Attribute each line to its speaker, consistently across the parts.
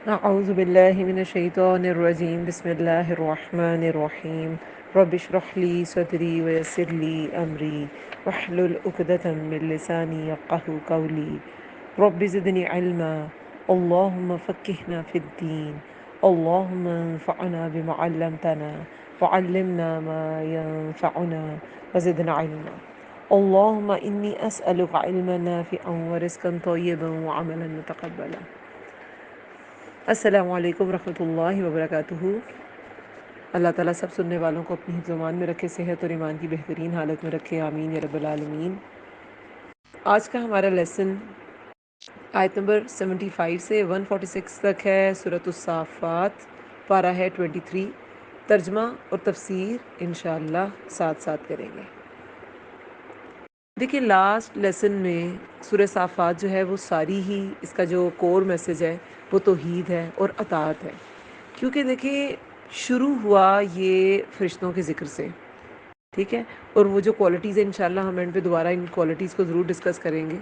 Speaker 1: أعوذ بالله من الشيطان الرجيم بسم الله الرحمن الرحيم رب اشرح لي صدري ويسر لي أمري واحلل عقدة من لساني يفقهوا قولي رب زدني علما اللهم فقهنا في الدين اللهم انفعنا بما علمتنا وعلمنا ما ينفعنا وزدنا علما اللهم إني أسألك علما نافعا ورزقا طيبا وعملا متقبلا۔ السلام علیکم ورحمۃ اللہ وبرکاتہ۔ اللہ تعالیٰ سب سننے والوں کو اپنی حفظ و امان میں رکھے، صحت اور ایمان کی بہترین حالت میں رکھے، آمین یا رب العالمین۔ آج کا ہمارا لیسن آیت نمبر 75 سے 146 تک ہے، سورۃ الصافات، پارہ ہے 23۔ ترجمہ اور تفسیر انشاءاللہ ساتھ ساتھ کریں گے۔ دیکھیں، لاسٹ لیسن میں سورہ صافات جو ہے وہ ساری ہی اس کا جو کور میسج ہے وہ توحید ہے اور اطاعت ہے، کیونکہ دیکھیں شروع ہوا یہ فرشتوں کے ذکر سے، ٹھیک ہے، اور وہ جو کوالٹیز ہیں انشاءاللہ ہم اینڈ پہ دوبارہ ان کوالٹیز کو ضرور ڈسکس کریں گے۔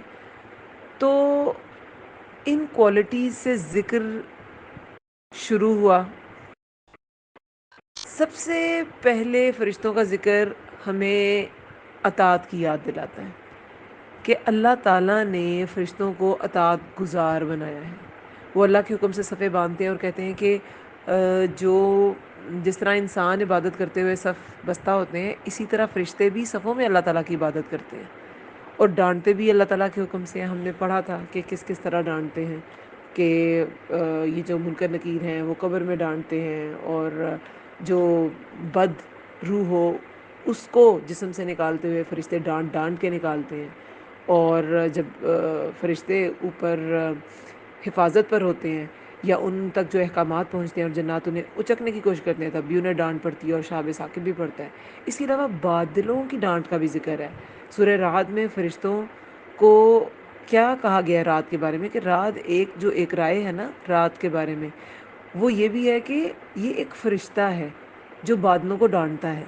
Speaker 1: تو ان کوالٹیز سے ذکر شروع ہوا۔ سب سے پہلے فرشتوں کا ذکر ہمیں اطاعت کی یاد دلاتا ہے کہ اللہ تعالیٰ نے فرشتوں کو اطاعت گزار بنایا ہے۔ وہ اللہ کے حکم سے صفیں باندھتے ہیں اور کہتے ہیں کہ جو جس طرح انسان عبادت کرتے ہوئے صف بستہ ہوتے ہیں، اسی طرح فرشتے بھی صفوں میں اللہ تعالیٰ کی عبادت کرتے ہیں، اور ڈانٹتے بھی اللہ تعالیٰ کے حکم سے ہیں۔ ہم نے پڑھا تھا کہ کس کس طرح ڈانٹتے ہیں، کہ یہ جو منکر نکیر ہیں وہ قبر میں ڈانٹتے ہیں، اور جو بد روح ہو اس کو جسم سے نکالتے ہوئے فرشتے ڈانٹ ڈانٹ کے نکالتے ہیں، اور جب فرشتے اوپر حفاظت پر ہوتے ہیں یا ان تک جو احکامات پہنچتے ہیں اور جنات انہیں اچکنے کی کوشش کرتے ہیں، تب بھی انہیں ڈانٹ پڑتی ہے اور شاب ثاقب بھی پڑتا ہے۔ اس کے علاوہ بادلوں کی ڈانٹ کا بھی ذکر ہے۔ سورہ رعد میں فرشتوں کو کیا کہا گیا ہے رات کے بارے میں، کہ رات ایک رائے ہے نا رات کے بارے میں، وہ یہ بھی ہے کہ یہ ایک فرشتہ ہے جو بادلوں کو ڈانٹتا ہے،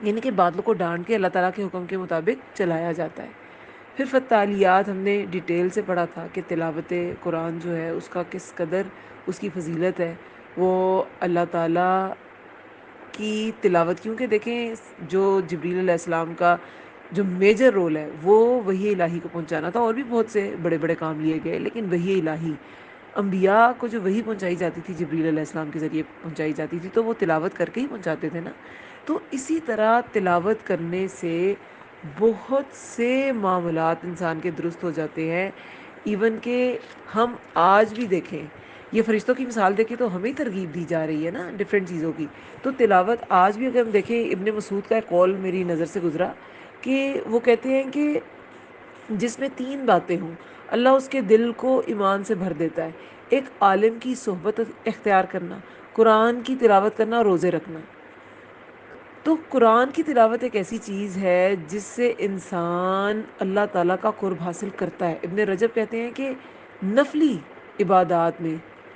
Speaker 1: یعنی کہ بادلوں کو ڈانٹ کے اللہ تعالیٰ کے حکم کے مطابق چلایا جاتا ہے۔ پھر فتالیات ہم نے ڈیٹیل سے پڑھا تھا کہ تلاوت قرآن جو ہے اس کا کس قدر اس کی فضیلت ہے، وہ اللہ تعالیٰ کی تلاوت، کیونکہ دیکھیں جو جبریل علیہ السلام کا جو میجر رول ہے وہ وحی الہی کو پہنچانا تھا، اور بھی بہت سے بڑے بڑے کام لیے گئے، لیکن وحی الہی انبیاء کو جو وحی پہنچائی جاتی تھی جبریل علیہ السلام کے ذریعے پہنچائی جاتی تھی، تو وہ تلاوت کر کے ہی پہنچاتے تھے نا۔ تو اسی طرح تلاوت کرنے سے بہت سے معاملات انسان کے درست ہو جاتے ہیں، ایون کہ ہم آج بھی دیکھیں، یہ فرشتوں کی مثال دیکھیں تو ہمیں ترغیب دی جا رہی ہے نا ڈفرینٹ چیزوں کی۔ تو تلاوت آج بھی اگر ہم دیکھیں، ابن مسعود کا ایک قول میری نظر سے گزرا کہ وہ کہتے ہیں کہ جس میں 3 باتیں ہوں اللہ اس کے دل کو ایمان سے بھر دیتا ہے: ایک عالم کی صحبت اختیار کرنا، قرآن کی تلاوت کرنا اور روزے رکھنا۔ تو قرآن کی تلاوت ایک ایسی چیز ہے جس سے انسان اللہ تعالیٰ کا قرب حاصل کرتا ہے۔ ابن رجب کہتے ہیں کہ نفلی عبادات میں،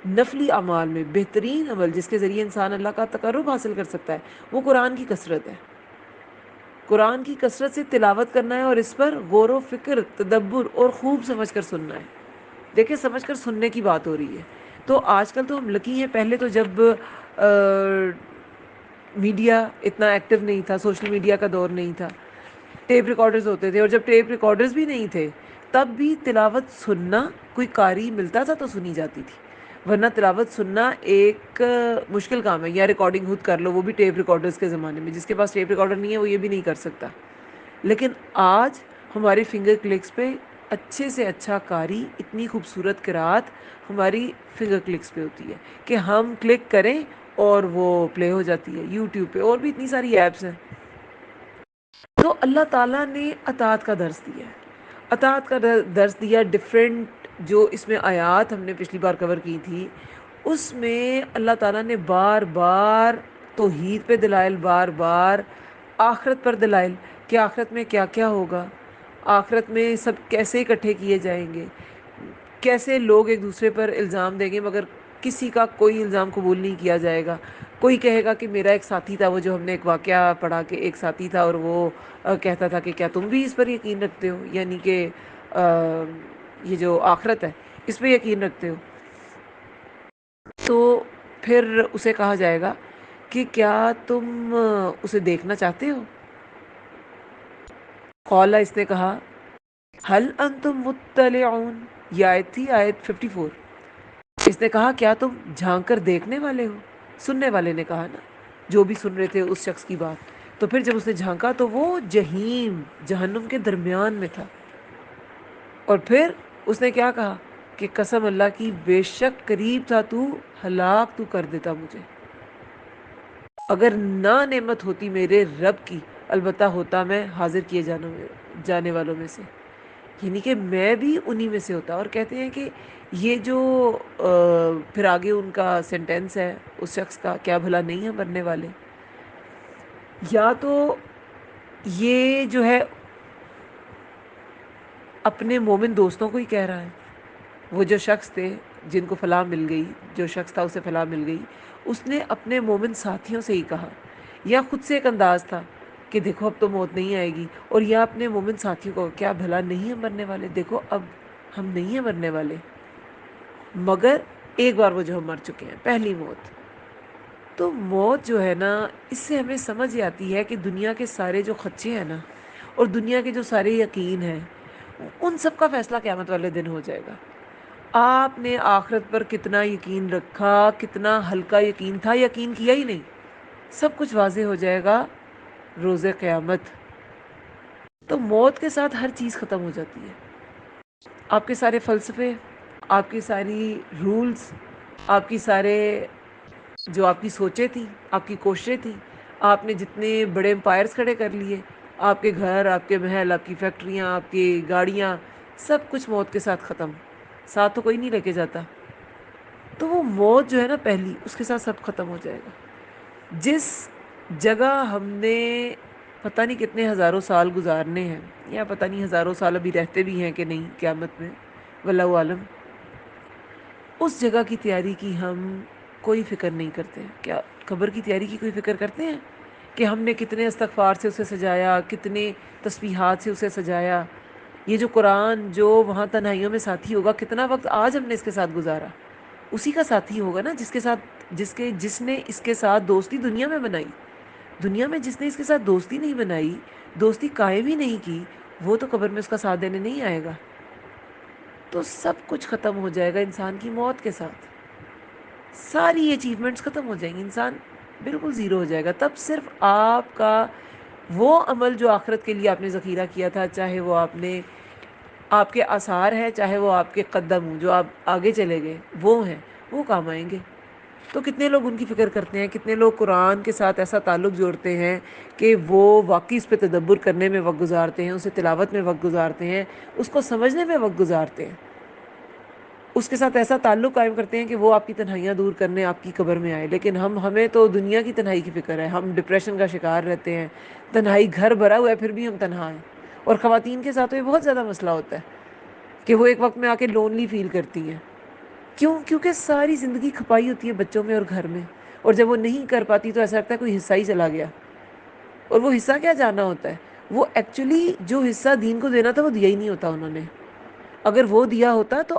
Speaker 1: نفلی اعمال میں بہترین عمل جس کے ذریعے انسان اللہ کا تقرب حاصل کر سکتا ہے وہ قرآن کی کثرت ہے۔ قرآن کی کثرت سے تلاوت کرنا ہے اور اس پر غور و فکر، تدبر اور خوب سمجھ کر سننا ہے۔ دیکھیں، سمجھ کر سننے کی بات ہو رہی ہے۔ تو آج کل تو ہم لکی ہیں، پہلے تو جب میڈیا اتنا ایکٹیو نہیں تھا، سوشل میڈیا کا دور نہیں تھا، ٹیپ ریکارڈرز ہوتے تھے، اور جب ٹیپ ریکارڈرز بھی نہیں تھے تب بھی تلاوت سننا، کوئی قاری ملتا تھا تو سنی جاتی تھی، ورنہ تلاوت سننا ایک مشکل کام ہے۔ یا ریکارڈنگ خود کر لو، وہ بھی ٹیپ ریکارڈرز کے زمانے میں، جس کے پاس ٹیپ ریکارڈر نہیں ہے وہ یہ بھی نہیں کر سکتا۔ لیکن آج ہماری فنگر کلکس پہ اچھے سے اچھا قاری، اتنی خوبصورت قرات ہماری فنگر کلکس پہ ہوتی ہے کہ ہم کلک کریں اور وہ پلے ہو جاتی ہے یوٹیوب پہ، اور بھی اتنی ساری ایپس ہیں۔ تو اللہ تعالیٰ نے اطاعت کا درس دیا ہے، اطاعت کا درس دیا۔ ڈفرینٹ جو اس میں آیات ہم نے پچھلی بار کور کی تھی، اس میں اللہ تعالیٰ نے بار بار توحید پہ دلائل، بار بار آخرت پر دلائل کہ آخرت میں کیا کیا ہوگا، آخرت میں سب کیسے اکٹھے کیے جائیں گے، کیسے لوگ ایک دوسرے پر الزام دیں گے مگر کسی کا کوئی الزام قبول نہیں کیا جائے گا۔ کوئی کہے گا کہ میرا ایک ساتھی تھا، وہ جو ہم نے ایک واقعہ پڑھا کہ ایک ساتھی تھا اور وہ کہتا تھا کہ کیا تم بھی اس پر یقین رکھتے ہو، یعنی کہ یہ جو آخرت ہے اس پہ یقین رکھتے ہو؟ تو پھر اسے کہا جائے گا کہ کیا تم اسے دیکھنا چاہتے ہو؟ قولا، اس نے کہا، حل انتم مطلعون، یہ آیت تھی، آیت 54۔ اس نے کہا کیا تم جھانک کر دیکھنے والے ہو؟ سننے والے نے کہا نا، جو بھی سن رہے تھے اس شخص کی بات۔ تو پھر جب اس نے جھانکا تو وہ جہنم، جہنم کے درمیان میں تھا۔ اور پھر اس نے کیا کہا کہ قسم اللہ کی، بے شک قریب تھا تو، ہلاک تو کر دیتا مجھے، اگر نہ نعمت ہوتی میرے رب کی، البتہ ہوتا میں حاضر کیے جانے والوں میں سے، یعنی کہ میں بھی انہی میں سے ہوتا۔ اور کہتے ہیں کہ یہ جو پھر آگے ان کا سینٹینس ہے اس شخص کا، کیا بھلا نہیں ہے مرنے والے، یا تو یہ جو ہے اپنے مومن دوستوں کو ہی کہہ رہا ہے، وہ جو شخص تھے جن کو فلاح مل گئی، جو شخص تھا اسے فلاح مل گئی، اس نے اپنے مومن ساتھیوں سے ہی کہا، یا خود سے ایک انداز تھا کہ دیکھو اب تو موت نہیں آئے گی، اور یا اپنے مومن ساتھیوں کو، کیا بھلا نہیں ہے مرنے والے، دیکھو اب ہم نہیں ہیں مرنے والے، مگر ایک بار وہ جو ہم مر چکے ہیں، پہلی موت۔ تو موت جو ہے نا، اس سے ہمیں سمجھ یہ آتی ہے کہ دنیا کے سارے جو خدشے ہیں نا، اور دنیا کے جو سارے یقین ہیں، ان سب کا فیصلہ قیامت والے دن ہو جائے گا۔ آپ نے آخرت پر کتنا یقین رکھا، کتنا ہلکا یقین تھا، یقین کیا ہی نہیں، سب کچھ واضح ہو جائے گا روز قیامت۔ تو موت کے ساتھ ہر چیز ختم ہو جاتی ہے، آپ کے سارے فلسفے، آپ کی ساری رولز، آپ کی سارے جو آپ کی سوچیں تھیں، آپ کی کوششیں تھیں، آپ نے جتنے بڑے امپائرز کھڑے کر لیے، آپ کے گھر، آپ کے محل، آپ کی فیکٹریاں، آپ کی گاڑیاں، سب کچھ موت کے ساتھ ختم، ساتھ تو کوئی نہیں لے کے جاتا۔ تو وہ موت جو ہے نا پہلی، اس کے ساتھ سب ختم ہو جائے گا۔ جس جگہ ہم نے پتہ نہیں کتنے ہزاروں سال گزارنے ہیں، یا پتہ نہیں ہزاروں سال ابھی رہتے بھی ہیں کہ نہیں قیامت میں، واللہ عالم، اس جگہ کی تیاری کی ہم کوئی فکر نہیں کرتے۔ کیا قبر کی تیاری کی کوئی فکر کرتے ہیں کہ ہم نے کتنے استغفار سے اسے سجایا، کتنے تسبیحات سے اسے سجایا؟ یہ جو قرآن جو وہاں تنہائیوں میں ساتھی ہوگا، کتنا وقت آج ہم نے اس کے ساتھ گزارا، اسی کا ساتھی ہوگا نا جس نے اس کے ساتھ دوستی دنیا میں بنائی۔ دنیا میں جس نے اس کے ساتھ دوستی نہیں بنائی، دوستی قائم ہی نہیں کی، وہ تو قبر میں اس کا ساتھ دینے نہیں آئے گا۔ تو سب کچھ ختم ہو جائے گا انسان کی موت کے ساتھ، ساری اچیومنٹس ختم ہو جائیں گی، انسان بالکل زیرو ہو جائے گا۔ تب صرف آپ کا وہ عمل جو آخرت کے لیے آپ نے ذخیرہ کیا تھا، چاہے وہ آپ کے آثار ہیں، چاہے وہ آپ کے قدم ہوں جو آپ آگے چلے گئے، وہ ہیں، وہ کام آئیں گے۔ تو کتنے لوگ ان کی فکر کرتے ہیں، کتنے لوگ قرآن کے ساتھ ایسا تعلق جوڑتے ہیں کہ وہ واقعی اس پہ تدبر کرنے میں وقت گزارتے ہیں، اسے تلاوت میں وقت گزارتے ہیں، اس کو سمجھنے میں وقت گزارتے ہیں، اس کے ساتھ ایسا تعلق قائم کرتے ہیں کہ وہ آپ کی تنہائیاں دور کرنے آپ کی قبر میں آئے۔ لیکن ہمیں تو دنیا کی تنہائی کی فکر ہے، ہم ڈپریشن کا شکار رہتے ہیں، تنہائی گھر بھرا ہوا ہے پھر بھی ہم تنہا ہیں۔ اور خواتین کے ساتھ تو یہ بہت زیادہ مسئلہ ہوتا ہے کہ وہ ایک وقت میں آ کے لونلی فیل کرتی ہیں۔ کیوں؟ کیونکہ ساری زندگی کھپائی ہوتی ہے بچوں میں اور گھر میں، اور جب وہ نہیں کر پاتی تو ایسا لگتا ہے کوئی حصہ ہی چلا گیا، اور وہ حصہ کیا جانا ہوتا ہے، وہ ایکچولی جو حصہ دین کو دینا تھا وہ دیا ہی نہیں ہوتا انہوں نے۔ اگر وہ دیا ہوتا تو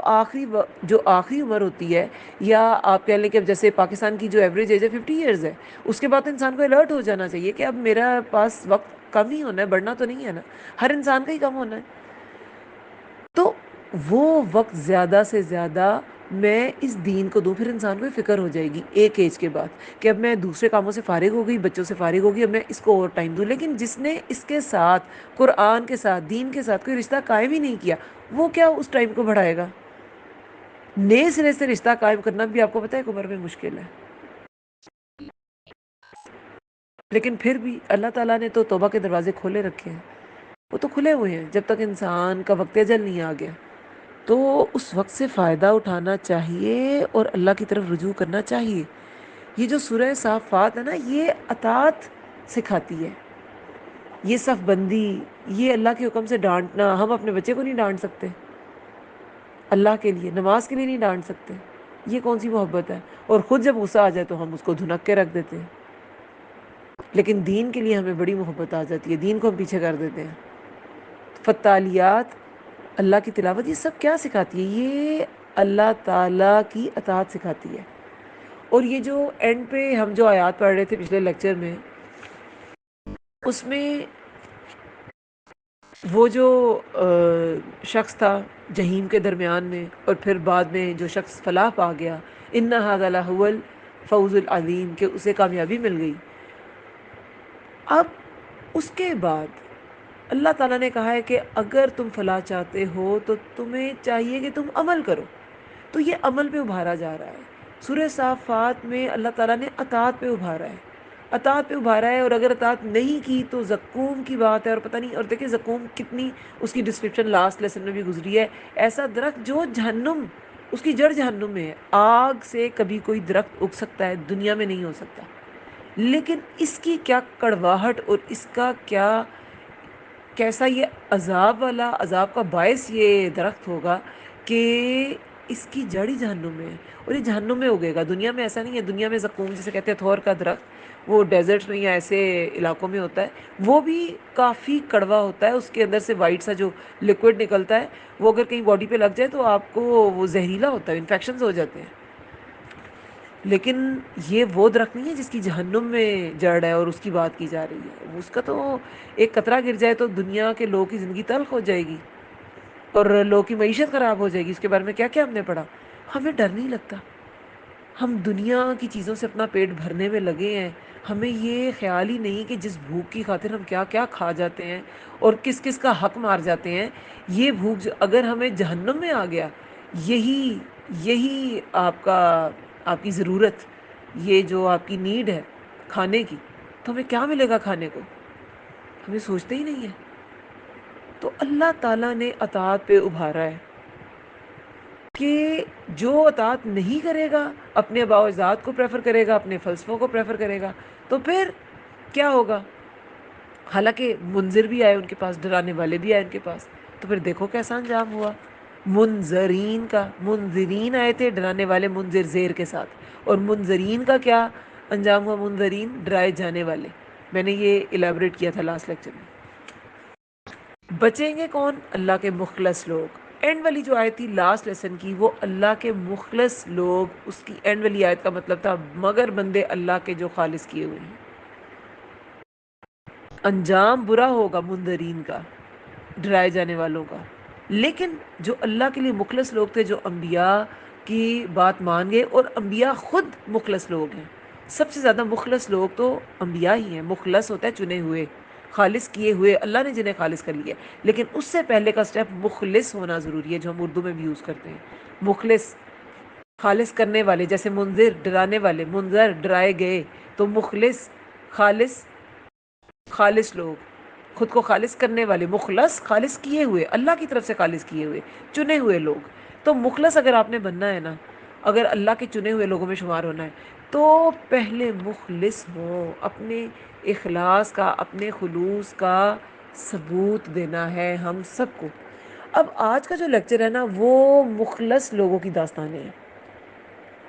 Speaker 1: جو آخری عمر ہوتی ہے، یا آپ کہہ لیں کہ اب جیسے پاکستان کی جو ایوریج ایج ہے 50 ایئرز ہے، اس کے بعد انسان کو الرٹ ہو جانا چاہیے کہ اب میرا پاس وقت کم ہی ہونا ہے، بڑھنا تو نہیں ہے نا، ہر انسان کا ہی کم ہونا ہے۔ تو وہ وقت زیادہ سے زیادہ میں اس دین کو دوں، پھر انسان کو فکر ہو جائے گی ایک ایج کے بعد کہ اب میں دوسرے کاموں سے فارغ ہو گئی، بچوں سے فارغ ہو گئی، اب میں اس کو اور ٹائم دوں۔ لیکن جس نے اس کے ساتھ، قرآن کے ساتھ، دین کے ساتھ کوئی رشتہ قائم ہی نہیں کیا، وہ کیا اس ٹائم کو بڑھائے گا؟ نئے سرے سے رشتہ قائم کرنا بھی آپ کو پتہ ہے عمر میں مشکل ہے، لیکن پھر بھی اللہ تعالیٰ نے تو توبہ کے دروازے کھولے رکھے ہیں، وہ تو کھلے ہوئے ہیں جب تک انسان کا وقت اجل نہیں آ گیا۔ تو اس وقت سے فائدہ اٹھانا چاہیے اور اللہ کی طرف رجوع کرنا چاہیے۔ یہ جو سورہ صافات ہے نا، یہ اطاعت سکھاتی ہے، یہ صف بندی، یہ اللہ کے حکم سے ڈانٹنا۔ ہم اپنے بچے کو نہیں ڈانٹ سکتے اللہ کے لیے، نماز کے لیے نہیں ڈانٹ سکتے، یہ کون سی محبت ہے؟ اور خود جب غصہ آ جائے تو ہم اس کو دھنک کے رکھ دیتے ہیں، لیکن دین کے لیے ہمیں بڑی محبت آ جاتی ہے، دین کو ہم پیچھے کر دیتے ہیں۔ فتالیات، اللہ کی تلاوت، یہ سب کیا سکھاتی ہے؟ یہ اللہ تعالیٰ کی اطاعت سکھاتی ہے، اور یہ جو اینڈ پہ ہم جو آیات پڑھ رہے تھے پچھلے لیکچر میں، اس میں وہ جو شخص تھا جہیم کے درمیان میں، اور پھر بعد میں جو شخص فلاح پا گیا، ان ھذا لھو الفوز العظیم، کہ اسے کامیابی مل گئی. اب اس کے بعد اللہ تعالیٰ نے کہا ہے کہ اگر تم فلاح چاہتے ہو تو تمہیں چاہیے کہ تم عمل کرو. تو یہ عمل پہ ابھارا جا رہا ہے. سورہ صافات میں اللہ تعالیٰ نے اطاعت پہ ابھارا ہے، اطاعت پہ ابھارا ہے. اور اگر اطاعت نہیں کی تو زقوم کی بات ہے، اور پتہ نہیں. اور دیکھیں زقوم کتنی، اس کی ڈسکرپشن لاسٹ لیسن میں بھی گزری ہے. ایسا درخت جو جہنم، اس کی جڑ جہنم میں ہے. آگ سے کبھی کوئی درخت اگ سکتا ہے، دنیا میں نہیں ہو سکتا. لیکن اس کی کیا کڑواہٹ اور اس کا کیا، کیسا یہ عذاب والا، عذاب کا باعث یہ درخت ہوگا کہ اس کی جڑ ہی جہنم میں ہے، اور یہ جہنم میں اگے گا. دنیا میں ایسا نہیں ہے. دنیا میں زقوم جسے کہتے ہیں تھور کا درخت، وہ ڈیزرٹس میں یا ایسے علاقوں میں ہوتا ہے. وہ بھی کافی کڑوا ہوتا ہے. اس کے اندر سے وائٹ سا جو لکوڈ نکلتا ہے، وہ اگر کہیں باڈی پہ لگ جائے تو آپ کو وہ زہریلا ہوتا ہے، انفیکشنز ہو جاتے ہیں. لیکن یہ وہ درخت نہیں ہے جس کی جہنم میں جڑ ہے اور اس کی بات کی جا رہی ہے. اس کا تو ایک قطرہ گر جائے تو دنیا کے لوگوں کی زندگی تلخ ہو جائے گی، اور لوگوں کی معیشت خراب ہو جائے گی. اس کے بارے میں کیا کیا ہم نے پڑھا. ہمیں ڈر نہیں لگتا. ہم دنیا کی چیزوں سے اپنا پیٹ بھرنے میں لگے ہیں. ہمیں یہ خیال ہی نہیں کہ جس بھوک کی خاطر ہم کیا کیا کھا جاتے ہیں اور کس کس کا حق مار جاتے ہیں. یہ بھوک اگر ہمیں جہنم میں آ گیا، یہی آپ کی ضرورت، یہ جو آپ کی نیڈ ہے کھانے کی، تو ہمیں کیا ملے گا کھانے کو؟ ہمیں سوچتے ہی نہیں ہے. تو اللہ تعالیٰ نے اطاعت پہ ابھارا ہے کہ جو اطاعت نہیں کرے گا، اپنے آباء و اجداد کو پریفر کرے گا، اپنے فلسفوں کو پریفر کرے گا، تو پھر کیا ہوگا. حالانکہ منذر بھی آئے ان کے پاس، ڈرانے والے بھی آئے ان کے پاس، تو پھر دیکھو کیسا انجام ہوا. منذرین کا، منذرین آئے تھے، ڈرانے والے منذر زیر کے ساتھ. اور منذرین کا کیا انجام ہوا؟ منذرین ڈرائے جانے والے. میں نے یہ الیبوریٹ کیا تھا لاسٹ لیکچر میں. بچیں گے کون؟ اللہ کے مخلص لوگ. اینڈ والی جو آیت تھی لاسٹ لیسن کی، وہ اللہ کے مخلص لوگ، اس کی اینڈ والی آیت کا مطلب تھا مگر بندے اللہ کے جو خالص کیے ہوئے ہیں. انجام برا ہوگا منذرین کا، ڈرائے جانے والوں کا. لیکن جو اللہ کے لیے مخلص لوگ تھے، جو انبیاء کی بات مان گئے، اور انبیاء خود مخلص لوگ ہیں. سب سے زیادہ مخلص لوگ تو انبیاء ہی ہیں. مخلص ہوتا ہے چنے ہوئے، خالص کیے ہوئے. اللہ نے جنہیں خالص کر لیا. لیکن اس سے پہلے کا سٹیپ مخلص ہونا ضروری ہے، جو ہم اردو میں بھی یوز کرتے ہیں. مخلص، خالص کرنے والے. جیسے منذر ڈرانے والے، منذر ڈرائے گئے. تو مخلص، خالص، خالص لوگ، خود کو خالص کرنے والے. مخلص خالص کیے ہوئے، اللہ کی طرف سے خالص کیے ہوئے، چنے ہوئے لوگ. تو مخلص اگر آپ نے بننا ہے نا، اگر اللہ کے چنے ہوئے لوگوں میں شمار ہونا ہے، تو پہلے مخلص ہوں. اپنے اخلاص کا، اپنے خلوص کا ثبوت دینا ہے ہم سب کو. اب آج کا جو لیکچر ہے نا، وہ مخلص لوگوں کی داستانیں ہیں.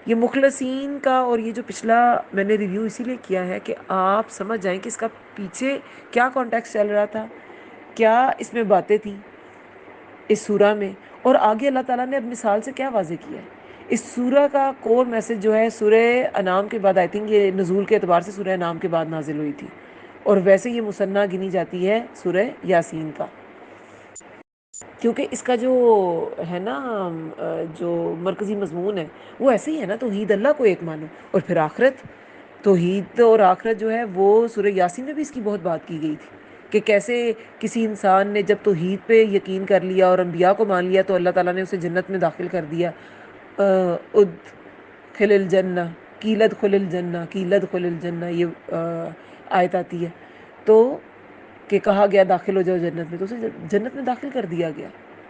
Speaker 1: یہ مخلصین کا، اور یہ جو پچھلا میں نے ریویو اسی لیے کیا ہے کہ آپ سمجھ جائیں کہ اس کا پیچھے کیا کانٹیکس چل رہا تھا، کیا اس میں باتیں تھیں اس سورہ میں، اور آگے اللہ تعالیٰ نے اب مثال سے کیا واضح کیا ہے. اس سورہ کا کور میسج جو ہے سورہ انعام کے بعد، آئی تھنک یہ نزول کے اعتبار سے سورہ انعام کے بعد نازل ہوئی تھی، اور ویسے یہ مثنیٰ گنی جاتی ہے سورہ یاسین کا. کیونکہ اس کا جو ہے نا، جو مرکزی مضمون ہے وہ ایسے ہی ہے نا، توحید اللہ کو ایک مانو، اور پھر آخرت. توحید اور آخرت جو ہے وہ سورہ یاسین میں بھی اس کی بہت بات کی گئی تھی، کہ کیسے کسی انسان نے جب توحید پہ یقین کر لیا اور انبیاء کو مان لیا تو اللہ تعالیٰ نے اسے جنت میں داخل کر دیا. ادخل الجنہ، قیل ادخل الجنہ، قیل ادخل الجنہ، یہ آیت آتی ہے. تو کہ کہا گیا داخل ہو جاؤ جنت میں، تو اسے جنت میں داخل کر دیا گیا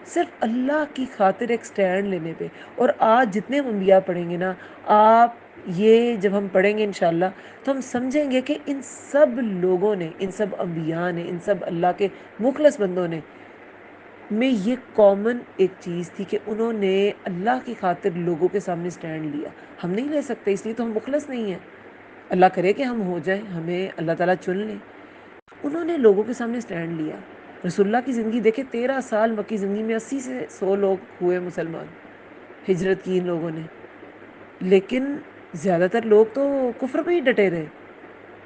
Speaker 1: صرف اللہ کی خاطر ایک سٹینڈ لینے پہ. اور آج جتنے ہم انبیاء پڑھیں گے نا، آپ یہ جب ہم پڑھیں گے انشاءاللہ، تو ہم سمجھیں گے کہ ان سب لوگوں نے، ان سب انبیاء نے، ان سب اللہ کے مخلص بندوں نے میں یہ کامن ایک چیز تھی کہ انہوں نے اللہ کی خاطر لوگوں کے سامنے سٹینڈ لیا. ہم نہیں لے سکتے، اس لیے تو ہم مخلص نہیں ہیں. اللہ کرے کہ ہم ہو جائیں، ہمیں اللہ تعالیٰ چن لیں. انہوں نے لوگوں کے سامنے سٹینڈ لیا. رسول اللہ کی زندگی دیکھیں، 13 سال مکی زندگی میں 80 سے 100 لوگ ہوئے مسلمان، ہجرت کی ان لوگوں نے. لیکن زیادہ تر لوگ تو کفر پہ ہی ڈٹے رہے،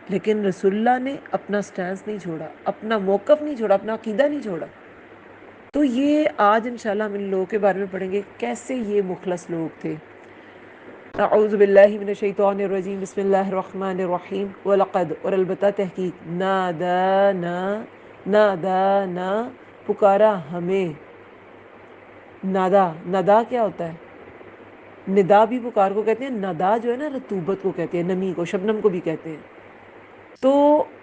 Speaker 1: لیکن رسول اللہ نے اپنا سٹینس نہیں چھوڑا، اپنا موقف نہیں چھوڑا، اپنا عقیدہ نہیں چھوڑا۔ تو یہ آج انشاءاللہ ہم ان لوگوں کے بارے میں پڑھیں گے، کیسے یہ مخلص لوگ تھے۔ اعوذ باللہ من الشیطان الرجیم، بسم اللہ الرحمن الرحیم۔ وَلَقَدْ، اور البتہ تحقیق، نادانا پکارا ہمیں، ندا کیا ہوتا ہے؟ ندا بھی پکار کو کہتے ہیں، ندا جو ہے نا رطوبت کو کہتے ہیں، نمی کو، شبنم کو بھی کہتے ہیں۔ تو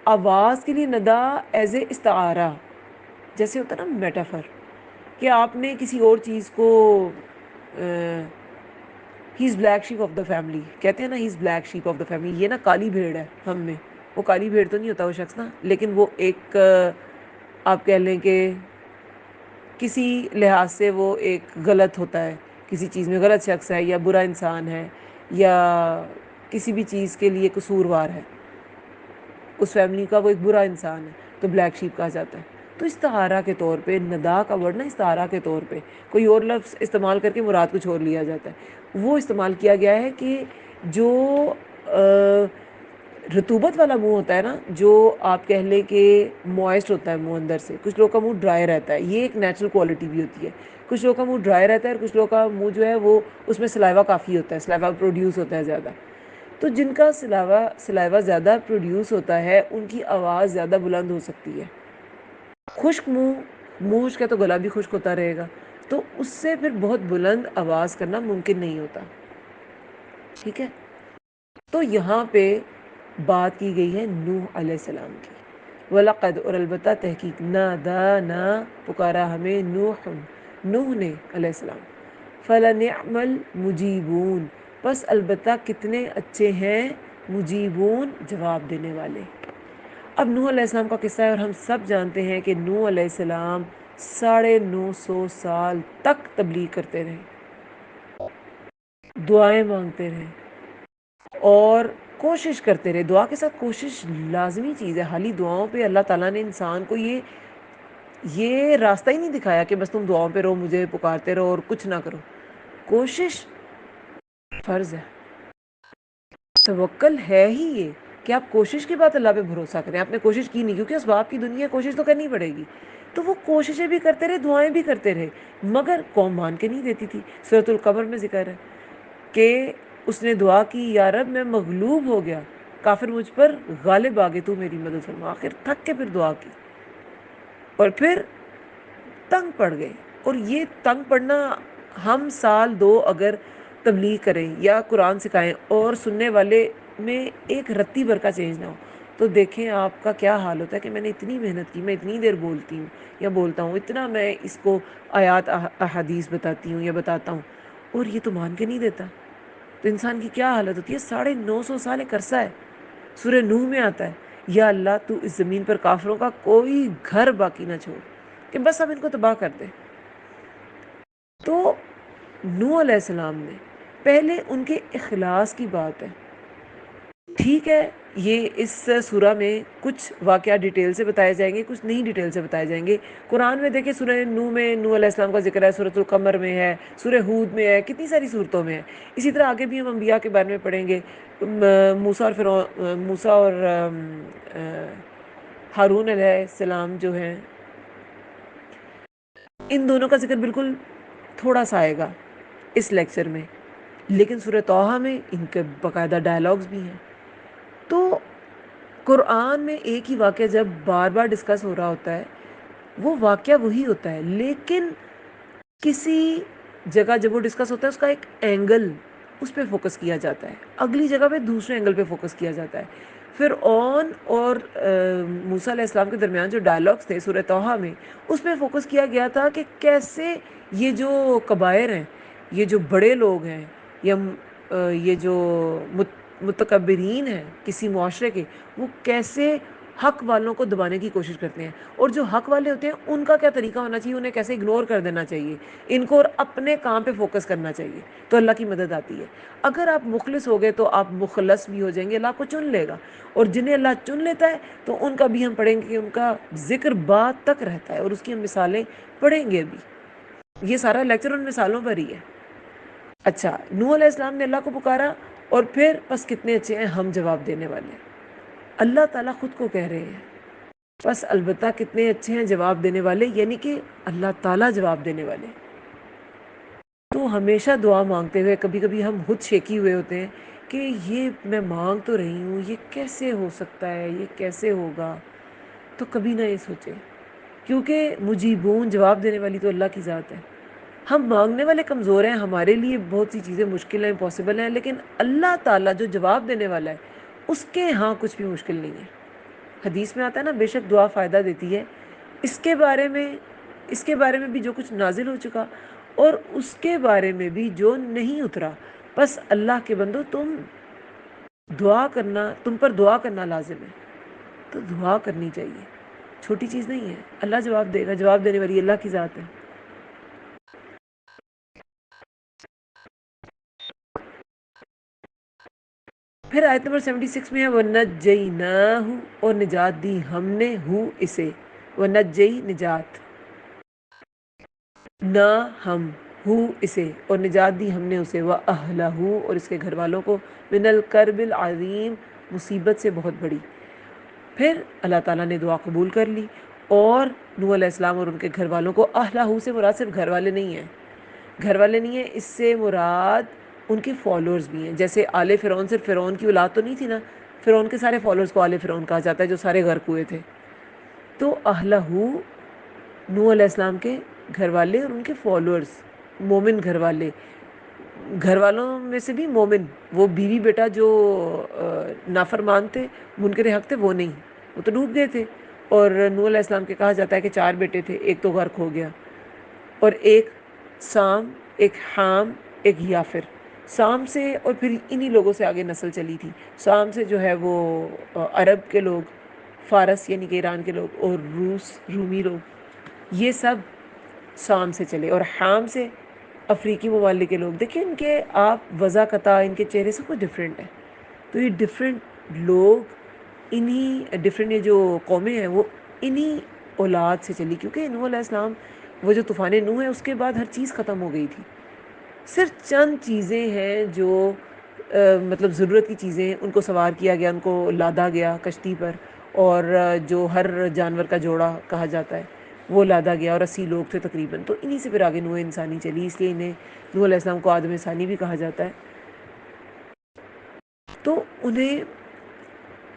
Speaker 1: آواز کے لیے ندا ایز اے استعارہ، جیسے ہوتا ہے نا میٹافر، کہ آپ نے کسی اور چیز کو he is black sheep of the family کہتے ہیں نا، he is black sheep of the family, یہ نا کالی بھیڑ ہے ہم میں۔ وہ کالی بھیڑ تو نہیں ہوتا وہ شخص نا، لیکن وہ ایک آپ کہہ لیں کہ کسی لحاظ سے وہ ایک غلط ہوتا ہے، کسی چیز میں غلط شخص ہے، یا برا انسان ہے، یا کسی بھی چیز کے لیے قصوروار ہے، اس فیملی کا وہ ایک برا انسان ہے، تو بلیک شیپ کہا جاتا ہے۔ تو استعارہ کے طور پہ ندا کا ورڈ نا استعارہ کے طور پہ کوئی اور لفظ استعمال کر کے مراد کچھ اور لیا جاتا ہے، وہ استعمال کیا گیا ہے کہ جو رطوبت والا منہ ہوتا ہے نا، جو آپ کہہ لیں کہ موئسٹ ہوتا ہے منہ اندر سے، کچھ لوگوں کا منہ ڈرائی رہتا ہے، یہ ایک نیچرل کوالٹی بھی ہوتی ہے۔ کچھ لوگوں کا منہ ڈرائی رہتا ہے اور کچھ لوگوں کا منہ جو ہے وہ اس میں سلائیوا کافی ہوتا ہے، سلائیوا پروڈیوس ہوتا ہے زیادہ۔ تو جن کا سلائیوا زیادہ پروڈیوس ہوتا ہے ان کی آواز زیادہ بلند ہو سکتی ہے۔ خشک منہ کا تو گلا بھی خشک ہوتا رہے گا، تو اس سے پھر بہت بلند آواز کرنا ممکن نہیں ہوتا، ٹھیک ہے۔ تو یہاں پہ بات کی گئی ہے نوح علیہ السلام کی۔ وَلَقَدْ، اور البتہ تحقیق، نادانا پکارا ہمیں، نوح نے علیہ السلام، فَلَنِعْمَ الْمُجِيبُونَ، بس البتہ کتنے اچھے ہیں مجیبون، جواب دینے والے۔ اب نوح علیہ السلام کا قصہ ہے، اور ہم سب جانتے ہیں کہ نوح علیہ السلام 950 سال تک تبلیغ کرتے رہے، دعائیں مانگتے رہے، اور کوشش کرتے رہے۔ دعا کے ساتھ کوشش لازمی چیز ہے، حالی دعاؤں پہ اللہ تعالیٰ نے انسان کو یہ راستہ ہی نہیں دکھایا کہ بس تم دعاؤں پہ رہو، مجھے پکارتے رہو اور کچھ نہ کرو۔ کوشش فرض ہے، توکل ہے ہی یہ کہ آپ کوشش کے بعد اللہ پہ بھروسہ کریں۔ آپ نے کوشش کی نہیں، کیونکہ اسباب کی دنیا، کوشش تو کرنی پڑے گی، تو وہ کوششیں بھی کرتے رہے، دعائیں بھی کرتے رہے، مگر قوم مان کے نہیں دیتی تھی۔ سورۃ القمر میں ذکر ہے کہ اس نے دعا کی، یا رب میں مغلوب ہو گیا، کافر مجھ پر غالب آ گئے، تو میری مدد فرما۔ آخر تھک کے پھر دعا کی، اور پھر تنگ پڑ گئے۔ اور یہ تنگ پڑنا، ہم سال 2 اگر تبلیغ کریں یا قرآن سکھائیں اور سننے والے میں ایک رتی بھر کا چینج نہ ہو، تو دیکھیں آپ کا کیا حال ہوتا ہے کہ میں نے اتنی محنت کی، میں اتنی دیر بولتی ہوں یا بولتا ہوں، اتنا میں اس کو آیات احادیث بتاتی ہوں یا بتاتا ہوں، اور یہ تو مان کے نہیں دیتا، تو انسان کی کیا حالت ہوتی ہے۔ 950 سال ایک عرصہ ہے، سورہ نوح میں آتا ہے، یا اللہ تو اس زمین پر کافروں کا کوئی گھر باقی نہ چھوڑ، کہ بس اب ان کو تباہ کر دے۔ تو نوح علیہ السلام نے پہلے ان کے اخلاص کی بات ہے، ٹھیک ہے، یہ اس سورہ میں کچھ واقعہ ڈیٹیل سے بتائے جائیں گے، کچھ نہیں ڈیٹیل سے بتائے جائیں گے۔ قرآن میں دیکھیں، سورہ نوح میں نوح علیہ السلام کا ذکر ہے، سورۃ القمر میں ہے، سورہ ہود میں ہے، کتنی ساری صورتوں میں ہے۔ اسی طرح آگے بھی ہم انبیاء کے بارے میں پڑھیں گے، موسیٰ اور ہارون علیہ السلام جو ہیں، ان دونوں کا ذکر بالکل تھوڑا سا آئے گا اس لیکچر میں، لیکن سورہ طٰہٰ میں ان کے باقاعدہ ڈائلاگز بھی ہیں۔ تو قرآن میں ایک ہی واقعہ جب بار بار ڈسکس ہو رہا ہوتا ہے، وہ واقعہ وہی ہوتا ہے، لیکن کسی جگہ جب وہ ڈسکس ہوتا ہے، اس کا ایک اینگل، اس پہ فوکس کیا جاتا ہے، اگلی جگہ پہ دوسرے اینگل پہ فوکس کیا جاتا ہے۔ فرعون اور موسیٰ علیہ السلام کے درمیان جو ڈائلاگز تھے سورہ طٰہٰ میں، اس پہ فوکس کیا گیا تھا کہ کیسے یہ جو کبائر ہیں، یہ جو بڑے لوگ ہیں، یا یہ جو متکبرین ہیں کسی معاشرے کے، وہ کیسے حق والوں کو دبانے کی کوشش کرتے ہیں، اور جو حق والے ہوتے ہیں ان کا کیا طریقہ ہونا چاہیے، انہیں کیسے اگنور کر دینا چاہیے، ان کو اور اپنے کام پہ فوکس کرنا چاہیے، تو اللہ کی مدد آتی ہے۔ اگر آپ مخلص ہو گئے تو آپ مخلص بھی ہو جائیں گے، اللہ آپ کو چن لے گا، اور جنہیں اللہ چن لیتا ہے تو ان کا بھی ہم پڑھیں گے کہ ان کا ذکر بعد تک رہتا ہے، اور اس کی ہم مثالیں پڑھیں گے بھی۔ یہ سارا لیکچر ان مثالوں پر ہی ہے۔ اچھا، نوح علیہ السلام نے اللہ کو پکارا، اور پھر بس کتنے اچھے ہیں ہم جواب دینے والے. اللہ تعالیٰ خود کو کہہ رہے ہیں بس البتہ کتنے اچھے ہیں جواب دینے والے، یعنی کہ اللہ تعالیٰ جواب دینے والے. تو ہمیشہ دعا مانگتے ہوئے کبھی کبھی ہم خود شیکی ہوئے ہوتے ہیں کہ یہ میں مانگ تو رہی ہوں، یہ کیسے ہو سکتا ہے، یہ کیسے ہوگا. تو کبھی نہ یہ سوچیں، کیونکہ مجیبون جواب دینے والی تو اللہ کی ذات ہے. ہم مانگنے والے کمزور ہیں، ہمارے لیے بہت سی چیزیں مشکل ہیں، امپاسبل ہیں، لیکن اللہ تعالیٰ جو جواب دینے والا ہے اس کے ہاں کچھ بھی مشکل نہیں ہے. حدیث میں آتا ہے نا، بے شک دعا فائدہ دیتی ہے. اس کے بارے میں بھی جو کچھ نازل ہو چکا اور اس کے بارے میں بھی جو نہیں اترا. بس اللہ کے بندو تم پر دعا کرنا لازم ہے. تو دعا کرنی چاہیے، چھوٹی چیز نہیں ہے. اللہ جواب دے گا، جواب دینے والی اللہ کی ذات ہے. پھر آیت نمبر 76 میں ہے وَنَجَّيْنَاهُ، اور نجات دی ہم نے اسے. وَنَجَّي نجات، نہ ہم اسے، اور نجات دی ہم نے اسے. وَأَهْلَهُ، اور اس کے گھر والوں کو. مِنَ الْكَرْبِ الْعَظِيمِ، مصیبت سے بہت بڑی. پھر اللہ تعالیٰ نے دعا قبول کر لی، اور نوح علیہ السلام اور ان کے گھر والوں کو. اہلہ سے مراد صرف گھر والے نہیں ہیں، اس سے مراد ان کے فالوورز بھی ہیں. جیسے آل فرعون صرف فرعون کی اولاد تو نہیں تھی نا، فرعون کے سارے فالوورز کو آل فرعون کہا جاتا ہے جو سارے غرق ہوئے تھے. تو اہلہ نوح علیہ السلام کے گھر والے اور ان کے فالوورز، مومن گھر والے. گھر والوں میں سے بھی مومن، وہ بیوی بیٹا جو نافرمان تھے، منکر حق تھے، وہ نہیں، وہ تو ڈوب گئے تھے. اور نوح علیہ السلام کے کہا جاتا ہے کہ 4 بیٹے تھے، ایک تو غرق ہو گیا، اور ایک سام، ایک حام، ایک یافر. سام سے اور پھر انہی لوگوں سے آگے نسل چلی تھی. سام سے جو ہے وہ عرب کے لوگ، فارس یعنی کہ ایران کے لوگ، اور رومی لوگ، یہ سب سام سے چلے. اور حام سے افریقی ممالک کے لوگ. دیکھیں ان کے آپ وضاحت، ان کے چہرے سب کچھ ڈفرینٹ ہے. تو یہ ڈفرینٹ لوگ، ڈفرینٹ یہ جو قومیں ہیں وہ انہی اولاد سے چلی. کیونکہ نوح علیہ السلام، وہ جو طوفان نوح ہے اس کے بعد ہر چیز ختم ہو گئی تھی. صرف چند چیزیں ہیں جو مطلب ضرورت کی چیزیں، ان کو سوار کیا گیا، ان کو لادا گیا کشتی پر. اور جو ہر جانور کا جوڑا کہا جاتا ہے وہ لادا گیا، اور 80 لوگ تھے تقریباً. تو انہی سے پھر آگے نوح انسانی چلی، اس لیے انہیں نوح علیہ السلام کو آدم ثانی بھی کہا جاتا ہے. تو انہیں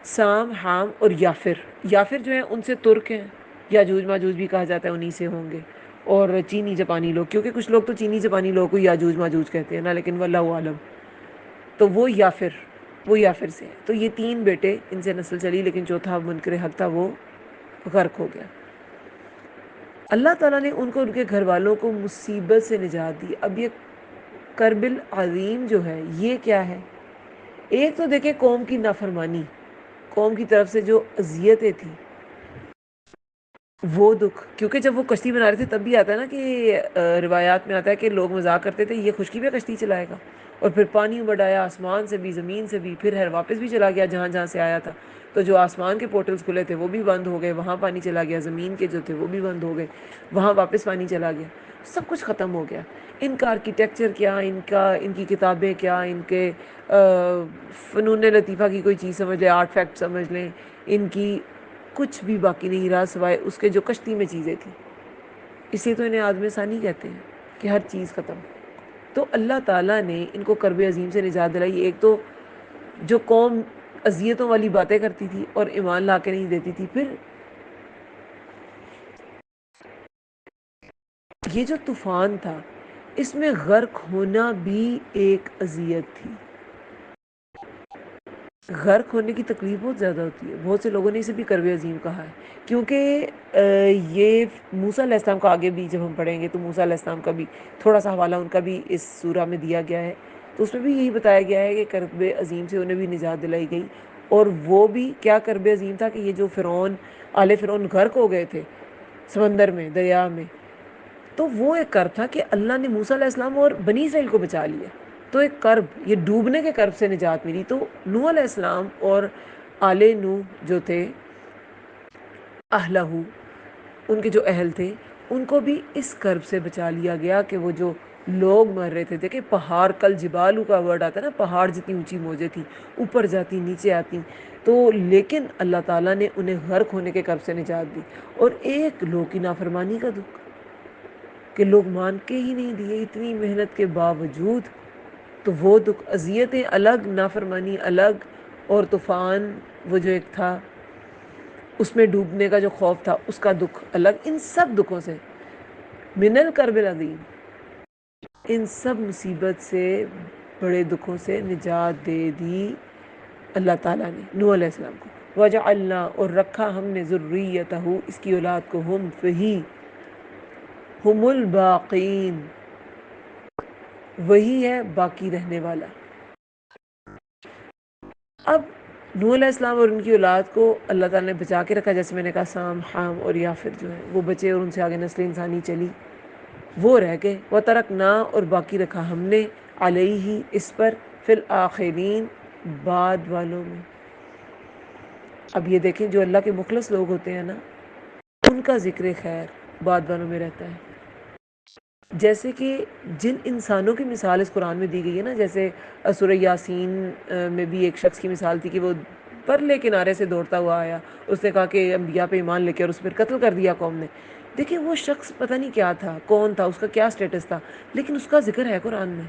Speaker 1: سام، حام اور یافر جو ہیں ان سے ترک ہیں. یاجوج ماجوج بھی کہا جاتا ہے انہی سے ہوں گے. اور چینی جاپانی لوگ، کیونکہ کچھ لوگ تو چینی جاپانی لوگ کو یاجوج ماجوج کہتے ہیں نا، لیکن واللہ عالم. تو وہ یافر سے. تو یہ 3 بیٹے، ان سے نسل چلی، لیکن چوتھا منکر حق تھا، وہ غرق ہو گیا. اللہ تعالیٰ نے ان کو، ان کے گھر والوں کو مصیبت سے نجات دی. اب یہ کرب العظیم جو ہے یہ کیا ہے؟ ایک تو دیکھیں قوم کی نافرمانی، قوم کی طرف سے جو اذیتیں تھیں، وہ دکھ. کیونکہ جب وہ کشتی بنا رہے تھے تب بھی آتا ہے نا کہ روایات میں آتا ہے کہ لوگ مذاق کرتے تھے یہ خشکی پہ کشتی چلائے گا. اور پھر پانی بڑھایا آسمان سے بھی، زمین سے بھی، پھر واپس بھی چلا گیا جہاں جہاں سے آیا تھا. تو جو آسمان کے پورٹلز کھلے تھے وہ بھی بند ہو گئے، وہاں پانی چلا گیا. زمین کے جو تھے وہ بھی بند ہو گئے، وہاں واپس پانی چلا گیا. سب کچھ ختم ہو گیا. ان کا آرکیٹیکچر کیا، ان کی کتابیں کیا، ان کے فنون لطیفہ کی کوئی چیز سمجھ لیں، آرٹ فیکٹ سمجھ لیں، ان کی کچھ بھی باقی نہیں رہا سوائے اس کے جو کشتی میں چیزیں تھیں. اس لیے تو انہیں آدم ثانی کہتے ہیں کہ ہر چیز ختم. تو اللہ تعالیٰ نے ان کو کرب عظیم سے نجات دلائی. ایک تو جو قوم اذیتوں والی باتیں کرتی تھی اور ایمان لا کے نہیں دیتی تھی، پھر یہ جو طوفان تھا اس میں غرق ہونا بھی ایک اذیت تھی. غرق ہونے کی تکلیف بہت زیادہ ہوتی ہے. بہت سے لوگوں نے اسے بھی کرب عظیم کہا ہے، کیونکہ یہ موسیٰ علیہ السلام کا آگے بھی جب ہم پڑھیں گے تو موسیٰ علیہ السلام کا بھی تھوڑا سا حوالہ ان کا بھی اس سورہ میں دیا گیا ہے. تو اس میں بھی یہی بتایا گیا ہے کہ کرب عظیم سے انہیں بھی نجات دلائی گئی. اور وہ بھی کیا کرب عظیم تھا کہ یہ جو آل فرعون غرق ہو گئے تھے سمندر میں، دریا میں، تو وہ ایک کرب تھا کہ اللہ نے موسیٰ علیہ السلام اور بنی اسرائیل کو بچا لیا. تو ایک کرب، یہ ڈوبنے کے کرب سے نجات ملی. تو نوح علیہ السلام اور آل نوح جو تھے، اہلہ، ان کے جو اہل تھے، ان کو بھی اس کرب سے بچا لیا گیا کہ وہ جو لوگ مر رہے تھے. دیکھیں پہاڑ، کل جبالو کا ورڈ آتا ہے نا، پہاڑ جتنی اونچی موجیں تھیں، اوپر جاتی نیچے آتی، تو لیکن اللہ تعالیٰ نے انہیں غرق ہونے کے کرب سے نجات دی. اور ایک لوگ کی نافرمانی کا دکھ کہ لوگ مان کے ہی نہیں دیے اتنی محنت کے باوجود، تو وہ دکھ، اذیتیں الگ، نافرمانی الگ، اور طوفان وہ جو ایک تھا اس میں ڈوبنے کا جو خوف تھا اس کا دکھ الگ. ان سب دکھوں سے، من الکرب العظیم، ان سب مصیبت سے، بڑے دکھوں سے نجات دے دی اللہ تعالیٰ نے نوح علیہ السلام کو. وجعلنا، اور رکھا ہم نے، ذریتہ، اس کی اولاد کو، ہم وہی، ہم الباقین، وہی ہے باقی رہنے والا. اب نوح علیہ السلام اور ان کی اولاد کو اللہ تعالیٰ نے بچا کے رکھا، جیسے میں نے کہا سام، حام اور یافر جو ہیں وہ بچے، اور ان سے آگے نسل انسانی چلی، وہ رہ گئے. وَتَرَکْنَا، اور باقی رکھا ہم نے، علیہ، اس پر، فی الآخرین، بعد والوں میں. اب یہ دیکھیں جو اللہ کے مخلص لوگ ہوتے ہیں نا، ان کا ذکر خیر بعد والوں میں رہتا ہے. جیسے کہ جن انسانوں کی مثال اس قرآن میں دی گئی ہے نا، جیسے سورہ یاسین میں بھی ایک شخص کی مثال تھی کہ وہ پرلے کنارے سے دوڑتا ہوا آیا، اس نے کہا کہ انبیاء پہ ایمان لے کے، اور اس پر قتل کر دیا قوم نے. دیکھیں وہ شخص پتہ نہیں کیا تھا، کون تھا، اس کا کیا سٹیٹس تھا، لیکن اس کا ذکر ہے قرآن میں.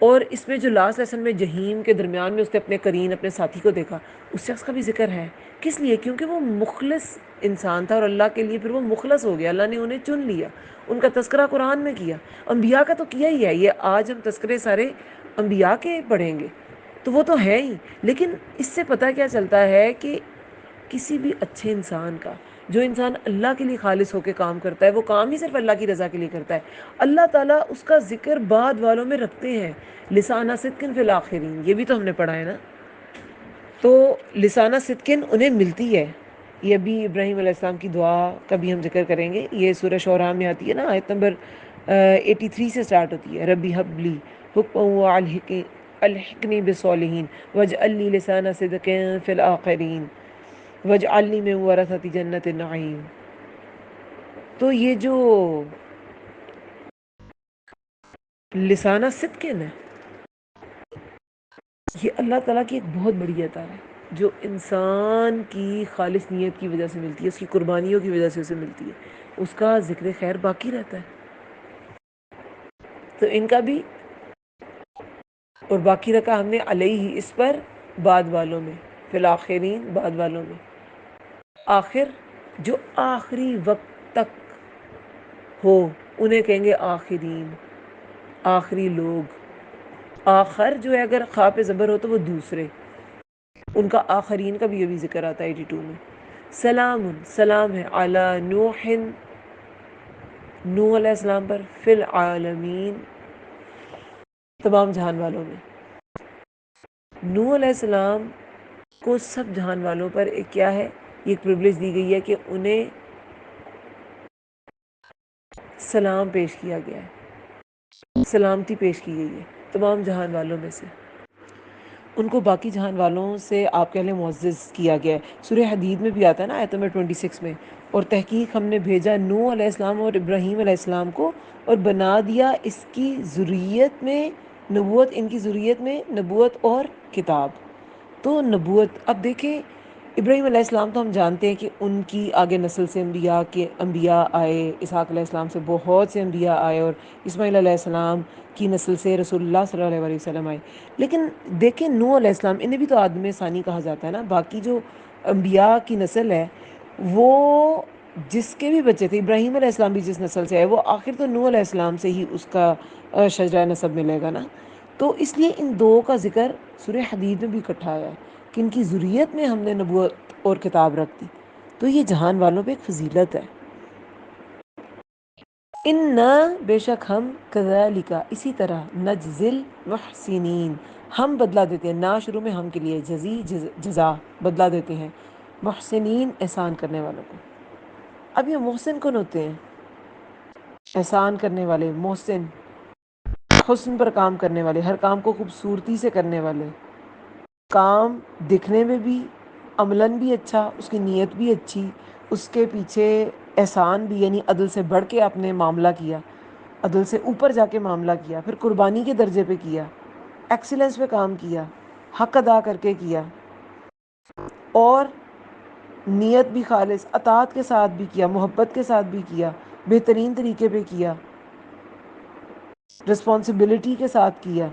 Speaker 1: اور اس میں جو لاسٹ لیسن میں جہیم کے درمیان میں اس نے اپنے قرین، اپنے ساتھی کو دیکھا، اس شخص کا بھی ذکر ہے. کس لیے؟ کیونکہ وہ مخلص انسان تھا، اور اللہ کے لیے پھر وہ مخلص ہو گیا، اللہ نے انہیں چن لیا. ان کا تذکرہ قرآن میں کیا، انبیاء کا تو کیا ہی ہے. یہ آج ہم تذکرے سارے انبیاء کے پڑھیں گے تو وہ تو ہے ہی، لیکن اس سے پتہ کیا چلتا ہے کہ کسی بھی اچھے انسان کا، جو انسان اللہ کے لیے خالص ہو کے کام کرتا ہے، وہ کام ہی صرف اللہ کی رضا کے لیے کرتا ہے، اللہ تعالیٰ اس کا ذکر بعد والوں میں رکھتے ہیں. لسانہ صدقن فی الآخرین، یہ بھی تو ہم نے پڑھا ہے نا. تو لسانہ صدقن انہیں ملتی ہے. یہ بھی ابراہیم علیہ السلام کی دعا کا بھی ہم ذکر کریں گے. یہ سورہ شعراء میں آتی ہے نا، آیت نمبر 83 سے سٹارٹ ہوتی ہے. ربی حب لی حکما الحقنی بالصالحین واجعل لی لسان صدق فی الآخرین واجعلنی من ورثۃ جنت النعیم. تو یہ جو لسانہ صدقن ہے، یہ اللہ تعالیٰ کی ایک بہت بڑی عطا ہے، جو انسان کی خالص نیت کی وجہ سے ملتی ہے، اس کی قربانیوں کی وجہ سے اسے ملتی ہے. اس کا ذکر خیر باقی رہتا ہے. تو ان کا بھی، اور باقی رکھا ہم نے، علیہ، اس پر، بعد والوں میں، فی الآخرین، بعد والوں میں. آخر، جو آخری وقت تک ہو انہیں کہیں گے آخرین، آخری لوگ. آخر جو ہے اگر خا پہ زبر ہو تو وہ دوسرے، ان کا آخرین کا بھی یہ بھی ذکر آتا ہے 82 میں. سلام، سلام ہے، علی نوح، نوح علیہ السلام پر، فی العالمین، تمام جہان والوں میں. نوح علیہ السلام کو سب جہان والوں پر ایک کیا ہے، یہ ایک پریویلیج دی گئی ہے کہ انہیں سلام پیش کیا گیا ہے، سلامتی پیش کی گئی ہے تمام جہان والوں میں سے. ان کو باقی جہان والوں سے آپ کے لیے معزز کیا گیا ہے. سورہ حدید میں بھی آتا ہے نا، آیت نمبر 26 میں، اور تحقیق ہم نے بھیجا نوح علیہ السلام اور ابراہیم علیہ السلام کو، اور بنا دیا اس کی ذریت میں نبوت، ان کی ذریت میں نبوت اور کتاب. تو نبوت، اب دیکھیں ابراہیم علیہ السلام تو ہم جانتے ہیں کہ ان کی آگے نسل سے انبیاء آئے، اسحاق علیہ السلام سے بہت سے انبیاء آئے، اور اسماعیل علیہ السلام کی نسل سے رسول اللہ صلی اللہ علیہ وسلم آئے. لیکن دیکھیں نوح علیہ السلام، انہیں بھی تو آدم ثانی کہا جاتا ہے نا. باقی جو انبیاء کی نسل ہے، وہ جس کے بھی بچے تھے، ابراہیم علیہ السلام بھی جس نسل سے آئے، وہ آخر تو نوح علیہ السلام سے ہی اس کا شجرہ نسب ملے گا نا. تو اس لیے ان دو کا ذکر سورہ حدید میں بھی اکٹھا آیا ہے کہ ان کی ذریت میں ہم نے نبوت اور کتاب رکھ دی. تو یہ جہان والوں پہ ایک فضیلت ہے. اِنَّا، بے شک ہم، کذالک، اسی طرح، نجزی المحسنین، ہم بدلہ دیتے ہیں. نا شروع میں ہم کے لیے، جزی، جزا، بدلہ دیتے ہیں، محسنین، احسان کرنے والوں کو. اب یہ محسن کون ہوتے ہیں؟ احسان کرنے والے، محسن، حسن پر کام کرنے والے، ہر کام کو خوبصورتی سے کرنے والے. کام دکھنے میں بھی، عملاً بھی اچھا، اس کی نیت بھی اچھی، اس کے پیچھے احسان بھی، یعنی عدل سے بڑھ کے آپ نے معاملہ کیا. عدل سے اوپر جا کے معاملہ کیا، پھر قربانی کے درجے پہ کیا، ایکسیلنس پہ کام کیا، حق ادا کر کے کیا، اور نیت بھی خالص اطاعت کے ساتھ بھی کیا، محبت کے ساتھ بھی کیا، بہترین طریقے پہ کیا، رسپانسبلٹی کے ساتھ کیا،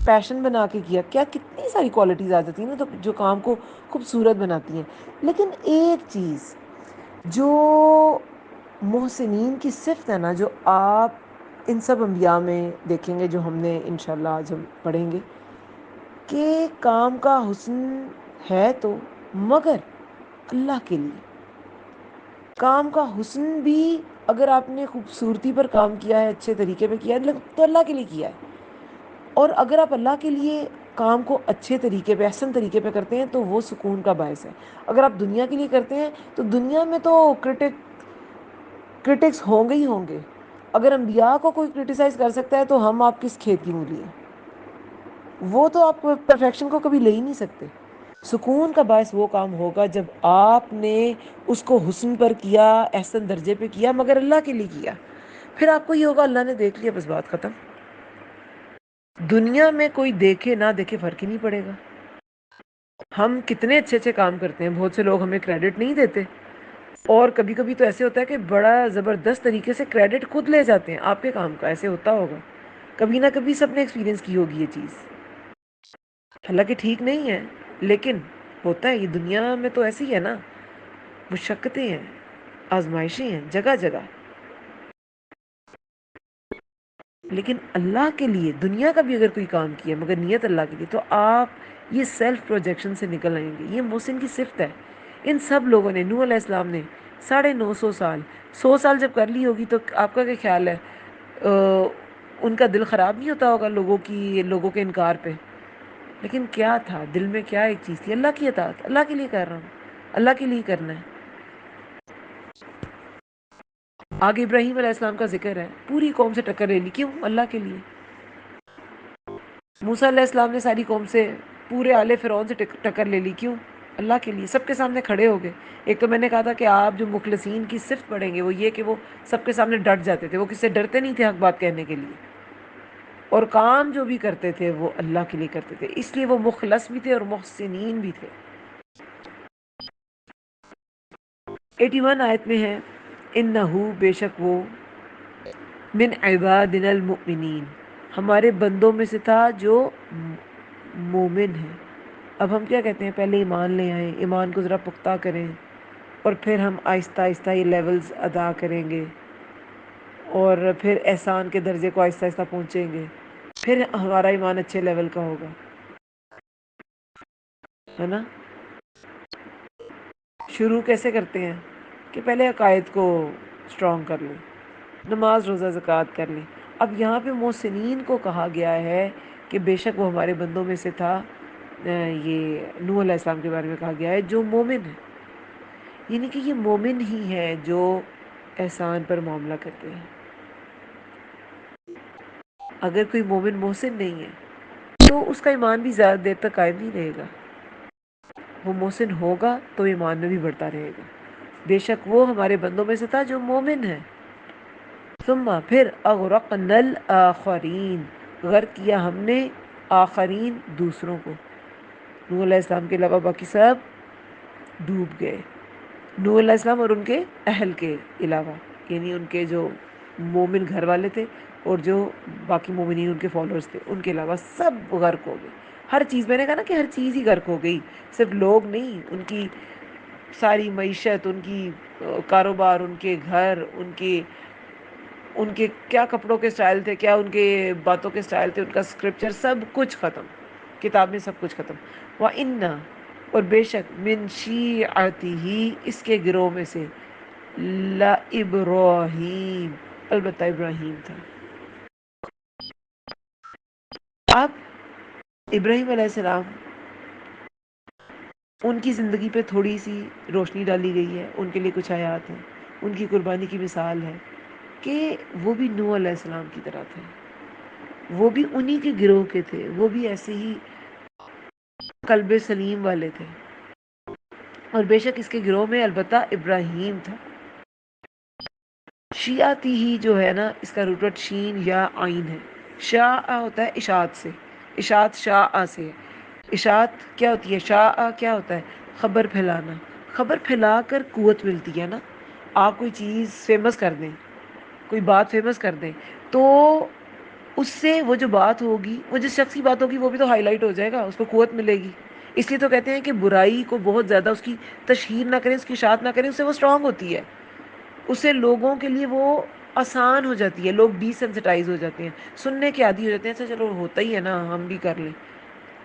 Speaker 1: پیشن بنا کے کیا، کیا کتنی ساری کوالٹیز آ جاتی ہیں نا تو جو کام کو خوبصورت بناتی ہیں۔ لیکن ایک چیز جو محسنین کی صفت ہے نا، جو آپ ان سب انبیاء میں دیکھیں گے، جو ہم نے انشاءاللہ آج ہم پڑھیں گے، کہ کام کا حسن ہے تو مگر اللہ کے لیے۔ کام کا حسن بھی اگر آپ نے خوبصورتی پر کام کیا ہے، اچھے طریقے پہ کیا ہے تو اللہ کے لیے کیا ہے، اور اگر آپ اللہ کے لیے کام کو اچھے طریقے پہ، احسن طریقے پہ کرتے ہیں تو وہ سکون کا باعث ہے۔ اگر آپ دنیا کے لیے کرتے ہیں تو دنیا میں تو کرٹکس ہوں گے ہی ہوں گے۔ اگر انبیاء کو کوئی کرٹیسائز کر سکتا ہے تو ہم آپ کس کھیت کی مولی ہیں؟ وہ تو آپ پرفیکشن کو کبھی لے ہی نہیں سکتے۔ سکون کا باعث وہ کام ہوگا جب آپ نے اس کو حسن پر کیا، احسن درجے پہ کیا، مگر اللہ کے لیے کیا۔ پھر آپ کو یہ ہوگا اللہ نے دیکھ لیا، بس بات ختم۔ دنیا میں کوئی دیکھے نہ دیکھے فرق ہی نہیں پڑے گا۔ ہم کتنے اچھے اچھے کام کرتے ہیں، بہت سے لوگ ہمیں کریڈٹ نہیں دیتے، اور کبھی کبھی تو ایسے ہوتا ہے کہ بڑا زبردست طریقے سے کریڈٹ خود لے جاتے ہیں آپ کے کام کا۔ ایسے ہوتا ہوگا، کبھی نہ کبھی سب نے ایکسپیرینس کی ہوگی یہ چیز۔ حالانکہ ٹھیک نہیں ہے، لیکن ہوتا ہے، یہ دنیا میں تو ایسی ہے نا، مشقتیں ہیں، آزمائشیں ہیں جگہ جگہ۔ لیکن اللہ کے لیے دنیا کا بھی اگر کوئی کام کیا مگر نیت اللہ کے لیے، تو آپ یہ سیلف پروجیکشن سے نکل آئیں گے۔ یہ محسن کی صفت ہے۔ ان سب لوگوں نے، نوح علیہ السلام نے 950 سال، 100 سال جب کر لی ہوگی تو آپ کا کیا خیال ہے ان کا دل خراب نہیں ہوتا ہوگا لوگوں کے انکار پہ؟ لیکن کیا تھا دل میں، کیا ایک چیز تھی؟ اللہ کی اطاعت، اللہ کے لیے کر رہا ہوں، اللہ کے لیے کرنا ہے۔ آگے ابراہیم علیہ السلام کا ذکر ہے، پوری قوم سے ٹکر لے لی، کیوں؟ اللہ کے لیے۔ موسیٰ علیہ السلام نے ساری قوم سے، پورے آل فرعون سے ٹکر لے لی، کیوں؟ اللہ کے لیے۔ سب کے سامنے کھڑے ہو گئے۔ ایک تو میں نے کہا تھا کہ آپ جو مخلصین کی صفت پڑھیں گے وہ یہ کہ وہ سب کے سامنے ڈٹ جاتے تھے، وہ کس سے ڈرتے نہیں تھے حق بات کہنے کے لیے، اور کام جو بھی کرتے تھے وہ اللہ کے لیے کرتے تھے، اس لیے وہ مخلص بھی تھے اور محسنین بھی تھے۔ 81 آیت میں ہے، انہو بے شک وہ، من عبادنا المؤمنین ہمارے بندوں میں سے تھا جو مومن ہے۔ اب ہم کیا کہتے ہیں؟ پہلے ایمان لے آئیں، ایمان کو ذرا پختہ کریں، اور پھر ہم آہستہ آہستہ یہ لیولز ادا کریں گے، اور پھر احسان کے درجے کو آہستہ آہستہ پہنچیں گے، پھر ہمارا ایمان اچھے لیول کا ہوگا، ہے نا؟ شروع کیسے کرتے ہیں کہ پہلے عقائد کو اسٹرانگ کر لیں، نماز روزہ زکوٰۃ کر لیں۔ اب یہاں پہ محسنین کو کہا گیا ہے کہ بے شک وہ ہمارے بندوں میں سے تھا، یہ نوح علیہ السلام کے بارے میں کہا گیا ہے جو مومن ہے، یعنی کہ یہ مومن ہی ہے جو احسان پر معاملہ کرتے ہیں۔ اگر کوئی مومن محسن نہیں ہے تو اس کا ایمان بھی زیادہ دیر تک قائم نہیں رہے گا۔ وہ محسن ہوگا تو ایمان میں بھی بڑھتا رہے گا۔ بے شک وہ ہمارے بندوں میں سے تھا جو مومن ہے۔ ثم پھر اغرقنا الآخرین غرق کیا ہم نے آخرین دوسروں کو۔ نوح علیہ السلام کے علاوہ باقی سب ڈوب گئے، نوح علیہ السلام اور ان کے اہل کے علاوہ، یعنی ان کے جو مومن گھر والے تھے اور جو باقی مومنین ان کے فالوورز تھے، ان کے علاوہ سب غرق ہو گئے۔ ہر چیز، میں نے کہا نا کہ ہر چیز ہی غرق ہو گئی، صرف لوگ نہیں، ان کی ساری معیشت، ان کی کاروبار، ان کے گھر، ان کے کیا کپڑوں کے سٹائل تھے، کیا ان کے باتوں کے سٹائل تھے، ان کا اسکرپچر، سب کچھ ختم، کتاب میں سب کچھ ختم۔ وَإِنَّ اور بے شک من شیعتہ اس کے گروہ میں سے لَإِبْرَاہِیم البتہ ابراہیم تھا۔ اب ابراہیم علیہ السلام، ان کی زندگی پہ تھوڑی سی روشنی ڈالی گئی ہے، ان کے لیے کچھ آیات ہیں، ان کی قربانی کی مثال ہے کہ وہ بھی نوح علیہ السلام کی طرح تھے، وہ بھی انہی کے گروہ کے تھے، وہ بھی ایسے ہی قلب سلیم والے تھے، اور بے شک اس کے گروہ میں البتہ ابراہیم تھا۔ شیعتی ہی جو ہے نا، اس کا روٹ ورڈ شین یا عین ہے. شاع ہوتا ہے اشاعت سے، اشاعت شاع سے ہے. اشاعت کیا ہوتی ہے؟ شاع کیا ہوتا ہے؟ خبر پھیلانا. خبر پھیلا کر قوت ملتی ہے نا. آپ کوئی چیز فیمس کر دیں، کوئی بات فیمس کر دیں، تو اس سے وہ جو بات ہوگی، وہ جس شخص کی بات ہوگی وہ بھی تو ہائی لائٹ ہو جائے گا، اس کو قوت ملے گی. اس لیے تو کہتے ہیں کہ برائی کو بہت زیادہ اس کی تشہیر نہ کریں، اس کی اشاعت نہ کریں، اس سے وہ اسٹرانگ ہوتی ہے. اس سے لوگوں کے لیے وہ آسان ہو جاتی ہے، لوگ ڈی سینسٹائز ہو جاتے ہیں، سننے کے عادی ہو جاتے ہیں. اچھا چلو ہوتا ہی ہے نا، ہم بھی کر لیں.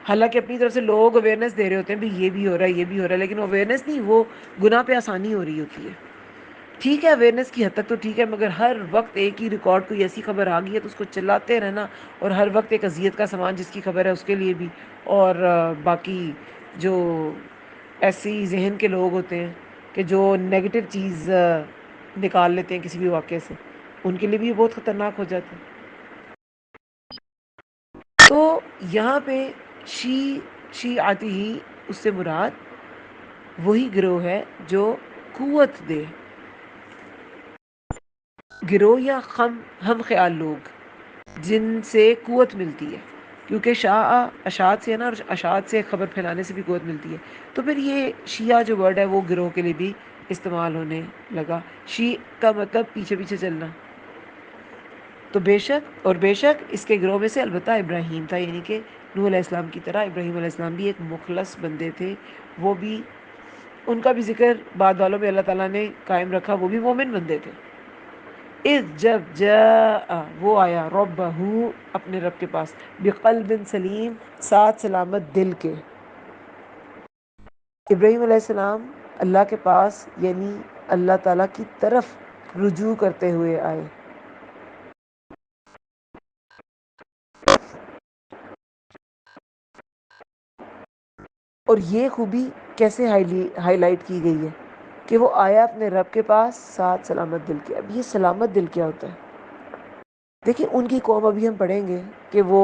Speaker 1: حالانکہ اپنی طرف سے لوگ اویئرنیس دے رہے ہوتے ہیں بھی یہ بھی ہو رہا ہے، یہ بھی ہو رہا ہے، لیکن اویئرنیس نہیں، وہ گناہ پہ آسانی ہو رہی ہوتی ہے. ٹھیک ہے اویئرنیس کی حد تک تو ٹھیک ہے، مگر ہر وقت ایک ہی ریکارڈ کوئی ایسی خبر آ گئی ہے تو اس کو چلاتے رہنا، اور ہر وقت ایک اذیت کا سامان جس کی خبر ہے اس کے لیے بھی، اور باقی جو ایسی ذہن کے لوگ ہوتے ہیں کہ جو نیگیٹو چیز نکال لیتے ہیں کسی بھی واقعے سے، ان کے لیے بھی یہ بہت خطرناک ہو جاتا ہے. تو یہاں پہ شیعاتی ہی، اس سے مراد وہی گروہ ہے جو قوت دے. گروہ یا ہم خیال لوگ جن سے قوت ملتی ہے، کیونکہ اشاعت سے ہے نا، اور اشاعت سے خبر پھیلانے سے بھی قوت ملتی ہے. تو پھر یہ شیعہ جو ورڈ ہے وہ گروہ کے لیے بھی استعمال ہونے لگا. کا مطلب پیچھے پیچھے چلنا. تو بے شک اس کے گروہ میں سے البتہ ابراہیم تھا، یعنی کہ نوح علیہ السلام کی طرح ابراہیم علیہ السلام بھی ایک مخلص بندے تھے. وہ بھی، ان کا بھی ذکر بعد والوں میں اللہ تعالیٰ نے قائم رکھا، وہ بھی مومن بندے تھے. جب وہ آیا ربہ، اپنے رب کے پاس، بقلب سلیم، ساتھ سلامت دل کے. ابراہیم علیہ السلام اللہ کے پاس یعنی اللہ تعالیٰ کی طرف رجوع کرتے ہوئے آئے. اور یہ خوبی کیسے ہائی لائٹ کی گئی ہے کہ وہ آیا اپنے رب کے پاس ساتھ سلامت دل کے. اب یہ سلامت دل کیا ہوتا ہے؟ دیکھیں ان کی قوم، ابھی ہم پڑھیں گے کہ وہ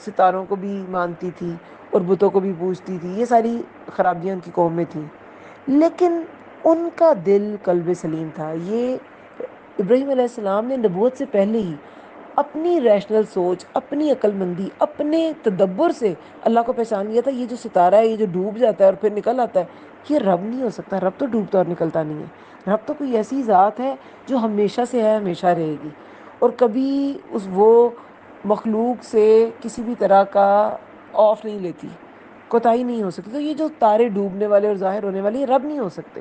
Speaker 1: ستاروں کو بھی مانتی تھی اور بتوں کو بھی پوجتی تھی، یہ ساری خرابیاں ان کی قوم میں تھیں، لیکن ان کا دل قلب سلیم تھا. یہ ابراہیم علیہ السلام نے نبوت سے پہلے ہی اپنی ریشنل سوچ، اپنی عقل مندی، اپنے تدبر سے اللہ کو پہچان لیا تھا. یہ جو ستارہ ہے، یہ جو ڈوب جاتا ہے اور پھر نکل آتا ہے، یہ رب نہیں ہو سکتا. رب تو ڈوبتا اور نکلتا نہیں ہے. رب تو کوئی ایسی ذات ہے جو ہمیشہ سے ہے، ہمیشہ رہے گی، اور کبھی وہ مخلوق سے کسی بھی طرح کا آف نہیں لیتی، کوتاہی نہیں ہو سکتی. تو یہ جو تارے ڈوبنے والے اور ظاہر ہونے والے، یہ رب نہیں ہو سکتے.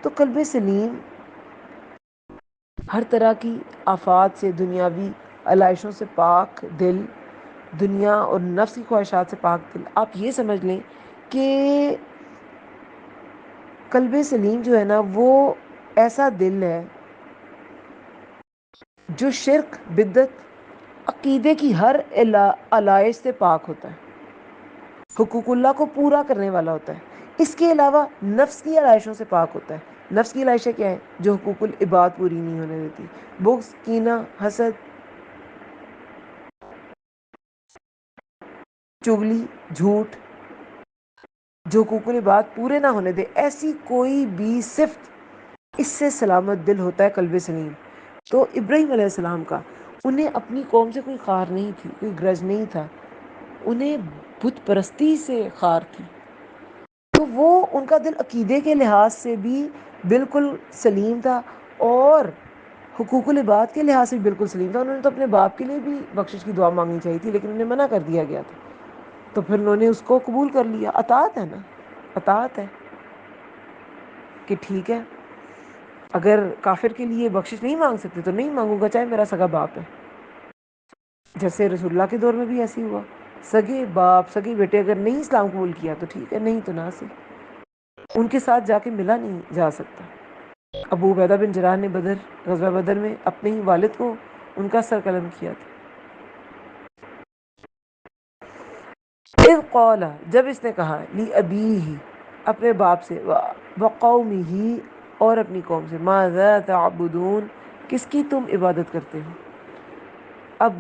Speaker 1: تو قلب سلیم ہر طرح کی آفات سے، دنیاوی علائشوں سے پاک دل، دنیا اور نفس کی خواہشات سے پاک دل. آپ یہ سمجھ لیں کہ قلب سلیم جو ہے نا، وہ ایسا دل ہے جو شرک، بدعت، عقیدے کی ہر علائش سے پاک ہوتا ہے، حقوق اللہ کو پورا کرنے والا ہوتا ہے. اس کے علاوہ نفس کی علائشوں سے پاک ہوتا ہے. نفس کی علائشیں کیا ہیں؟ جو حقوق العباد پوری نہیں ہونے دیتی، بغض، کینہ، حسد، چغلی، جھوٹ، جو حقوق العباد پورے نہ ہونے دے. ایسی کوئی بھی صفت، اس سے سلامت دل ہوتا ہے قلب سلیم. تو ابراہیم علیہ السلام کا، انہیں اپنی قوم سے کوئی خار نہیں تھی، کوئی گرج نہیں تھا، انہیں بت پرستی سے خار تھی. تو وہ ان کا دل عقیدے کے لحاظ سے بھی بالکل سلیم تھا، اور حقوق العباد کے لحاظ سے بھی بالکل سلیم تھا. انہوں نے تو اپنے باپ کے لیے بھی بخشش کی دعا مانگنی چاہیے تھی، لیکن انہیں منع کر دیا گیا تھا. تو پھر انہوں نے اس کو قبول کر لیا. اطاعت ہے نا، اطاعت ہے کہ ٹھیک ہے، اگر کافر کے لیے بخشش نہیں مانگ سکتے تو نہیں مانگوں گا، چاہے میرا سگا باپ ہے. جیسے رسول اللہ کے دور میں بھی ایسے ہی ہوا، سگے باپ، سگے بیٹے اگر نہیں اسلام قبول کیا تو ٹھیک ہے، نہیں تو نہ صحیح. ان کے ساتھ جا کے ملا نہیں جا سکتا. ابو عبیدہ بن جراح نے غزوہ بدر میں اپنے ہی والد کو ان کا سر قلم کیا تھا. اذ قال، جب اس نے کہا، لأبیہ، اپنے باپ سے، وقومہ، اور اپنی قوم سے، ماذا تعبدون، کس کی تم عبادت کرتے ہو. اب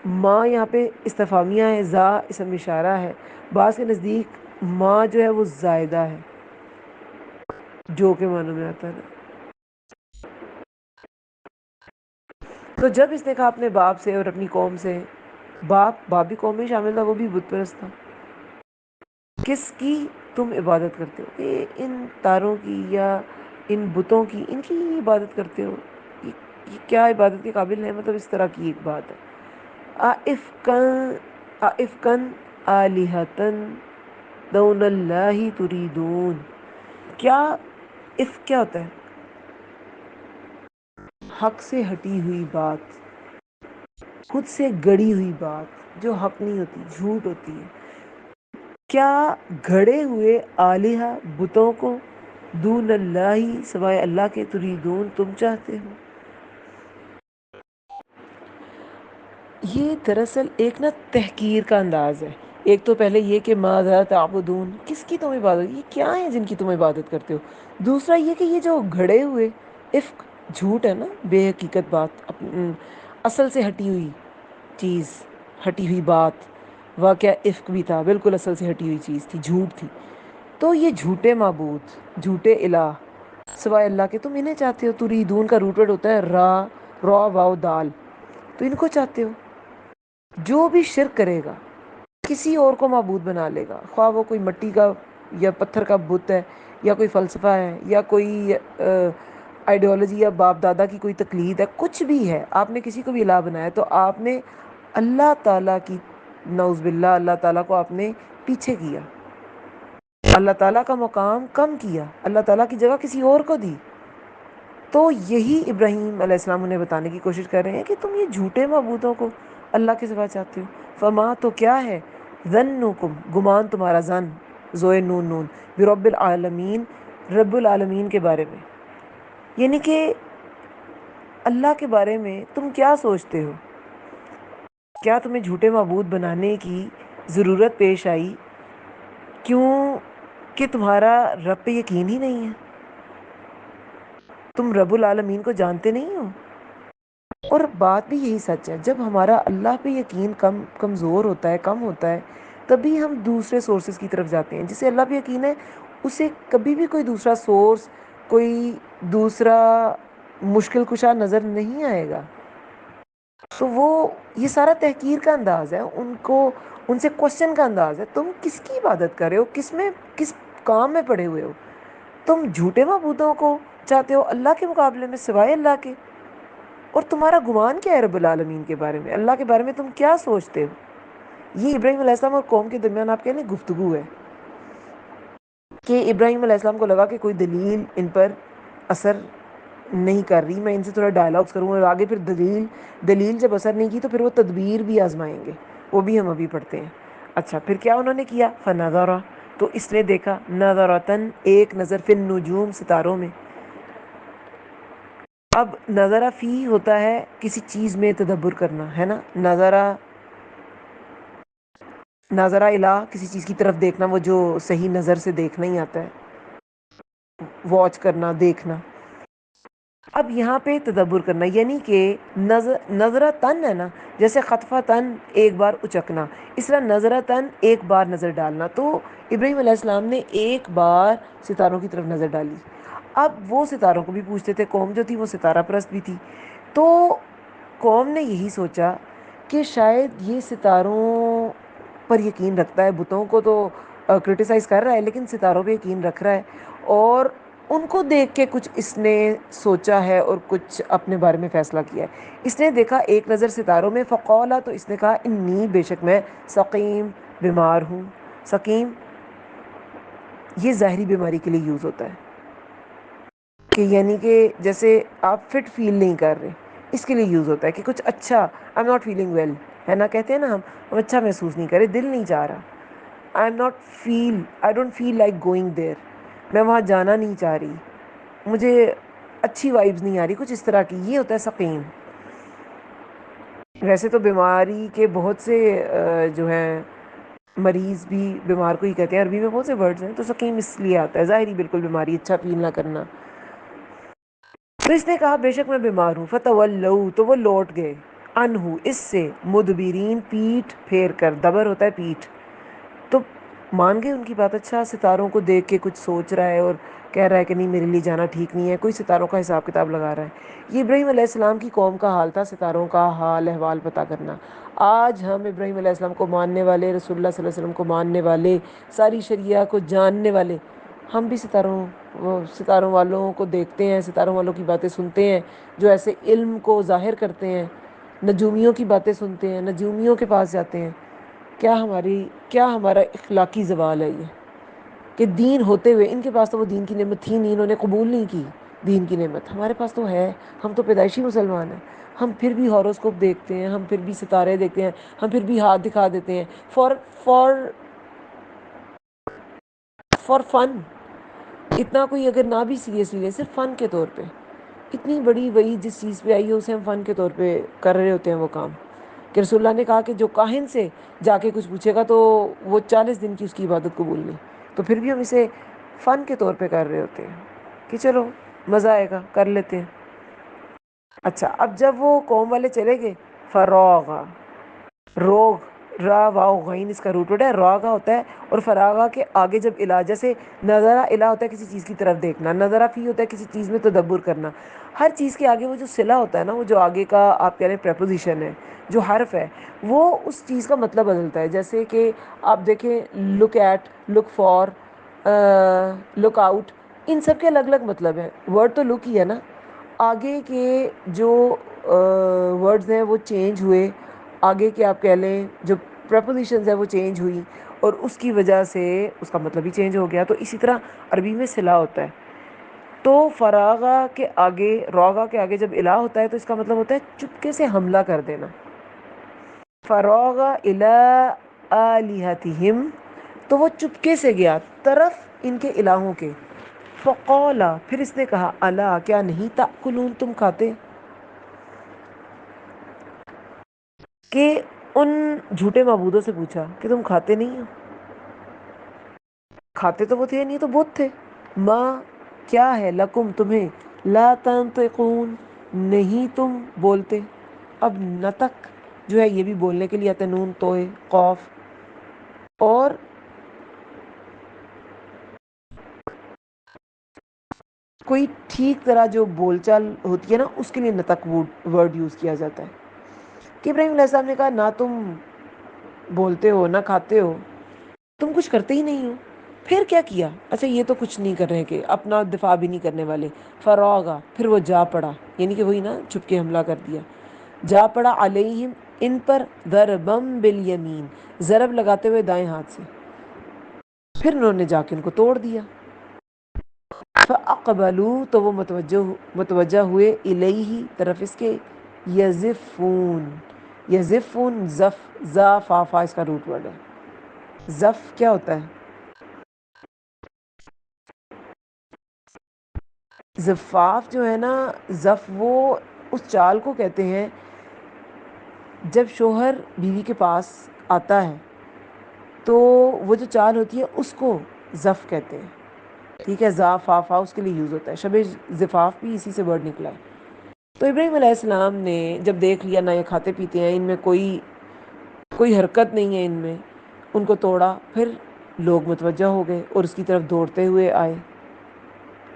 Speaker 1: ماں یہاں پہ استفہامیہ ہے، ذا اسم اشارہ ہے. بعض کے نزدیک ماں جو ہے وہ زائدہ ہے، جو کے معنی میں آتا ہے. تو جب اس نے کہا اپنے باپ سے اور اپنی قوم سے، باپ بھی قوم میں شامل تھا، وہ بھی بت پرست تھا، کس کی تم عبادت کرتے ہو؟ کہ ان تاروں کی یا ان بتوں کی، ان کی عبادت کرتے ہو؟ یہ کیا عبادت کے قابل ہے؟ مطلب اس طرح کی ایک بات ہے. آئفکن آلہتن دون اللہ تریدون. کیا اف کیا ہوتا ہے؟ حق سے ہٹی ہوئی بات، خود سے گڑی ہوئی بات جو حق نہیں ہوتی، جھوٹ ہوتی ہے. کیا گھڑے ہوئے آلیہ بتوں کو دون اللہ سوائے اللہ کے تریدون تم چاہتے ہو؟ یہ دراصل ایک نا تحقیر کا انداز ہے. ایک تو پہلے یہ کہ ماذا تعبدون، کس کی تم عبادت، یہ کیا ہیں جن کی تم عبادت کرتے ہو. دوسرا یہ کہ یہ جو گھڑے ہوئے عفق، جھوٹ ہے نا، بے حقیقت بات، اصل سے ہٹی ہوئی چیز، ہٹی ہوئی بات. واقعہ عفق بھی تھا، بالکل اصل سے ہٹی ہوئی چیز تھی، جھوٹ تھی. تو یہ جھوٹے معبود، جھوٹے الہ سوائے اللہ کے تم انہیں چاہتے ہو. تریدون کا روٹ ورڈ ہوتا ہے را واو دال. تو ان کو چاہتے ہو. جو بھی شرک کرے گا، کسی اور کو معبود بنا لے گا، خواہ وہ کوئی مٹی کا یا پتھر کا بت ہے، یا کوئی فلسفہ ہے، یا کوئی آئیڈیالوجی یا باپ دادا کی کوئی تقلید ہے، کچھ بھی ہے، آپ نے کسی کو بھی الہ بنایا تو آپ نے اللہ تعالیٰ کی، نعوذ باللہ، اللہ تعالیٰ کو آپ نے پیچھے کیا، اللہ تعالیٰ کا مقام کم کیا، اللہ تعالیٰ کی جگہ کسی اور کو دی. تو یہی ابراہیم علیہ السلام انہیں بتانے کی کوشش کر رہے ہیں کہ تم یہ جھوٹے معبودوں کو اللہ کے سوا چاہتے ہو. فما تو کیا ہے، ظنکم گمان تمہارا، ظن زوئے نون نون، برب العالمین رب العالمین کے بارے میں، یعنی کہ اللہ کے بارے میں تم کیا سوچتے ہو؟ کیا تمہیں جھوٹے معبود بنانے کی ضرورت پیش آئی کیوں کہ تمہارا رب پہ یقین ہی نہیں ہے؟ تم رب العالمین کو جانتے نہیں ہو. اور بات بھی یہی سچ ہے، جب ہمارا اللہ پہ یقین کمزور ہوتا ہے، کم ہوتا ہے، تبھی ہم دوسرے سورسز کی طرف جاتے ہیں. جسے اللہ پہ یقین ہے اسے کبھی بھی کوئی دوسرا سورس، کوئی دوسرا مشکل کشا نظر نہیں آئے گا. تو وہ یہ سارا تحقیر کا انداز ہے، ان سے کوشچن کا انداز ہے. تم کس کی عبادت کر رہے ہو؟ کس کام میں پڑے ہوئے ہو؟ تم جھوٹے معبودوں کو چاہتے ہو اللہ کے مقابلے میں سوائے اللہ کے. اور تمہارا گمان کیا ہے رب العالمین کے بارے میں، اللہ کے بارے میں تم کیا سوچتے ہو؟ یہ ابراہیم علیہ السلام اور قوم کے درمیان آپ کہہ لیں گفتگو ہے کہ ابراہیم علیہ السلام کو لگا کہ کوئی دلیل ان پر اثر نہیں کر رہی، میں ان سے تھوڑا ڈائلاگس کروں اور آگے پھر دلیل جب اثر نہیں کی تو پھر وہ تدبیر بھی آزمائیں گے، وہ بھی ہم ابھی پڑھتے ہیں. اچھا پھر کیا انہوں نے کیا؟ فنظر، تو اس نے دیکھا، نظرتن ایک نظر، فی النجوم ستاروں میں. اب نظرہ فی ہوتا ہے کسی چیز میں تدبر کرنا، ہے نا. نظرہ الہ کسی چیز کی طرف دیکھنا، وہ جو صحیح نظر سے دیکھنا ہی آتا ہے، واچ کرنا، دیکھنا. اب یہاں پہ تدبر کرنا، یعنی کہ نظرہ تن ہے نا، جیسے خطفہ تن ایک بار اچکنا، اس طرح نظرہ تن ایک بار نظر ڈالنا. تو ابراہیم علیہ السلام نے ایک بار ستاروں کی طرف نظر ڈالی. اب وہ ستاروں کو بھی پوچھتے تھے، قوم جو تھی وہ ستارہ پرست بھی تھی. تو قوم نے یہی سوچا کہ شاید یہ ستاروں پر یقین رکھتا ہے، بتوں کو تو کرٹیسائز کر رہا ہے لیکن ستاروں پہ یقین رکھ رہا ہے، اور ان کو دیکھ کے کچھ اس نے سوچا ہے اور کچھ اپنے بارے میں فیصلہ کیا ہے. اس نے دیکھا ایک نظر ستاروں میں، فقولا، تو اس نے کہا، انی بے شک میں، سقیم بیمار ہوں. سقیم یہ ظاہری بیماری کے لیے یوز ہوتا ہے کہ یعنی کہ جیسے آپ فٹ فیل نہیں کر رہے، اس کے لیے یوز ہوتا ہے کہ کچھ اچھا، I am not feeling well, ہے نا، کہتے ہیں نا ہم اچھا محسوس نہیں کر رہے، دل نہیں چاہ رہا. I don't feel like going there, میں وہاں جانا نہیں چاہ رہی، مجھے اچھی وائبز نہیں آ رہی، کچھ اس طرح کی. یہ ہوتا ہے سقیم. ویسے تو بیماری کے بہت سے جو ہیں مریض بھی بیمار کو ہی کہتے ہیں، عربی میں بہت سے ورڈز ہیں. تو سقیم اس لیے آتا ہے، ظاہری بالکل بیماری، اچھا فیل نہ کرنا. تو اس نے کہا بے شک میں بیمار ہوں. فتولوا، تو وہ لوٹ گئے، عنہ اس سے، مدبرین پیٹھ پھیر کر. دبر ہوتا ہے پیٹھ. تو مان گئے ان کی بات. اچھا ستاروں کو دیکھ کے کچھ سوچ رہا ہے اور کہہ رہا ہے کہ نہیں میرے لیے جانا ٹھیک نہیں ہے, کوئی ستاروں کا حساب کتاب لگا رہا ہے. یہ ابراہیم علیہ السلام کی قوم کا حال تھا, ستاروں کا حال احوال پتہ کرنا. آج ہم ابراہیم علیہ السلام کو ماننے والے, رسول اللہ صلی اللہ علیہ وسلم کو ماننے والے, ساری شریعہ کو جاننے والے, ہم بھی ستاروں والوں کو دیکھتے ہیں, ستاروں والوں کی باتیں سنتے ہیں جو ایسے علم کو ظاہر کرتے ہیں, نجومیوں کی باتیں سنتے ہیں, نجومیوں کے پاس جاتے ہیں. کیا ہمارا اخلاقی زوال ہے یہ کہ دین ہوتے ہوئے ان کے پاس تو وہ دین کی نعمت تھی نہیں, انہوں نے قبول نہیں کی دین کی نعمت. ہمارے پاس تو ہے, ہم تو پیدائشی مسلمان ہیں, ہم پھر بھی ہاروسکوپ دیکھتے ہیں, ہم پھر بھی ستارے دیکھتے ہیں, ہم پھر بھی ہاتھ دکھا دیتے ہیں فار فار فار فن. اتنا کوئی اگر نہ بھی سیریسلی لے, صرف فن کے طور پہ, اتنی بڑی وہی جس چیز پہ آئی ہے اسے ہم فن کے طور پہ کر رہے ہوتے ہیں وہ کام. کہ رسول اللہ نے کہا کہ جو کاہن سے جا کے کچھ پوچھے گا تو وہ 40 دن کی اس کی عبادت قبول نہیں, تو پھر بھی ہم اسے فن کے طور پہ کر رہے ہوتے ہیں کہ چلو مزہ آئے گا کر لیتے ہیں. اچھا اب جب وہ قوم والے چلے گئے, فروغ, روغ, را واؤ غین اس کا روٹ ورڈ ہے, راغا ہوتا ہے, اور فراغا کے آگے جب الہ, جیسے نظرہ الہ ہوتا ہے کسی چیز کی طرف دیکھنا, نظرہ فی ہوتا ہے کسی چیز میں تدبر کرنا. ہر چیز کے آگے وہ جو صلہ ہوتا ہے نا, وہ جو آگے کا آپ کہہ رہے ہیں پریپوزیشن ہے, جو حرف ہے, وہ اس چیز کا مطلب بدلتا ہے. جیسے کہ آپ دیکھیں look at, look for, look out, ان سب کے الگ الگ مطلب ہیں. ورڈ تو لک ہی ہے نا, آگے کے جو ورڈز ہیں وہ چینج ہوئے, آگے کے آپ کہہ لیں جو پریپوزیشنز ہیں وہ چینج ہوئی, اور اس کی وجہ سے اس کا مطلب ہی چینج ہو گیا. تو اسی طرح عربی میں صلہ ہوتا ہے. تو فراغا کے آگے, روغا کے آگے جب الہ ہوتا ہے تو اس کا مطلب ہوتا ہے چپکے سے حملہ کر دینا. فراغ الی آلہتہم, تو وہ چپکے سے گیا طرف ان کے الہوں کے. فقولا, پھر اس نے کہا, الا, کیا نہیں, تاکلون, تم کھاتے, کہ ان جھوٹے معبودوں سے پوچھا کہ تم کھاتے نہیں ہو. کھاتے تو وہ تھے نہیں تو بت تھے. ماں, کیا ہے, لکم, تمہیں, لا تنطقون, نہیں تم بولتے. اب نطق جو ہے یہ بھی بولنے کے لیے آتا ہے, نون توئے قوف, اور کوئی ٹھیک طرح جو بول چال ہوتی ہے نا اس کے لیے نطق ورڈ یوز کیا جاتا ہے. کہ ابراہیم علیہ السلام نے کہا نہ تم بولتے ہو نہ کھاتے ہو, تم کچھ کرتے ہی نہیں ہو, پھر کیا کیا. اچھا یہ تو کچھ نہیں کر رہے کہ اپنا دفاع بھی نہیں کرنے والے. فروغا, پھر وہ جا پڑا, یعنی کہ وہی نا چھپ کے حملہ کر دیا, جا پڑا, علیہم, ان پر, ضربم بالیمین, ضرب لگاتے ہوئے دائیں ہاتھ سے. پھر انہوں نے جا کے ان کو توڑ دیا. فاقبلوا, تو وہ متوجہ ہوئے, الیہ, طرف اس کے, یزفون, یزفون, زف, زا فا, فا اس کا روٹ ورڈ ہے. زف کیا ہوتا ہے, زفاف جو ہے نا, زف وہ اس چال کو کہتے ہیں جب شوہر بیوی کے پاس آتا ہے تو وہ جو چال ہوتی ہے اس کو زف کہتے ہیں. ٹھیک ہے, زا فا, فا اس کے لیے یوز ہوتا ہے. شب زفاف بھی اسی سے ورڈ نکلا ہے. تو ابراہیم علیہ السلام نے جب دیکھ لیا نہ یہ کھاتے پیتے ہیں, ان میں کوئی حرکت نہیں ہے ان میں, ان کو توڑا. پھر لوگ متوجہ ہو گئے اور اس کی طرف دوڑتے ہوئے آئے.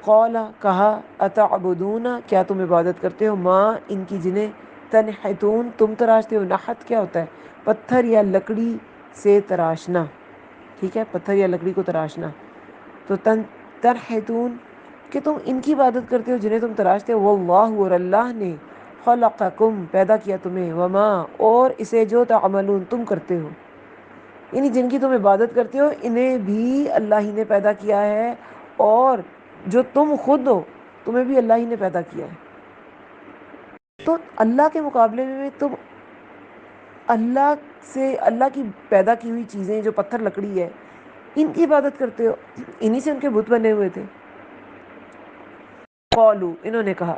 Speaker 1: قولا, کہا, اتعبدون, کیا تم عبادت کرتے ہو, ماں, ان کی, جنہیں, تنحتون, تم تراشتے ہو. نحت کیا ہوتا ہے, پتھر یا لکڑی سے تراشنا. ٹھیک ہے, پتھر یا لکڑی کو تراشنا. تو تنحتون, کہ تم ان کی عبادت کرتے ہو جنہیں تم تراشتے ہو. واللہ, اور اللہ نے, خلقکم, پیدا کیا تمہیں, وما, اور اسے, جو تعملون, تم کرتے ہو. یعنی جن کی تم عبادت کرتے ہو انہیں بھی اللہ ہی نے پیدا کیا ہے, اور جو تم خود ہو تمہیں بھی اللہ ہی نے پیدا کیا ہے. تو اللہ کے مقابلے میں تم اللہ سے, اللہ کی پیدا کی ہوئی چیزیں جو پتھر لکڑی ہے ان کی عبادت کرتے ہو, انہی سے ان کے بت بنے ہوئے تھے. قولو, انہوں نے کہا,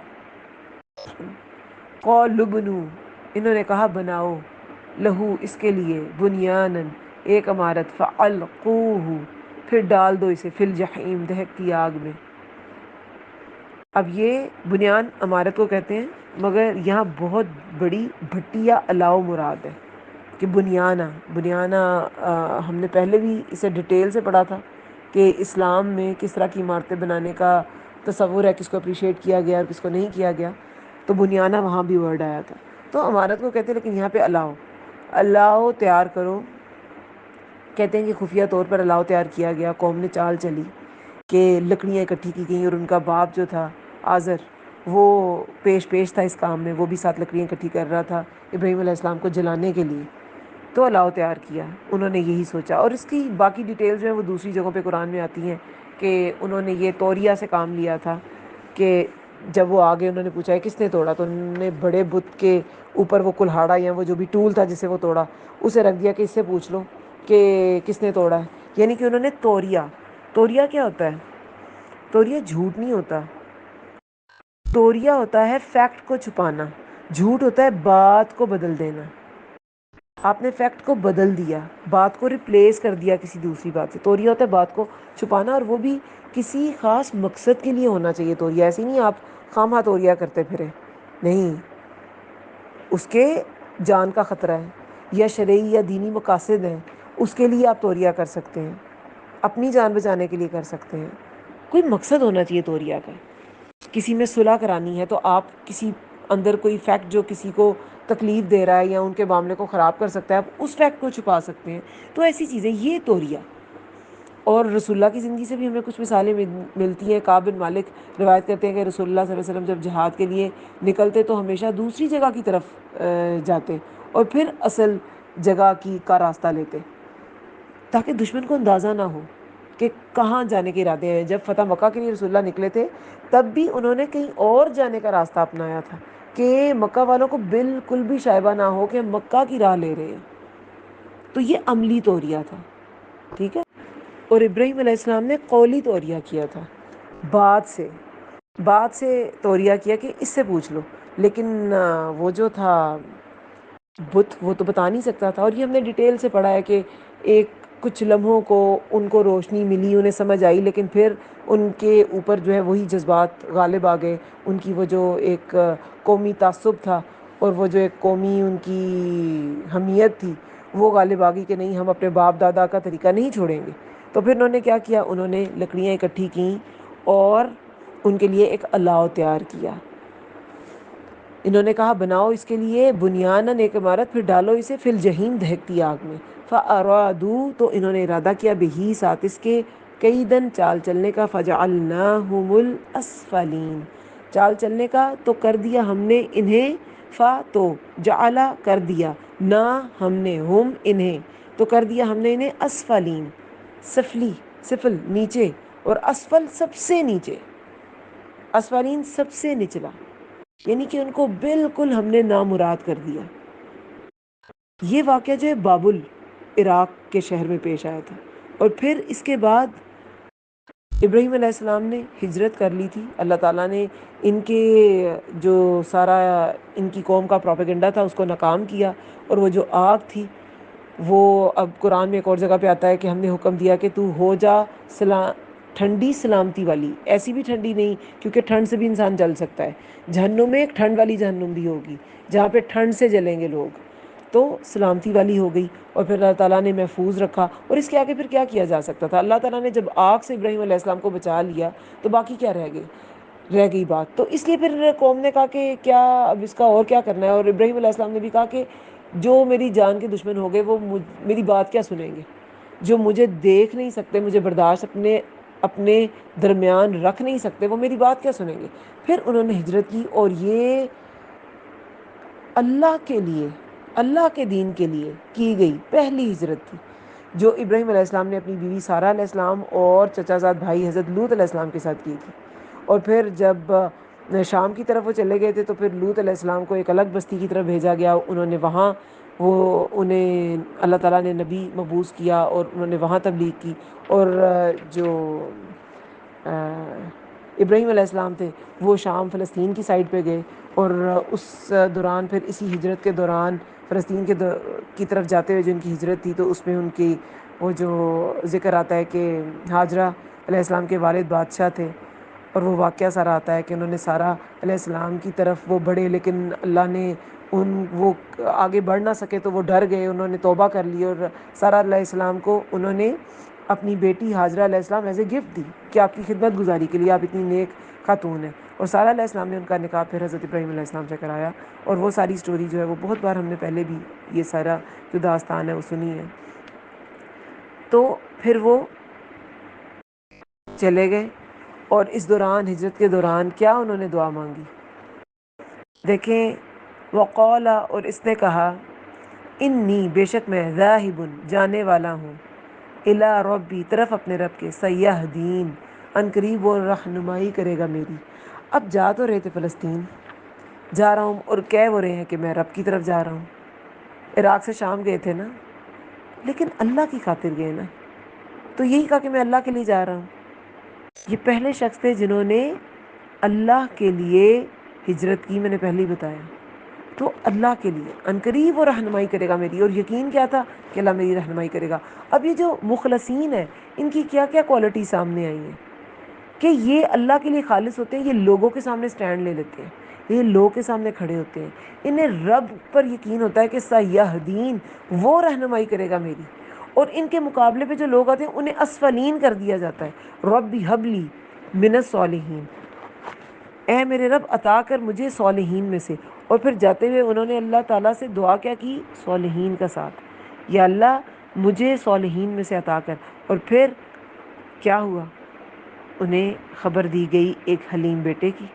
Speaker 1: قولوا بنو, انہوں نے کہا بناؤ, لہو, اس کے لیے, بنیانا, ایک عمارت, فالقوہ, پھر ڈال دو اسے, فی الجحیم, دہکتی آگ میں. اب یہ بنیان عمارت کو کہتے ہیں, مگر یہاں بہت بڑی بھٹی یا الاؤ مراد ہے, کہ بنیانہ ہم نے پہلے بھی اسے ڈیٹیل سے پڑھا تھا کہ اسلام میں کس طرح کی عمارتیں بنانے کا تصور ہے، کس کو اپریشیٹ کیا گیا اور کس کو نہیں کیا گیا. تو بنیانہ وہاں بھی ورڈ آیا تھا. تو عمارت کو کہتے ہیں، لیکن یہاں پہ الاؤ تیار کرو. کہتے ہیں کہ خفیہ طور پر الاؤ تیار کیا گیا. قوم نے چال چلی کہ لکڑیاں اکٹھی کی گئیں، اور ان کا باپ جو تھا آزر وہ پیش تھا اس کام میں، وہ بھی 7 لکڑیاں اکٹھی کر رہا تھا ابراہیم علیہ السلام کو جلانے کے لیے. تو الاؤ تیار کیا، انہوں نے یہی سوچا. اور اس کی باقی ڈیٹیل جو ہے وہ دوسری جگہوں پہ قرآن میں آتی ہیں کہ انہوں نے یہ توریا سے کام لیا تھا کہ جب وہ آگے انہوں نے پوچھا ہے کس نے توڑا، تو انہوں نے بڑے بت کے اوپر وہ کلہاڑا یا وہ جو بھی ٹول تھا جسے وہ توڑا اسے رکھ دیا کہ اس سے پوچھ لو کہ کس نے توڑا ہے. یعنی کہ انہوں نے توریا کیا ہوتا ہے؟ توریا جھوٹ نہیں ہوتا. توریا ہوتا ہے فیکٹ کو چھپانا. جھوٹ ہوتا ہے بات کو بدل دینا. آپ نے فیکٹ کو بدل دیا، بات کو ریپلیس کر دیا کسی دوسری بات سے. توریا ہوتا ہے بات کو چھپانا، اور وہ بھی کسی خاص مقصد کے لیے ہونا چاہیے. توریا ایسی نہیں آپ خواہ توریا کرتے پھرے، نہیں، اس کے جان کا خطرہ ہے یا شرعی یا دینی مقاصد ہیں، اس کے لیے آپ توریا کر سکتے ہیں، اپنی جان بچانے کے لیے کر سکتے ہیں. کوئی مقصد ہونا چاہیے توریا کا. کسی میں صلح کرانی ہے تو آپ کسی اندر کوئی فیکٹ جو کسی کو تکلیف دے رہا ہے یا ان کے معاملے کو خراب کر سکتا ہے، آپ اس فیکٹ کو چھپا سکتے ہیں. تو ایسی چیزیں، یہ توریا. اور رسول اللہ کی زندگی سے بھی ہمیں کچھ مثالیں ملتی ہیں. کعب بن مالک روایت کرتے ہیں کہ رسول اللہ صلی اللہ علیہ وسلم جب جہاد کے لیے نکلتے تو ہمیشہ دوسری جگہ کی طرف جاتے اور پھر اصل جگہ کا راستہ لیتے، تاکہ دشمن کو اندازہ نہ ہو کہ کہاں جانے کے ارادے ہیں. جب فتح مکہ کے لیے رسول اللہ نکلے تھے تب بھی انہوں نے کہیں اور جانے کا راستہ اپنایا تھا کہ مکہ والوں کو بالکل بھی شائبہ نہ ہو کہ ہم مکہ کی راہ لے رہے ہیں. تو یہ عملی توریا تھا، ٹھیک ہے. اور ابراہیم علیہ السلام نے قولی توریا کیا تھا، بات سے توریا کیا کہ اس سے پوچھ لو. لیکن وہ جو تھا بت، وہ تو بتا نہیں سکتا تھا. اور یہ ہم نے ڈیٹیل سے پڑھا ہے کہ ایک کچھ لمحوں کو ان کو روشنی ملی، انہیں سمجھ آئی، لیکن پھر ان کے اوپر جو ہے وہی جذبات غالب آ گئے. ان کی وہ جو ایک قومی تعصب تھا اور وہ جو ایک قومی ان کی حمیت تھی وہ غالب آ گئی کہ نہیں، ہم اپنے باپ دادا کا طریقہ نہیں چھوڑیں گے. تو پھر انہوں نے کیا کیا، انہوں نے لکڑیاں اکٹھی کیں اور ان کے لیے ایک الاؤ تیار کیا. انہوں نے کہا بناؤ اس کے لیے بنیاناً ایک عمارت، پھر ڈالو اسے فی الجحیم، دہکتی آگ میں. فارادو، تو انہوں نے ارادہ کیا، بہی، ساتھ اس کے، کئی دن، چال چلنے کا. فجعلناہم الاسفلین، چال چلنے کا، تو کر دیا ہم نے انہیں، تو جعلا، کر دیا، نا، ہم نے، ہم، انہیں، تو کر دیا ہم نے انہیں اسفلین، سفل، نیچے، اور اسفل، سب سے نیچے. اسفلین، سب سے نچلا، یعنی کہ ان کو بالکل ہم نے نامراد کر دیا. یہ واقعہ جو ہے بابل، عراق کے شہر میں پیش آیا تھا. اور پھر اس کے بعد ابراہیم علیہ السلام نے ہجرت کر لی تھی. اللہ تعالیٰ نے ان کے جو سارا ان کی قوم کا پروپیگنڈا تھا اس کو ناکام کیا. اور وہ جو آگ تھی وہ، اب قرآن میں ایک اور جگہ پہ آتا ہے کہ ہم نے حکم دیا کہ تو ہو جا ٹھنڈی سلامتی والی. ایسی بھی ٹھنڈی نہیں، کیونکہ ٹھنڈ سے بھی انسان جل سکتا ہے. جہنم میں ایک ٹھنڈ والی جہنم بھی ہوگی جہاں پہ ٹھنڈ سے جلیں گے لوگ، تو سلامتی والی ہو گئی. اور پھر اللہ تعالیٰ نے محفوظ رکھا. اور اس کے آگے پھر کیا کیا جا سکتا تھا؟ اللہ تعالیٰ نے جب آگ سے ابراہیم علیہ السلام کو بچا لیا تو باقی کیا رہ گئی بات. تو اس لیے پھر قوم نے کہا کہ کیا اب اس کا اور کیا کرنا ہے. اور ابراہیم علیہ السلام نے بھی کہا کہ جو میری جان کے دشمن ہو گئے وہ میری بات کیا سنیں گے، جو مجھے دیکھ نہیں سکتے، مجھے برداشت اپنے درمیان رکھ نہیں سکتے، وہ میری بات کیا سنیں گے. پھر انہوں نے ہجرت کی، اور یہ اللہ کے لیے، اللہ کے دین کے لیے کی گئی پہلی ہجرت تھی، جو ابراہیم علیہ السلام نے اپنی بیوی سارہ علیہ السلام اور چچا زاد بھائی حضرت لوط علیہ السلام کے ساتھ کی تھی. اور پھر جب شام کی طرف وہ چلے گئے تھے تو پھر لوط علیہ السلام کو ایک الگ بستی کی طرف بھیجا گیا. انہوں نے وہاں انہیں اللہ تعالیٰ نے نبی مبعوث کیا اور انہوں نے وہاں تبلیغ کی. اور جو ابراہیم علیہ السلام تھے وہ شام فلسطین کی سائڈ پہ گئے. اور اس دوران پھر اسی ہجرت کے دوران فلسطین کی طرف جاتے ہوئے جو ان کی ہجرت تھی تو اس میں ان کی وہ جو ذکر آتا ہے کہ ہاجرہ علیہ السلام کے والد بادشاہ تھے. اور وہ واقعہ سارا آتا ہے کہ انہوں نے سارہ علیہ السلام کی طرف وہ بڑھے، لیکن اللہ نے وہ آگے بڑھ نہ سکے تو وہ ڈر گئے، انہوں نے توبہ کر لی، اور سارہ علیہ السلام کو انہوں نے اپنی بیٹی ہاجرہ علیہ السلام ایز اے گفٹ دی کہ آپ کی خدمت گزاری کے لیے، آپ اتنی نیک خاتون ہیں. اور سارہ علیہ السلام نے ان کا نکاح پھر حضرت ابراہیم علیہ السلام سے کرایا. اور وہ ساری سٹوری جو ہے وہ بہت بار ہم نے پہلے بھی یہ سارا جو داستان ہے وہ سنی ہے. تو پھر وہ چلے گئے، اور اس دوران ہجرت کے دوران کیا انہوں نے دعا مانگی دیکھیں. وقال، اور اس نے کہا، انی بے شک میں ذاہب جانے والا ہوں، الی ربی طرف اپنے رب کے، سیہدین ان قریب وہ رہنمائی کرے گا میری. اب جا تو رہے تھے فلسطین، جا رہا ہوں، اور کہہ وہ رہے ہیں کہ میں رب کی طرف جا رہا ہوں. عراق سے شام گئے تھے نا، لیکن اللہ کی خاطر گئے نا. تو یہی کہا کہ میں اللہ کے لیے جا رہا ہوں. یہ پہلے شخص تھے جنہوں نے اللہ کے لیے ہجرت کی، میں نے پہلے ہی بتایا. تو اللہ کے لیے عنقریب وہ رہنمائی کرے گا میری، اور یقین کیا تھا کہ اللہ میری رہنمائی کرے گا. اب یہ جو مخلصین ہیں، ان کی کیا کیا کوالٹی سامنے آئی ہیں کہ یہ اللہ کے لیے خالص ہوتے ہیں. یہ لوگوں کے سامنے سٹینڈ لے لیتے ہیں، یہ لوگوں کے سامنے کھڑے ہوتے ہیں. انہیں رب پر یقین ہوتا ہے کہ سیہدین وہ رہنمائی کرے گا میری. اور ان کے مقابلے پہ جو لوگ آتے ہیں انہیں اسفلین کر دیا جاتا ہے. ربی حبلی من الصالحین، اے میرے رب عطا کر مجھے صالحین میں سے. اور پھر جاتے ہوئے انہوں نے اللہ تعالیٰ سے دعا کیا کی؟ صالحین کا ساتھ. یا اللہ مجھے صالحین میں سے عطا کر. اور پھر کیا ہوا؟ انہیں خبر دی گئی ایک حلیم بیٹے کی.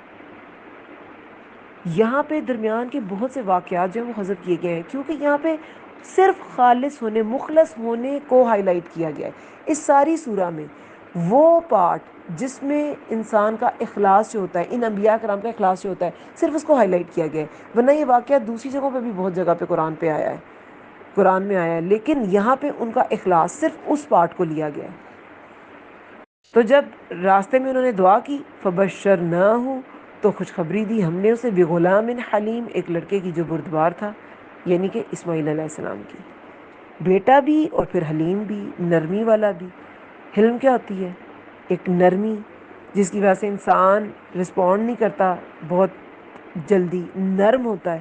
Speaker 1: یہاں پہ درمیان کے بہت سے واقعات جو ہیں وہ حذف کیے گئے ہیں، کیونکہ یہاں پہ صرف خالص ہونے، مخلص ہونے کو ہائی لائٹ کیا گیا ہے. اس ساری سورہ میں وہ پارٹ جس میں انسان کا اخلاص جو ہوتا ہے، ان انبیاء کرام کا اخلاص جو ہوتا ہے، صرف اس کو ہائی لائٹ کیا گیا ہے. ورنہ یہ واقعہ دوسری جگہوں پہ بھی بہت جگہ پہ قرآن میں آیا ہے، لیکن یہاں پہ ان کا اخلاص صرف اس پارٹ کو لیا گیا ہے. تو جب راستے میں انہوں نے دعا کی، فبشرناہ، تو خوشخبری دی ہم نے اسے، بغلام حلیم، ایک لڑکے کی جو بردبار تھا، یعنی کہ اسماعیل علیہ السلام کی. بیٹا بھی اور پھر حلیم بھی، نرمی والا بھی. حلم کیا ہوتی ہے؟ ایک نرمی جس کی وجہ سے انسان رسپونڈ نہیں کرتا بہت جلدی، نرم ہوتا ہے.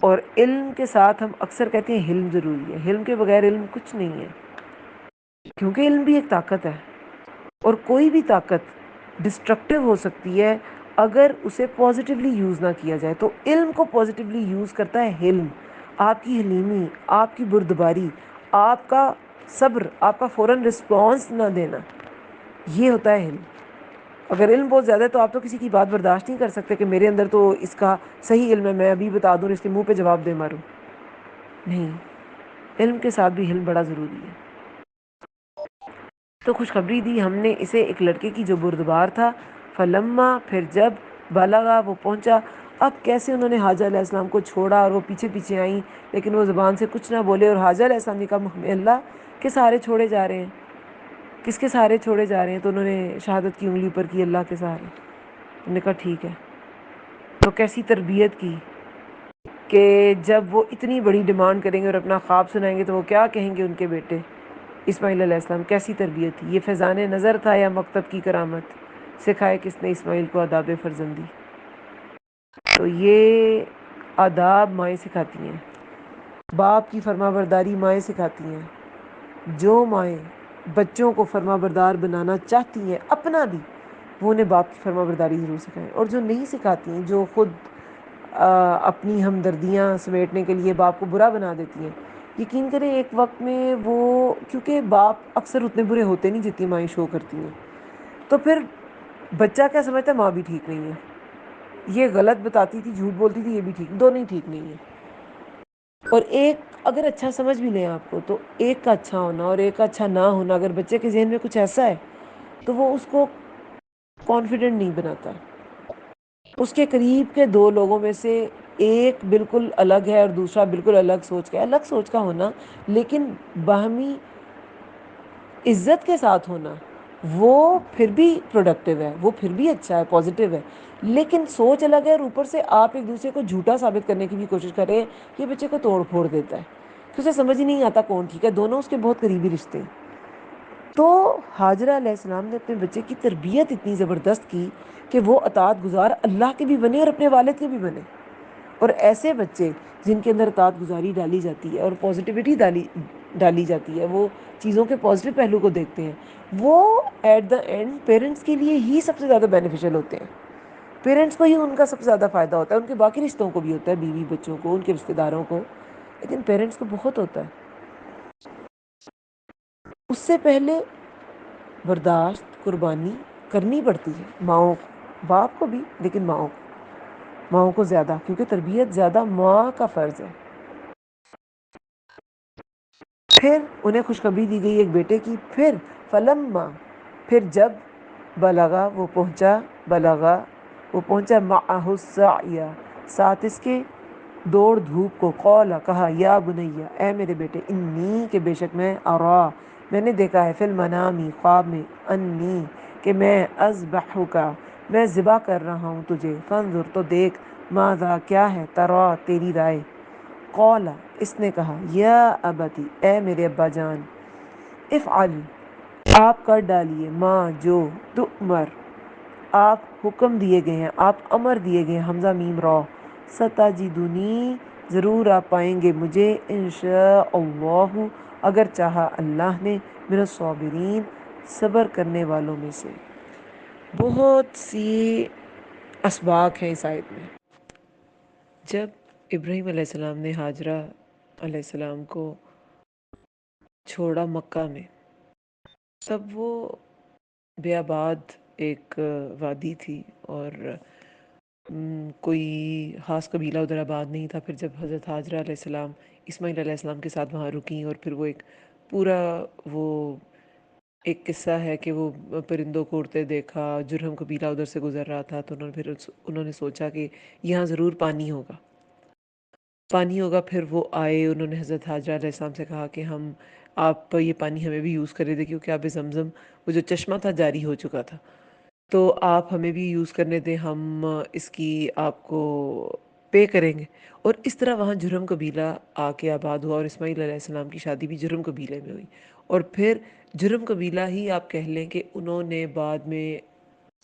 Speaker 1: اور علم کے ساتھ ہم اکثر کہتے ہیں علم ضروری ہے. علم کے بغیر علم کچھ نہیں ہے، کیونکہ علم بھی ایک طاقت ہے. اور کوئی بھی طاقت ڈسٹرکٹیو ہو سکتی ہے اگر اسے پازیٹیولی یوز نہ کیا جائے. تو علم کو پازیٹیولی یوز کرتا ہے علم. آپ کی حلیمی، آپ کی بردباری، آپ کا صبر، آپ کا فوراً رسپانس نہ دینا، یہ ہوتا ہے علم. اگر علم بہت زیادہ ہے تو آپ تو کسی کی بات برداشت نہیں کر سکتے کہ میرے اندر تو اس کا صحیح علم ہے، میں ابھی بتا دوں اس کے منہ پہ جواب دے ماروں. نہیں، علم کے ساتھ بھی علم بڑا ضروری ہے. تو خوشخبری دی ہم نے اسے ایک لڑکے کی جو بردبار تھا. فلما، پھر جب، بلغا، وہ پہنچا. اب کیسے انہوں نے حاجہ علیہ السلام کو چھوڑا اور وہ پیچھے پیچھے آئیں، لیکن وہ زبان سے کچھ نہ بولے. اور حاجہ علیہ السلام نے کہا ہمیں اللہ کے سہارے چھوڑے جا رہے ہیں. کس کے سہارے چھوڑے جا رہے ہیں؟ تو انہوں نے شہادت کی انگلی اوپر کی، اللہ کے سہارے. انہوں نے کہا ٹھیک ہے. تو کیسی تربیت کی کہ جب وہ اتنی بڑی ڈیمانڈ کریں گے اور اپنا خواب سنائیں گے تو وہ کیا کہیں گے ان کے بیٹے اسماعیل علیہ السلام. کیسی تربیت تھی. یہ فیضان نظر تھا یا مکتب کی کرامت؟ سکھائے کس نے اسماعیل کو آداب فرزندی؟ تو یہ آداب مائیں سکھاتی ہیں، باپ کی فرما برداری مائیں سکھاتی ہیں. جو مائیں بچوں کو فرما بردار بنانا چاہتی ہیں اپنا بھی، وہ انہیں باپ کی فرما برداری ضرور سکھائیں. اور جو نہیں سکھاتی ہیں، جو خود اپنی ہمدردیاں سمیٹنے کے لیے باپ کو برا بنا دیتی ہیں، یقین کریں ایک وقت میں وہ، کیونکہ باپ اکثر اتنے برے ہوتے نہیں جتنی مائیں شو کرتی ہیں، تو پھر بچہ کیا سمجھتا ہے ماں بھی ٹھیک نہیں ہے، یہ غلط بتاتی تھی، جھوٹ بولتی تھی، یہ بھی ٹھیک، دونوں ہی ٹھیک نہیں ہیں. اور ایک اگر اچھا سمجھ بھی لیں آپ کو، تو ایک کا اچھا ہونا اور ایک کا اچھا نہ ہونا اگر بچے کے ذہن میں کچھ ایسا ہے تو وہ اس کو کانفیڈنٹ نہیں بناتا. اس کے قریب کے دو لوگوں میں سے ایک بالکل الگ ہے اور دوسرا بالکل الگ سوچ کا ہے. الگ سوچ کا ہونا لیکن باہمی عزت کے ساتھ ہونا، وہ پھر بھی پروڈکٹیو ہے، وہ پھر بھی اچھا ہے، پازیٹیو ہے. لیکن سوچ الگ ہے، اور اوپر سے آپ ایک دوسرے کو جھوٹا ثابت کرنے کی بھی کوشش کر رہے ہیں. یہ بچے کو توڑ پھوڑ دیتا ہے کہ اسے سمجھ ہی نہیں آتا کون ٹھیک ہے. دونوں اس کے بہت قریبی رشتے ہیں. تو حاجرہ علیہ السلام نے اپنے بچے کی تربیت اتنی زبردست کی کہ وہ اطاعت گزار اللہ کے بھی بنے اور اپنے والد کے بھی بنے. اور ایسے بچے جن کے اندر اطاعت گزاری ڈالی جاتی ہے اور پازیٹیوٹی ڈالی جاتی ہے، وہ چیزوں کے پازیٹیو پہلو کو دیکھتے ہیں، وہ ایٹ دا اینڈ پیرنٹس کے لیے ہی سب سے زیادہ بینیفیشل ہوتے ہیں. پیرنٹس کو ہی ان کا سب سے زیادہ فائدہ ہوتا ہے، ان کے باقی رشتوں کو بھی ہوتا ہے، بیوی بچوں کو، ان کے رشتہ داروں کو، لیکن پیرنٹس کو بہت ہوتا ہے. اس سے پہلے برداشت قربانی کرنی پڑتی ہے ماؤں کو، باپ کو بھی، لیکن ماؤں کو زیادہ، کیونکہ تربیت زیادہ ماں کا فرض ہے. پھر انہیں خوشخبری دی گئی ایک بیٹے کی. پھر فلما، پھر جب وہ پہنچا معہ السعی، ساتھ اس کے دوڑ دھوپ کو، قال کہا، یا بنیا اے میرے بیٹے، انی کہ بے شک میں نے دیکھا ہے، فی المنامی خواب میں، انی کہ میں اذبحک میں ذبح کر رہا ہوں تجھے، فانظر تو دیکھ، ماذا کیا ہے، تری تیری رائے. قال اس نے کہا، یا ابتی اے میرے ابا جان، افعل آپ کر ڈالیے، ماں جو تؤمر آپ حکم دیے گئے ہیں، آپ امر دیے گئے ہیں، حمزہ میم را، ستجدنی ضرور آپ پائیں گے مجھے، انشاء اللہ اگر چاہا اللہ نے، من الصابرین صبر کرنے والوں میں سے. بہت سی اسباق ہیں اس آیت میں. جب ابراہیم علیہ السلام نے ہاجرہ علیہ السلام کو چھوڑا مکہ میں، تب وہ بیاباد ایک وادی تھی اور کوئی خاص قبیلہ ادھر آباد نہیں تھا. پھر جب حضرت ہاجرہ علیہ السلام اسماعیل علیہ السلام کے ساتھ وہاں رکیں، اور پھر وہ ایک پورا وہ ایک قصہ ہے کہ وہ پرندوں کو اڑتے دیکھا، جرہم قبیلہ ادھر سے گزر رہا تھا، تو انہوں نے سوچا کہ یہاں ضرور پانی ہوگا. پھر وہ آئے، انہوں نے حضرت حاجرہ علیہ السلام سے کہا کہ آپ یہ پانی ہمیں بھی یوز کرنے دیں، کیونکہ آب زمزم وہ جو چشمہ تھا جاری ہو چکا تھا، تو آپ ہمیں بھی یوز کرنے دیں، ہم اس کی آپ کو پے کریں گے. اور اس طرح وہاں جرہم قبیلہ آ کے آباد ہوا، اور اسماعیل علیہ السلام کی شادی بھی جرہم قبیلے میں ہوئی. اور پھر جرہم قبیلہ ہی آپ کہہ لیں کہ انہوں نے بعد میں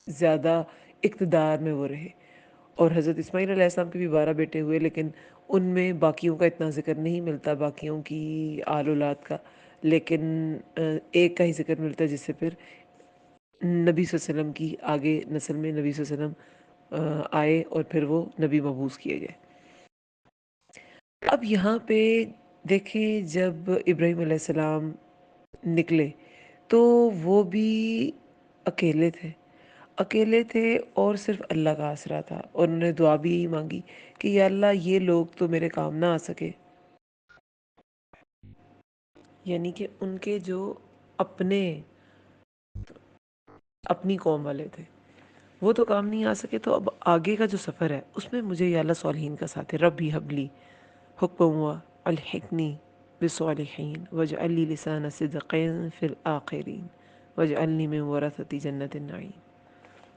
Speaker 1: زیادہ اقتدار میں وہ رہے. اور حضرت اسماعیل علیہ السلام کے بھی 12 بیٹے ہوئے، لیکن ان میں باقیوں کا اتنا ذکر نہیں ملتا، باقیوں کی آل اولاد کا، لیکن ایک کا ہی ذکر ملتا ہے، جس سے پھر نبی صلی اللہ علیہ وسلم کی آگے نسل میں نبی صلی اللہ علیہ وسلم آئے، اور پھر وہ نبی مبعوث کیے گئے. اب یہاں پہ دیکھیں، جب ابراہیم علیہ السلام نکلے تو وہ بھی اکیلے تھے اور صرف اللہ کا آسرا تھا، اور انہوں نے دعا بھی یہی مانگی کہ یا اللہ یہ لوگ تو میرے کام نہ آ سکے. یعنی کہ ان کے جو اپنی قوم والے تھے وہ تو کام نہیں آ سکے، تو اب آگے کا جو سفر ہے اس میں مجھے یا اللہ صالحین کا ساتھ ہے. ربی حبلی حکم ہوا الحقنی بالصالحین واجعل لی لسان صدق فی الآخرین واجعلنی من ورثۃ جنت النعیم.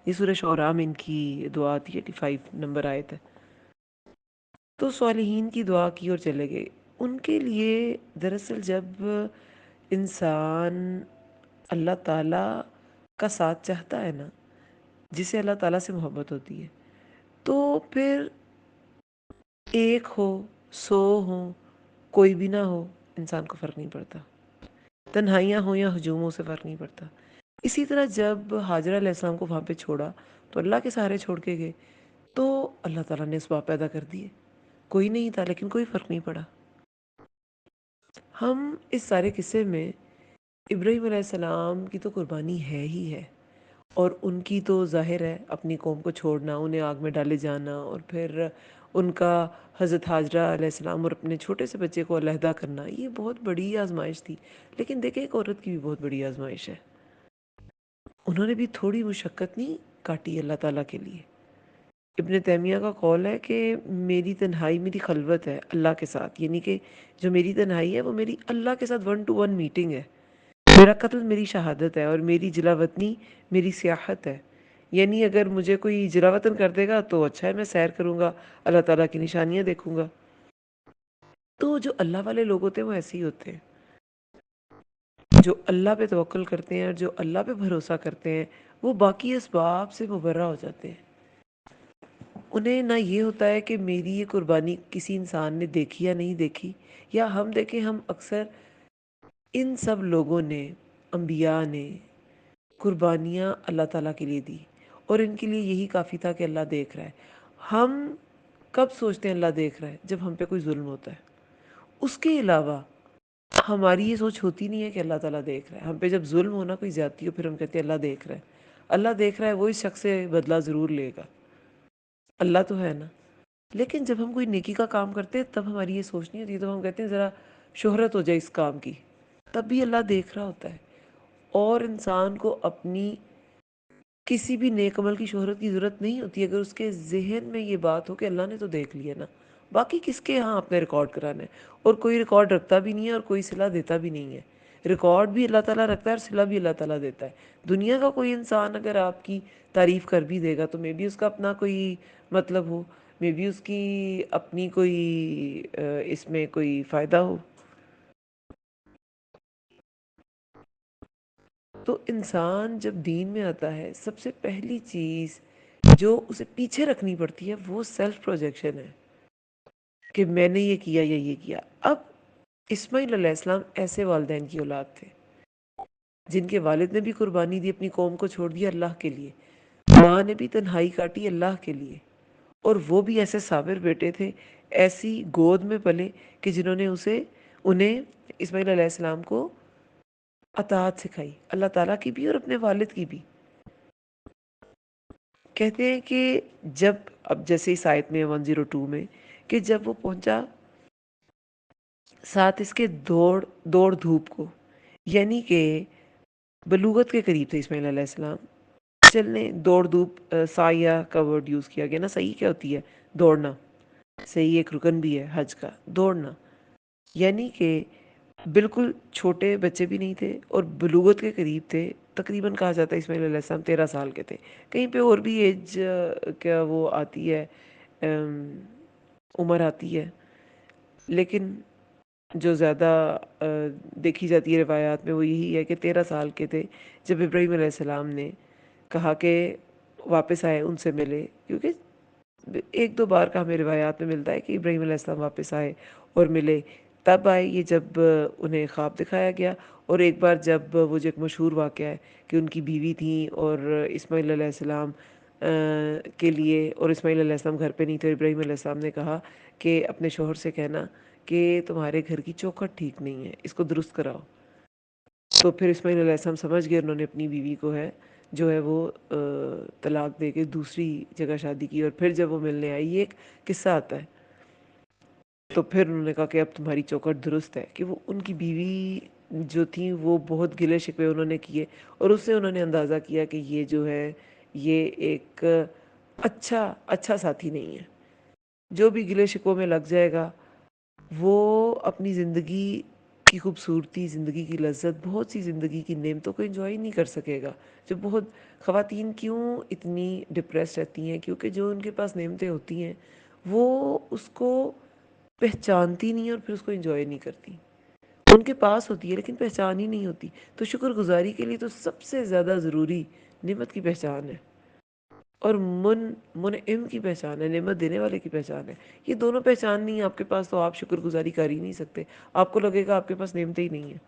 Speaker 1: یہ سورہ شعراء میں ان کی دعا آتی ہے، 85 نمبر آیت ہے. تو صالحین کی دعا کی اور چلے گئے. ان کے لیے دراصل جب انسان اللہ تعالیٰ کا ساتھ چاہتا ہے نا، جسے اللہ تعالیٰ سے محبت ہوتی ہے، تو پھر ایک ہو، 100 ہوں، کوئی بھی نہ ہو، انسان کو فرق نہیں پڑتا. تنہائیاں ہوں یا ہجوموں سے فرق نہیں پڑتا. اسی طرح جب ہاجرہ علیہ السلام کو وہاں پہ چھوڑا تو اللہ کے سہارے چھوڑ کے گئے، تو اللہ تعالیٰ نے اسباب پیدا کر دیے. کوئی نہیں تھا لیکن کوئی فرق نہیں پڑا. ہم اس سارے قصے میں ابراہیم علیہ السلام کی تو قربانی ہے ہی ہے، اور ان کی تو ظاہر ہے اپنی قوم کو چھوڑنا، انہیں آگ میں ڈالے جانا، اور پھر ان کا حضرت حاجرہ علیہ السلام اور اپنے چھوٹے سے بچے کو علیحدہ کرنا، یہ بہت بڑی آزمائش تھی. لیکن دیکھیں، ایک عورت کی بھی بہت بڑی آزمائش ہے. انہوں نے بھی تھوڑی مشقت نہیں کاٹی اللہ تعالیٰ کے لیے. ابن تیمیہ کا قول ہے کہ میری تنہائی میری خلوت ہے اللہ کے ساتھ، یعنی کہ جو میری تنہائی ہے وہ میری اللہ کے ساتھ 1 to 1 میٹنگ ہے. میرا قتل میری شہادت ہے، اور میری جلا وطنی میری سیاحت ہے. یعنی اگر مجھے کوئی جلا وطن کر دے گا تو اچھا ہے، میں سیر کروں گا، اللہ تعالیٰ کی نشانیاں دیکھوں گا. تو جو اللہ والے لوگ ہوتے ہیں وہ ایسے ہی ہوتے ہیں، جو اللہ پہ توکل کرتے ہیں اور جو اللہ پہ بھروسہ کرتے ہیں، وہ باقی اسباب سے مبرہ ہو جاتے ہیں. انہیں نہ یہ ہوتا ہے کہ میری یہ قربانی کسی انسان نے دیکھی یا نہیں دیکھی، یا ہم دیکھیں، ہم اکثر ان سب لوگوں نے، انبیاء نے قربانیاں اللہ تعالیٰ کے لیے دی، اور ان کے لیے یہی کافی تھا کہ اللہ دیکھ رہا ہے۔ ہم کب سوچتے ہیں اللہ دیکھ رہا ہے؟ جب ہم پہ کوئی ظلم ہوتا ہے۔ اس کے علاوہ ہماری یہ سوچ ہوتی نہیں ہے کہ اللہ تعالیٰ دیکھ رہا ہے۔ ہم پہ جب ظلم ہونا، کوئی زیادتی ہو، پھر ہم کہتے ہیں اللہ دیکھ رہا ہے۔ اللہ دیکھ رہا ہے، وہ اس شخص سے بدلہ ضرور لے گا، اللہ تو ہے نا۔ لیکن جب ہم کوئی نیکی کا کام کرتے ہیں تب ہماری یہ سوچ نہیں ہوتی، تب ہم کہتے ہیں ذرا شہرت ہو جائے اس کام کی، تب بھی اللہ دیکھ رہا ہوتا ہے۔ اور انسان کو اپنی کسی بھی نیک عمل کی شہرت کی ضرورت نہیں ہوتی اگر اس کے ذہن میں یہ بات ہو کہ اللہ نے تو دیکھ لیا نا، باقی کس کے ہاں اپنے ریکارڈ کرانا ہے؟ اور کوئی ریکارڈ رکھتا بھی نہیں ہے اور کوئی صلہ دیتا بھی نہیں ہے۔ ریکارڈ بھی اللہ تعالیٰ رکھتا ہے اور صلہ بھی اللہ تعالیٰ دیتا ہے۔ دنیا کا کوئی انسان اگر آپ کی تعریف کر بھی دے گا تو مے بی اس کا اپنا کوئی مطلب ہو، مے بی اس کی اپنی کوئی اس میں کوئی فائدہ ہو۔ تو انسان جب دین میں آتا ہے، سب سے پہلی چیز جو اسے پیچھے رکھنی پڑتی ہے وہ سیلف پروجیکشن ہے، کہ میں نے یہ کیا یا یہ کیا۔ اب اسماعیل علیہ السلام ایسے والدین کی اولاد تھے جن کے والد نے بھی قربانی دی، اپنی قوم کو چھوڑ دیا اللہ کے لیے، ماں نے بھی تنہائی کاٹی اللہ کے لیے، اور وہ بھی ایسے صابر بیٹے تھے، ایسی گود میں پلے کہ جنہوں نے انہیں اسماعیل علیہ السلام کو اطاعت سکھائی، اللہ تعالیٰ کی بھی اور اپنے والد کی بھی۔ کہتے ہیں کہ جب، اب جیسے اس آیت میں 102 میں، کہ جب وہ پہنچا ساتھ اس کے دوڑ دھوپ کو، یعنی کہ بلوغت کے قریب تھے اسماعیل علیہ السلام، چلنے دوڑ دھوپ، سایہ کا ورڈ یوز کیا گیا نا۔ صحیح کیا ہوتی ہے؟ دوڑنا۔ صحیح ایک رکن بھی ہے حج کا، دوڑنا، یعنی کہ بالکل چھوٹے بچے بھی نہیں تھے اور بلوغت کے قریب تھے۔ تقریباً کہا جاتا ہے اسماعیل علیہ السلام 13 سال کے تھے، کہیں پہ اور بھی ایج کیا وہ آتی ہے، عمر آتی ہے، لیکن جو زیادہ دیکھی جاتی ہے روایات میں وہ یہی ہے کہ 13 سال کے تھے جب ابراہیم علیہ السلام نے کہا کہ واپس آئے، ان سے ملے، کیونکہ ایک دو بار کا ہمیں روایات میں ملتا ہے کہ ابراہیم علیہ السلام واپس آئے اور ملے۔ تب آئے یہ جب انہیں خواب دکھایا گیا، اور ایک بار جب وہ جو ایک مشہور واقعہ ہے کہ ان کی بیوی تھیں اور اسماعیل علیہ السلام کے لیے، اور اسماعیل علیہ السلام گھر پہ نہیں تھے، ابراہیم علیہ السلام نے کہا کہ اپنے شوہر سے کہنا کہ تمہارے گھر کی چوکھٹ ٹھیک نہیں ہے، اس کو درست کراؤ۔ تو پھر اسماعیل علیہ السلام سمجھ گئے، انہوں نے اپنی بیوی کو جو ہے وہ طلاق دے کے دوسری جگہ شادی کی، اور پھر جب وہ ملنے آئی، یہ ایک قصہ آتا ہے، تو پھر انہوں نے کہا کہ اب تمہاری چوکھٹ درست ہے، کہ وہ ان کی بیوی جو تھیں وہ بہت گلے شکوے انہوں نے کیے، اور اس سے انہوں نے اندازہ کیا کہ یہ جو ہے یہ ایک اچھا ساتھی نہیں ہے۔ جو بھی گلے شکووں میں لگ جائے گا وہ اپنی زندگی کی خوبصورتی، زندگی کی لذت، بہت سی زندگی کی نعمتوں کو انجوائے نہیں کر سکے گا۔ جو بہت خواتین کیوں اتنی ڈپریس رہتی ہیں؟ کیونکہ جو ان کے پاس نعمتیں ہوتی ہیں وہ اس کو پہچانتی نہیں اور پھر اس کو انجوائے نہیں کرتی۔ ان کے پاس ہوتی ہے لیکن پہچان ہی نہیں ہوتی۔ تو شکر گزاری کے لیے تو سب سے زیادہ ضروری نعمت کی پہچان ہے، اور منعم کی پہچان ہے، نعمت دینے والے کی پہچان ہے۔ یہ دونوں پہچان نہیں ہے آپ کے پاس تو آپ شکر گزاری کر ہی نہیں سکتے، آپ کو لگے گا آپ کے پاس نعمتیں ہی نہیں ہیں۔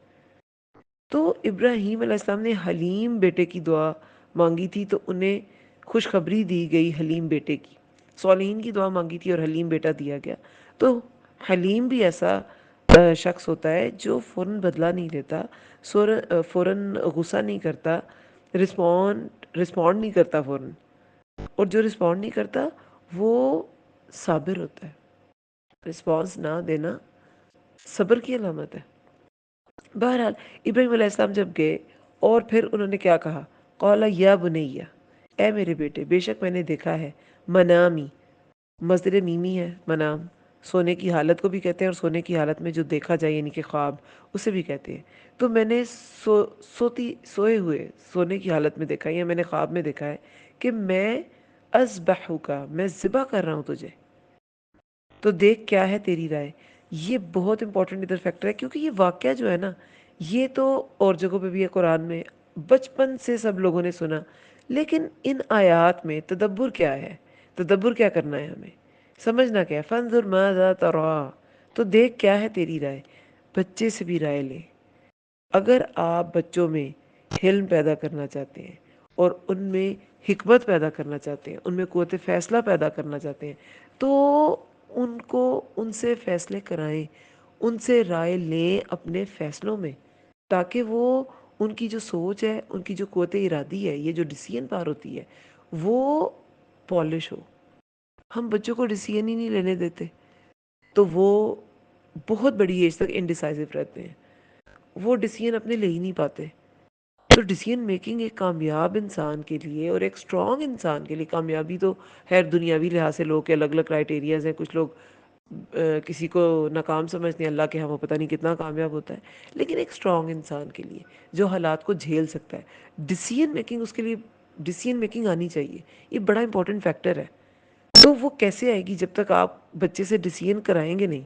Speaker 1: تو ابراہیم علیہ السلام نے حلیم بیٹے کی دعا مانگی تھی، تو انہیں خوشخبری دی گئی حلیم بیٹے کی۔ صالحین کی دعا مانگی تھی اور حلیم بیٹا دیا گیا۔ تو حلیم بھی ایسا شخص ہوتا ہے جو فوراً بدلہ نہیں لیتا، فوراً غصہ نہیں کرتا، رسپونڈ نہیں کرتا فوراً، اور جو رسپونڈ نہیں کرتا وہ صابر ہوتا ہے۔ رسپانس نہ دینا صبر کی علامت ہے۔ بہرحال ابراہیم علیہ السلام جب گئے، اور پھر انہوں نے کیا کہا؟ قال یا بنیا، اے میرے بیٹے، بے شک میں نے دیکھا ہے، منامی، مصدر میمی ہے منام، سونے کی حالت کو بھی کہتے ہیں، اور سونے کی حالت میں جو دیکھا جائے یعنی کہ خواب، اسے بھی کہتے ہیں۔ تو میں نے سوئے ہوئے سونے کی حالت میں دیکھا ہے، یا میں نے خواب میں دیکھا ہے کہ میں اذبحک، میں ذبح کر رہا ہوں تجھے، تو دیکھ کیا ہے تیری رائے۔ یہ بہت امپورٹنٹ ادھر فیکٹر ہے، کیونکہ یہ واقعہ جو ہے نا، یہ تو اور جگہوں پہ بھی ہے، قرآن میں بچپن سے سب لوگوں نے سنا، لیکن ان آیات میں تدبر کیا ہے؟ تدبر کیا کرنا ہے ہمیں، سمجھنا کیا ہے، فانظر ماذا ترى، تو دیکھ کیا ہے تیری رائے، بچے سے بھی رائے لے۔ اگر آپ بچوں میں حلم پیدا کرنا چاہتے ہیں اور ان میں حکمت پیدا کرنا چاہتے ہیں، ان میں قوت فیصلہ پیدا کرنا چاہتے ہیں، تو ان کو ان سے فیصلے کرائیں، ان سے رائے لیں اپنے فیصلوں میں، تاکہ وہ ان کی جو سوچ ہے، ان کی جو قوت ارادی ہے، یہ جو ڈیسیژن پار ہوتی ہے، وہ پالش ہو۔ ہم بچوں کو ڈیسیژن ہی نہیں لینے دیتے، تو وہ بہت بڑی ایج تک انڈیسائزو رہتے ہیں، وہ ڈیسیژن اپنے لے ہی نہیں پاتے۔ تو ڈیسیژن میکنگ ایک کامیاب انسان کے لیے اور ایک اسٹرانگ انسان کے لیے، کامیابی تو خیر دنیاوی لحاظ سے لوگ کے الگ الگ کرائٹیریاز ہیں، کچھ لوگ کسی کو ناکام سمجھتے ہیں، اللہ کے ہاں وہ پتہ نہیں کتنا کامیاب ہوتا ہے، لیکن ایک اسٹرانگ انسان کے لیے جو حالات کو جھیل سکتا ہے، ڈیسیژن میکنگ، اس کے لیے ڈیسیژن میکنگ آنی چاہیے، یہ بڑا امپورٹنٹ فیکٹر ہے۔ تو وہ کیسے آئے گی جب تک آپ بچے سے ڈیسیژن کرائیں گے نہیں؟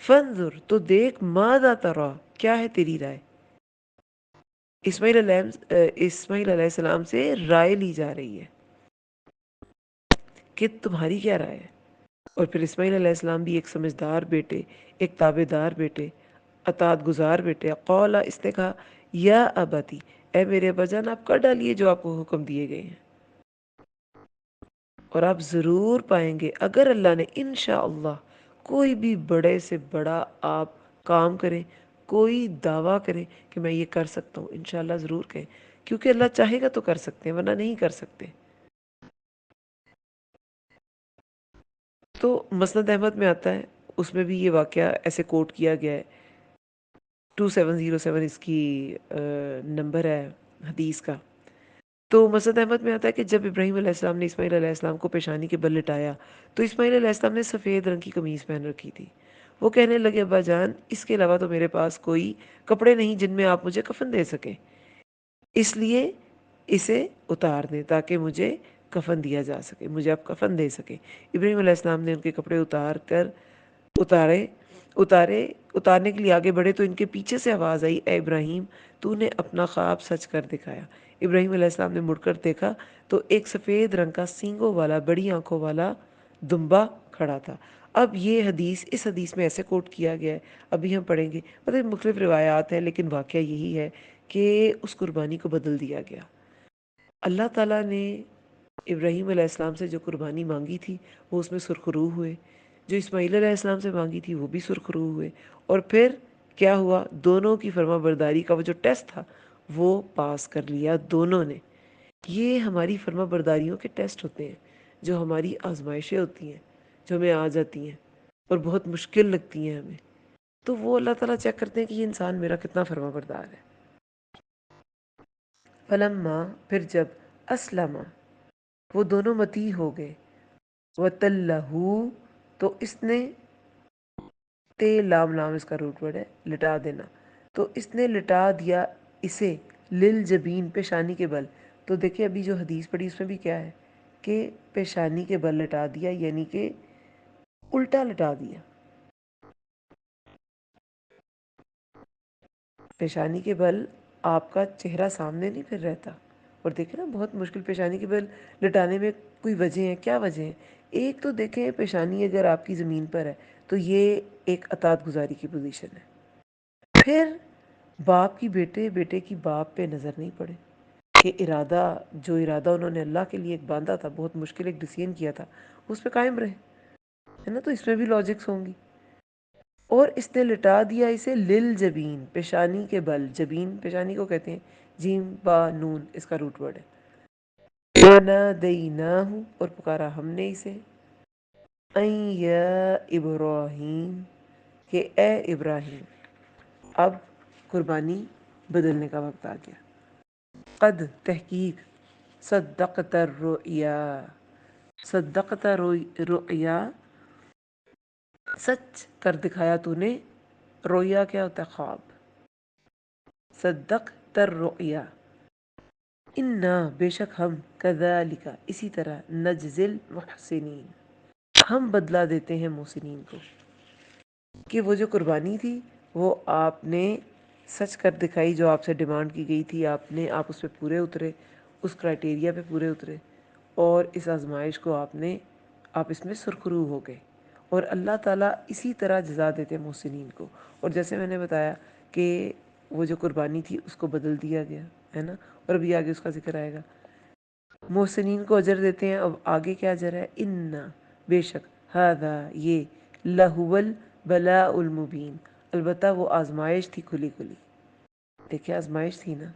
Speaker 1: فانظر، تو دیکھ، ماذا ترى، کیا ہے تیری رائے۔ اسماعیل علیہ السلام سے رائے لی جا رہی ہے کہ تمہاری کیا رائے ہے۔ اور پھر اسماعیل علیہ السلام بھی ایک سمجھدار بیٹے، ایک تابع دار بیٹے، اطاعت گزار بیٹے، قولا، اس نے کہا، یا ابتی، اے میرے ابا جان، آپ کر ڈالیے جو آپ کو حکم دیے گئے ہیں، اور آپ ضرور پائیں گے اگر اللہ نے انشاءاللہ کوئی بھی بڑے سے بڑا آپ کام کریں، کوئی دعویٰ کریں کہ میں یہ کر سکتا ہوں، انشاءاللہ ضرور کہیں، کیونکہ اللہ چاہے گا تو کر سکتے ہیں، ورنہ نہیں کر سکتے۔ تو مسند احمد میں آتا ہے، اس میں بھی یہ واقعہ ایسے کوٹ کیا گیا ہے، 2707 اس کی نمبر ہے حدیث کا۔ تو مسند احمد میں آتا ہے کہ جب ابراہیم علیہ السلام نے اسماعیل علیہ السلام کو پیشانی کے بل لٹایا تو اسماعیل علیہ السلام نے سفید رنگ کی قمیض پہن رکھی تھی۔ وہ کہنے لگے، ابا جان، اس کے علاوہ تو میرے پاس کوئی کپڑے نہیں جن میں آپ مجھے کفن دے سکیں، اس لیے اسے اتار دیں تاکہ مجھے کفن دیا جا سکے، مجھے آپ کفن دے سکیں۔ ابراہیم علیہ السلام نے ان کے کپڑے اتارے اتارے اتارنے کے لیے آگے بڑھے تو ان کے پیچھے سے آواز آئی، اے ابراہیم، تو نے اپنا خواب سچ کر دکھایا۔ ابراہیم علیہ السلام نے مڑ کر دیکھا تو ایک سفید رنگ کا سینگوں والا، بڑی آنکھوں والا دمبا کھڑا تھا۔ اب یہ حدیث، اس حدیث میں ایسے کوٹ کیا گیا ہے، ابھی ہم پڑھیں گے، مطلب مختلف روایات ہیں، لیکن واقعہ یہی ہے کہ اس قربانی کو بدل دیا گیا۔ اللہ تعالیٰ نے ابراہیم علیہ السلام سے جو قربانی مانگی تھی وہ اس میں سرخرو ہوئے، جو اسماعیل علیہ السلام سے مانگی تھی وہ بھی سرخرو ہوئے، اور پھر کیا ہوا، دونوں کی فرما برداری کا وہ جو ٹیسٹ تھا وہ پاس کر لیا دونوں نے۔ یہ ہماری فرما برداریوں کے ٹیسٹ ہوتے ہیں، جو ہماری آزمائشیں ہوتی ہیں، جو ہمیں آ جاتی ہیں اور بہت مشکل لگتی ہیں ہمیں، تو وہ اللہ تعالیٰ چیک کرتے ہیں کہ یہ انسان میرا کتنا فرما بردار ہے۔ فلما، پھر جب، اسلم، وہ دونوں متی ہو گئے، وَتَلَّهُ، تو اس نے، لام لام اس کا روٹ ورڈ ہے، لٹا دینا، تو اس نے لٹا دیا اسے، للجبین، پیشانی کے بل۔ تو دیکھیں ابھی جو حدیث پڑھی اس میں بھی کیا ہے کہ پیشانی کے بل لٹا دیا، یعنی کہ الٹا لٹا دیا۔ پیشانی کے بل آپ کا چہرہ سامنے نہیں پھر رہتا، اور دیکھیں نا بہت مشکل، پیشانی کے بل لٹانے میں کوئی وجہ ہیں، کیا وجہ ہیں؟ ایک تو دیکھیں، پیشانی اگر آپ کی زمین پر ہے تو یہ ایک اطاعت گزاری کی پوزیشن ہے، پھر باپ کی بیٹے، بیٹے کی باپ پہ نظر نہیں پڑے، کہ ارادہ، جو ارادہ انہوں نے اللہ کے لیے ایک باندھا تھا، بہت مشکل ایک ڈیسیژن کیا تھا، اس پہ قائم رہے، ہے نا؟ تو اس میں بھی لاجکس ہوں گی۔ اور اس نے لٹا دیا اسے للجبین، پیشانی کے بل، جبین پیشانی کو کہتے ہیں، جیم با نون اس کا روٹ ورڈ ہے۔ وَنَادَيْنَاهُ، اور پکارا ہم نے اسے، اَن یا ابراہیم، کہ اے ابراہیم۔ اب قربانی بدلنے کا وقت آ گیا۔ قد، تحقیق، صدقت الرؤیا، صدقت رؤیا، سچ کر دکھایا تو نے، رویا کیا ہوتا ہے؟ خواب۔ صدقت الرؤیا، انا، بے شک ہم، کذالک، اسی طرح، نجزی المحسنین، ہم بدلہ دیتے ہیں محسنین کو، کہ وہ جو قربانی تھی وہ آپ نے سچ کر دکھائی، جو آپ سے ڈیمانڈ کی گئی تھی، آپ اس پہ پورے اترے، اس کرائٹیریا پہ پورے اترے، اور اس آزمائش کو آپ اس میں سرخرو ہو گئے، اور اللہ تعالیٰ اسی طرح جزا دیتے محسنین کو۔ اور جیسے میں نے بتایا کہ وہ جو قربانی تھی اس کو بدل دیا گیا ہے نا، اور ابھی آگے اس کا ذکر آئے گا۔ محسنین کو اجر دیتے ہیں۔ اب آگے کیا اجر ہے؟ انا، بے شک، ہذا، یہ، لہول بلاء المبین، البتہ وہ آزمائش تھی کھلی کھلی۔ دیکھیں آزمائش تھی نا۔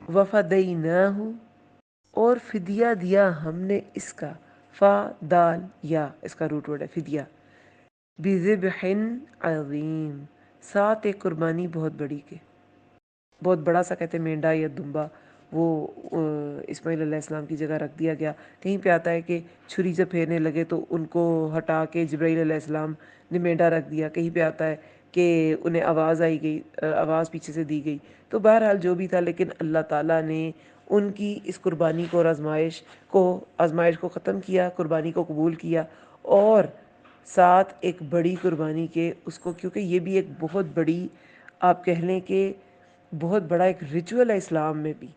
Speaker 1: وفدیناہ، اور فدیہ دیا ہم نے اس کا، فا دال یا، اس کا روٹ ورڈ ہے فدیہ، بذبح عظیم، ساتھ ایک قربانی بہت بڑی کے، بہت بڑا سا کہتے ہیں مینڈا یا دمبا، وہ اسماعیل علیہ السلام کی جگہ رکھ دیا گیا۔ کہیں پہ آتا ہے کہ چھری سے پھیرنے لگے تو ان کو ہٹا کے جبرائیل علیہ السلام نے مینڈا رکھ دیا، کہیں پہ آتا ہے کہ انہیں آواز آئی گئی، آواز پیچھے سے دی گئی۔ تو بہرحال جو بھی تھا، لیکن اللہ تعالیٰ نے ان کی اس قربانی کو اور آزمائش کو ختم کیا، قربانی کو قبول کیا، اور ساتھ ایک بڑی قربانی کے اس کو، کیونکہ یہ بھی ایک بہت بڑی، آپ کہہ لیں کہ بہت بڑا ایک ریچول ہے اسلام میں بھی،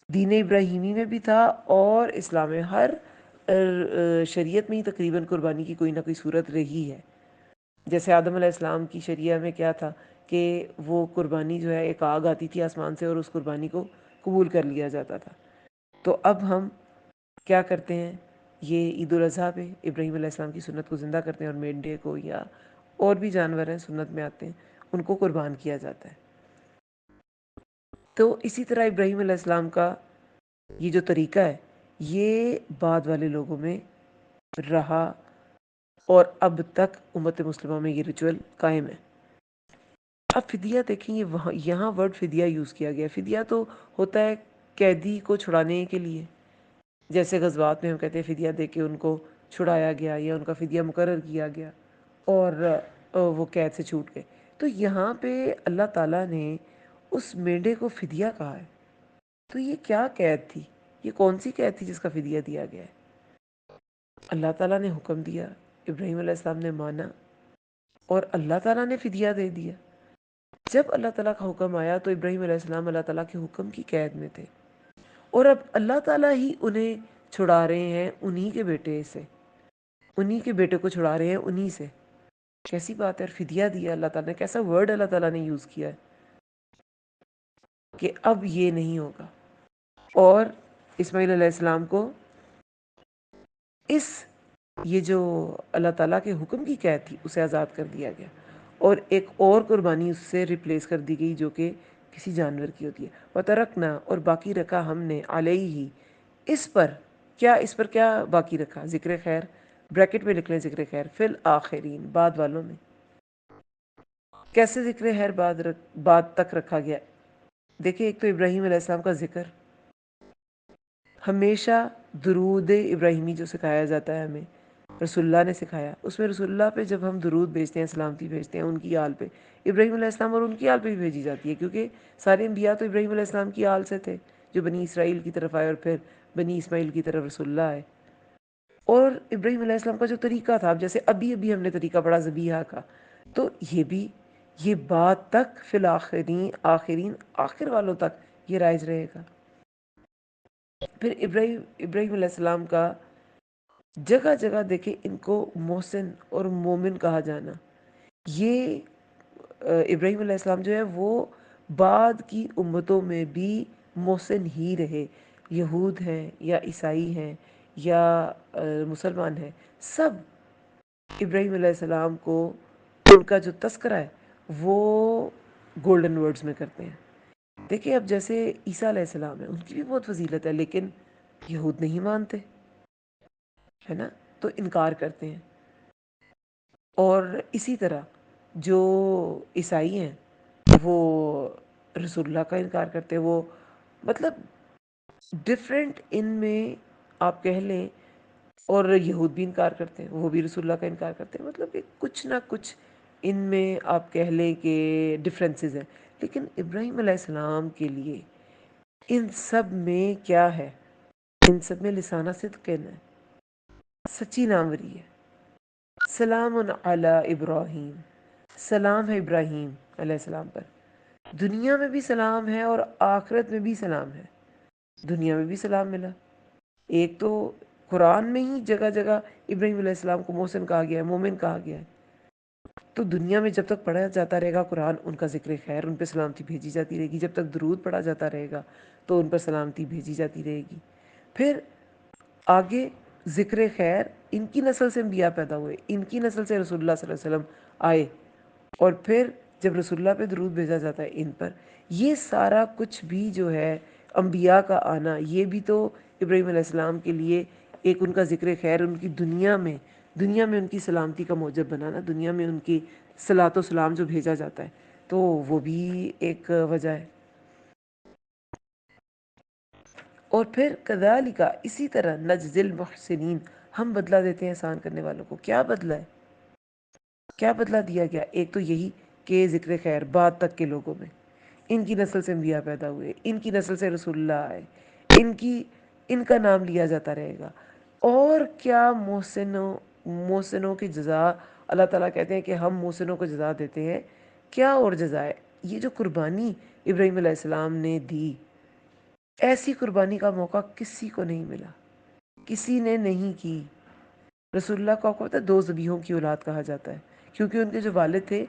Speaker 1: دین ابراہیمی میں بھی تھا، اور اسلام میں ہر شریعت میں ہی تقریباً قربانی کی کوئی نہ کوئی صورت رہی ہے۔ جیسے آدم علیہ السلام کی شریعہ میں کیا تھا کہ وہ قربانی جو ہے ایک آگ آتی تھی آسمان سے، اور اس قربانی کو قبول کر لیا جاتا تھا۔ تو اب ہم کیا کرتے ہیں؟ یہ عید الاضحیٰ پہ ابراہیم علیہ السلام کی سنت کو زندہ کرتے ہیں، اور مینڈے کو یا اور بھی جانور ہیں سنت میں آتے ہیں، ان کو قربان کیا جاتا ہے۔ تو اسی طرح ابراہیم علیہ السلام کا یہ جو طریقہ ہے، یہ بعد والے لوگوں میں رہا، اور اب تک امت مسلمہ میں یہ ریچول قائم ہے۔ اب فدیہ دیکھیں، یہاں ورڈ فدیہ یوز کیا گیا۔ فدیہ تو ہوتا ہے قیدی کو چھڑانے کے لیے، جیسے غزوات میں ہم کہتے ہیں فدیہ دے کے ان کو چھڑایا گیا، یا ان کا فدیہ مقرر کیا گیا اور وہ قید سے چھوٹ گئے۔ تو یہاں پہ اللہ تعالیٰ نے اس مینڈے کو فدیہ کہا ہے، تو یہ کیا قید تھی؟ یہ کون سی قید تھی جس کا فدیہ دیا گیا ہے؟ اللہ تعالیٰ نے حکم دیا، ابراہیم علیہ السلام نے مانا، اور اللہ تعالیٰ نے فدیہ دے دیا۔ جب اللہ تعالیٰ کا حکم آیا تو ابراہیم علیہ السلام اللہ تعالیٰ کے حکم کی قید میں تھے، اور اب اللہ تعالیٰ ہی انہیں چھڑا رہے ہیں انہی کے بیٹے سے، انہی کے بیٹے کو چھڑا رہے ہیں انہی سے۔ کیسی بات ہے! اور فدیہ دیا اللہ تعالیٰ نے، کیسا ورڈ اللہ تعالیٰ نے یوز کیا ہے کہ اب یہ نہیں ہوگا۔ اور اسماعیل علیہ السلام کو اس یہ جو اللہ تعالیٰ کے حکم کی قید تھی اسے آزاد کر دیا گیا، اور ایک اور قربانی اس سے ریپلیس کر دی گئی جو کہ کسی جانور کی ہوتی ہے۔ وَتَرَكْنَا، اور باقی رکھا ہم نے، علیہ، اس پر، کیا باقی رکھا؟ ذکر خیر، بریکٹ میں لکھ لیں ذکر خیر، فی الآخرین، بعد والوں میں۔ کیسے ذکر خیر بعد تک رکھا گیا؟ دیکھیں، ایک تو ابراہیم علیہ السلام کا ذکر، ہمیشہ درود ابراہیمی جو سکھایا جاتا ہے ہمیں، رسول اللہ نے سکھایا، اس میں رسول اللہ پہ جب ہم درود بھیجتے ہیں، سلامتی بھیجتے ہیں، ان کی آل پہ، ابراہیم علیہ السلام اور ان کی آل پہ بھی بھیجی جاتی ہے، کیونکہ سارے انبیاء تو ابراہیم علیہ السلام کی آل سے تھے، جو بنی اسرائیل کی طرف آئے اور پھر بنی اسماعیل کی طرف رسول اللہ آئے۔ اور ابراہیم علیہ السلام کا جو طریقہ تھا، اب جیسے ابھی ہم نے طریقہ پڑھا ذبیحہ کا، تو یہ بات تک فی الآخرین، آخر والوں تک یہ رائج رہے گا۔ پھر ابراہیم علیہ السلام کا جگہ جگہ دیکھیں ان کو محسن اور مومن کہا جانا، یہ ابراہیم علیہ السلام جو ہے وہ بعد کی امتوں میں بھی محسن ہی رہے، یہود ہیں یا عیسائی ہیں یا مسلمان ہیں، سب ابراہیم علیہ السلام کو، ان کا جو تذکرہ ہے وہ گولڈن ورڈز میں کرتے ہیں۔ دیکھیں اب جیسے عیسیٰ علیہ السلام ہے، ان کی بھی بہت فضیلت ہے، لیکن یہود نہیں مانتے، ہے نا، تو انکار کرتے ہیں۔ اور اسی طرح جو عیسائی ہیں وہ رسول اللہ کا انکار کرتے ہیں، وہ مطلب ڈفرینٹ ان میں آپ کہہ لیں، اور یہود بھی انکار کرتے ہیں، وہ بھی رسول اللہ کا انکار کرتے ہیں، مطلب کہ کچھ نہ کچھ ان میں آپ کہہ لیں کہ ڈفرینسز ہیں، لیکن ابراہیم علیہ السلام کے لیے ان سب میں کیا ہے؟ ان سب میں لسانہ صدق ہے، سچی ناموری ہے۔ سلام علی ابراہیم، سلام ہے ابراہیم علیہ السلام پر، دنیا میں بھی سلام ہے اور آخرت میں بھی سلام ہے. دنیا میں بھی سلام ملا. ایک تو قرآن میں ہی جگہ جگہ ابراہیم علیہ السلام کو محسن کہا گیا ہے، مومن کہا گیا ہے. تو دنیا میں جب تک پڑھا جاتا رہے گا قرآن، ان کا ذکر خیر، ان پہ سلامتی بھیجی جاتی رہے گی. جب تک درود پڑھا جاتا رہے گا تو ان پر سلامتی بھیجی جاتی رہے گی. پھر آگے ذکر خیر، ان کی نسل سے انبیاء پیدا ہوئے، ان کی نسل سے رسول اللہ صلی اللہ علیہ وسلم آئے، اور پھر جب رسول اللہ پہ درود بھیجا جاتا ہے ان پر. یہ سارا کچھ بھی جو ہے انبیاء کا آنا، یہ بھی تو ابراہیم علیہ السلام کے لیے ایک ان کا ذکر خیر، ان کی دنیا میں ان کی سلامتی کا موجب بنانا، دنیا میں ان کی صلاۃ و سلام جو بھیجا جاتا ہے، تو وہ بھی ایک وجہ ہے. اور پھر کذالک، اسی طرح نجزی المحسنین، ہم بدلہ دیتے ہیں احسان کرنے والوں کو. کیا بدلہ ہے؟ کیا بدلہ دیا گیا؟ ایک تو یہی کہ ذکر خیر بعد تک کے لوگوں میں، ان کی نسل سے انبیاء پیدا ہوئے، ان کی نسل سے رسول اللہ آئے، ان کا نام لیا جاتا رہے گا. اور کیا محسنوں کی جزا، اللہ تعالیٰ کہتے ہیں کہ ہم محسنوں کو جزا دیتے ہیں. کیا اور جزا ہے؟ یہ جو قربانی ابراہیم علیہ السلام نے دی، ایسی قربانی کا موقع کسی کو نہیں ملا، کسی نے نہیں کی. رسول اللہ کو آپ کو پتہ ہے 2 ذبیحوں کی اولاد کہا جاتا ہے، کیونکہ ان کے جو والد تھے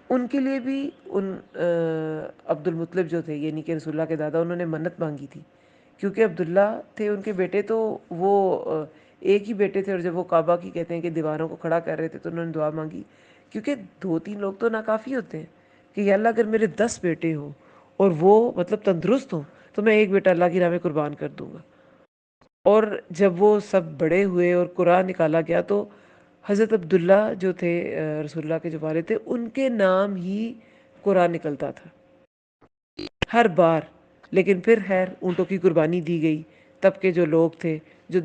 Speaker 1: ان کے لیے بھی عبد المطلب جو تھے، یعنی کہ رسول اللہ کے دادا، انہوں نے منت مانگی تھی. کیونکہ عبداللہ تھے ان کے بیٹے، تو وہ ایک ہی بیٹے تھے، اور جب وہ کعبہ کی کہتے ہیں کہ دیواروں کو کھڑا کر رہے تھے تو انہوں نے دعا مانگی. کیونکہ 2-3 لوگ تو ناکافی ہوتے ہیں کہ یا اللہ اگر میرے 10 بیٹے ہوں اور وہ مطلب تندرست ہوں تو میں ایک بیٹا اللہ کی راہ میں قربان کر دوں گا. اور جب وہ سب بڑے ہوئے اور قرآن نکالا گیا تو حضرت عبداللہ جو تھے، رسول اللہ کے جو والد تھے، ان کے نام ہی قرآن نکلتا تھا ہر بار. لیکن پھر خیر اونٹوں کی قربانی دی گئی. تب کے جو لوگ تھے، جو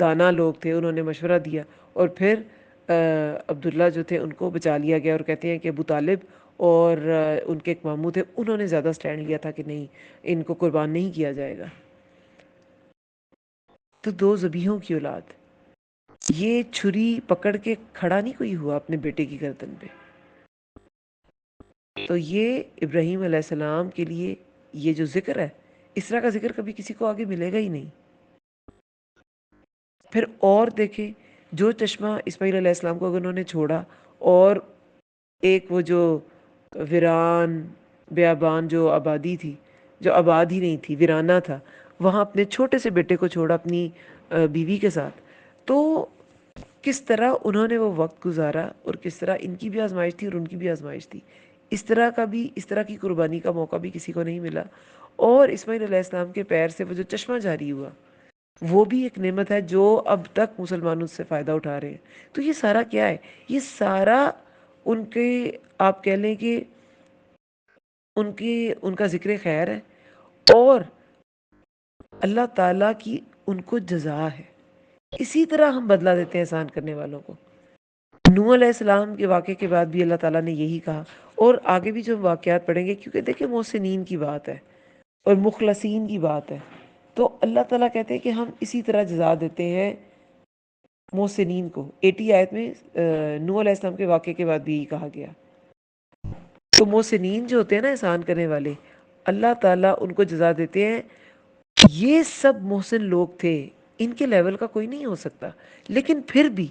Speaker 1: دانا لوگ تھے، انہوں نے مشورہ دیا، اور پھر عبداللہ جو تھے ان کو بچا لیا گیا. اور کہتے ہیں کہ ابو طالب اور ان کے ایک ماموں تھے، انہوں نے زیادہ سٹینڈ لیا تھا کہ نہیں، ان کو قربان نہیں کیا جائے گا. تو 2 ذبیحوں کی اولاد، یہ چھری پکڑ کے کھڑا نہیں کوئی ہوا اپنے بیٹے کی گردن پہ. تو یہ ابراہیم علیہ السلام کے لیے یہ جو ذکر ہے، اس طرح کا ذکر کبھی کسی کو آگے ملے گا ہی نہیں. پھر اور دیکھیں، جو چشمہ اسماعیل علیہ السلام کو اگر انہوں نے چھوڑا، اور ایک وہ جو ویران بیابان جو آبادی تھی، جو آباد ہی نہیں تھی، ویرانہ تھا، وہاں اپنے چھوٹے سے بیٹے کو چھوڑا اپنی بیوی کے ساتھ. تو کس طرح انہوں نے وہ وقت گزارا، اور کس طرح ان کی بھی آزمائش تھی اور ان کی بھی آزمائش تھی. اس طرح کی قربانی کا موقع بھی کسی کو نہیں ملا. اور اسماعیل علیہ السلام کے پیر سے وہ جو چشمہ جاری ہوا، وہ بھی ایک نعمت ہے جو اب تک مسلمان اس سے فائدہ اٹھا رہے ہیں. تو یہ سارا کیا ہے؟ یہ سارا ان کے، آپ کہہ لیں کہ ان کا ذکر خیر ہے، اور اللہ تعالیٰ کی ان کو جزا ہے. اسی طرح ہم بدلہ دیتے ہیں احسان کرنے والوں کو. نوح علیہ السلام کے واقعے کے بعد بھی اللہ تعالیٰ نے یہی کہا، اور آگے بھی جو واقعات پڑھیں گے، کیونکہ دیکھیں محسنین کی بات ہے اور مخلصین کی بات ہے، تو اللہ تعالیٰ کہتے ہیں کہ ہم اسی طرح جزا دیتے ہیں محسنین کو. 80 آیت میں نوح علیہ السلام کے واقعے کے بعد بھی یہی کہا گیا. تو محسنین جو ہوتے ہیں نا، احسان کرنے والے، اللہ تعالیٰ ان کو جزا دیتے ہیں. یہ سب محسن لوگ تھے، ان کے لیول کا کوئی نہیں ہو سکتا. لیکن پھر بھی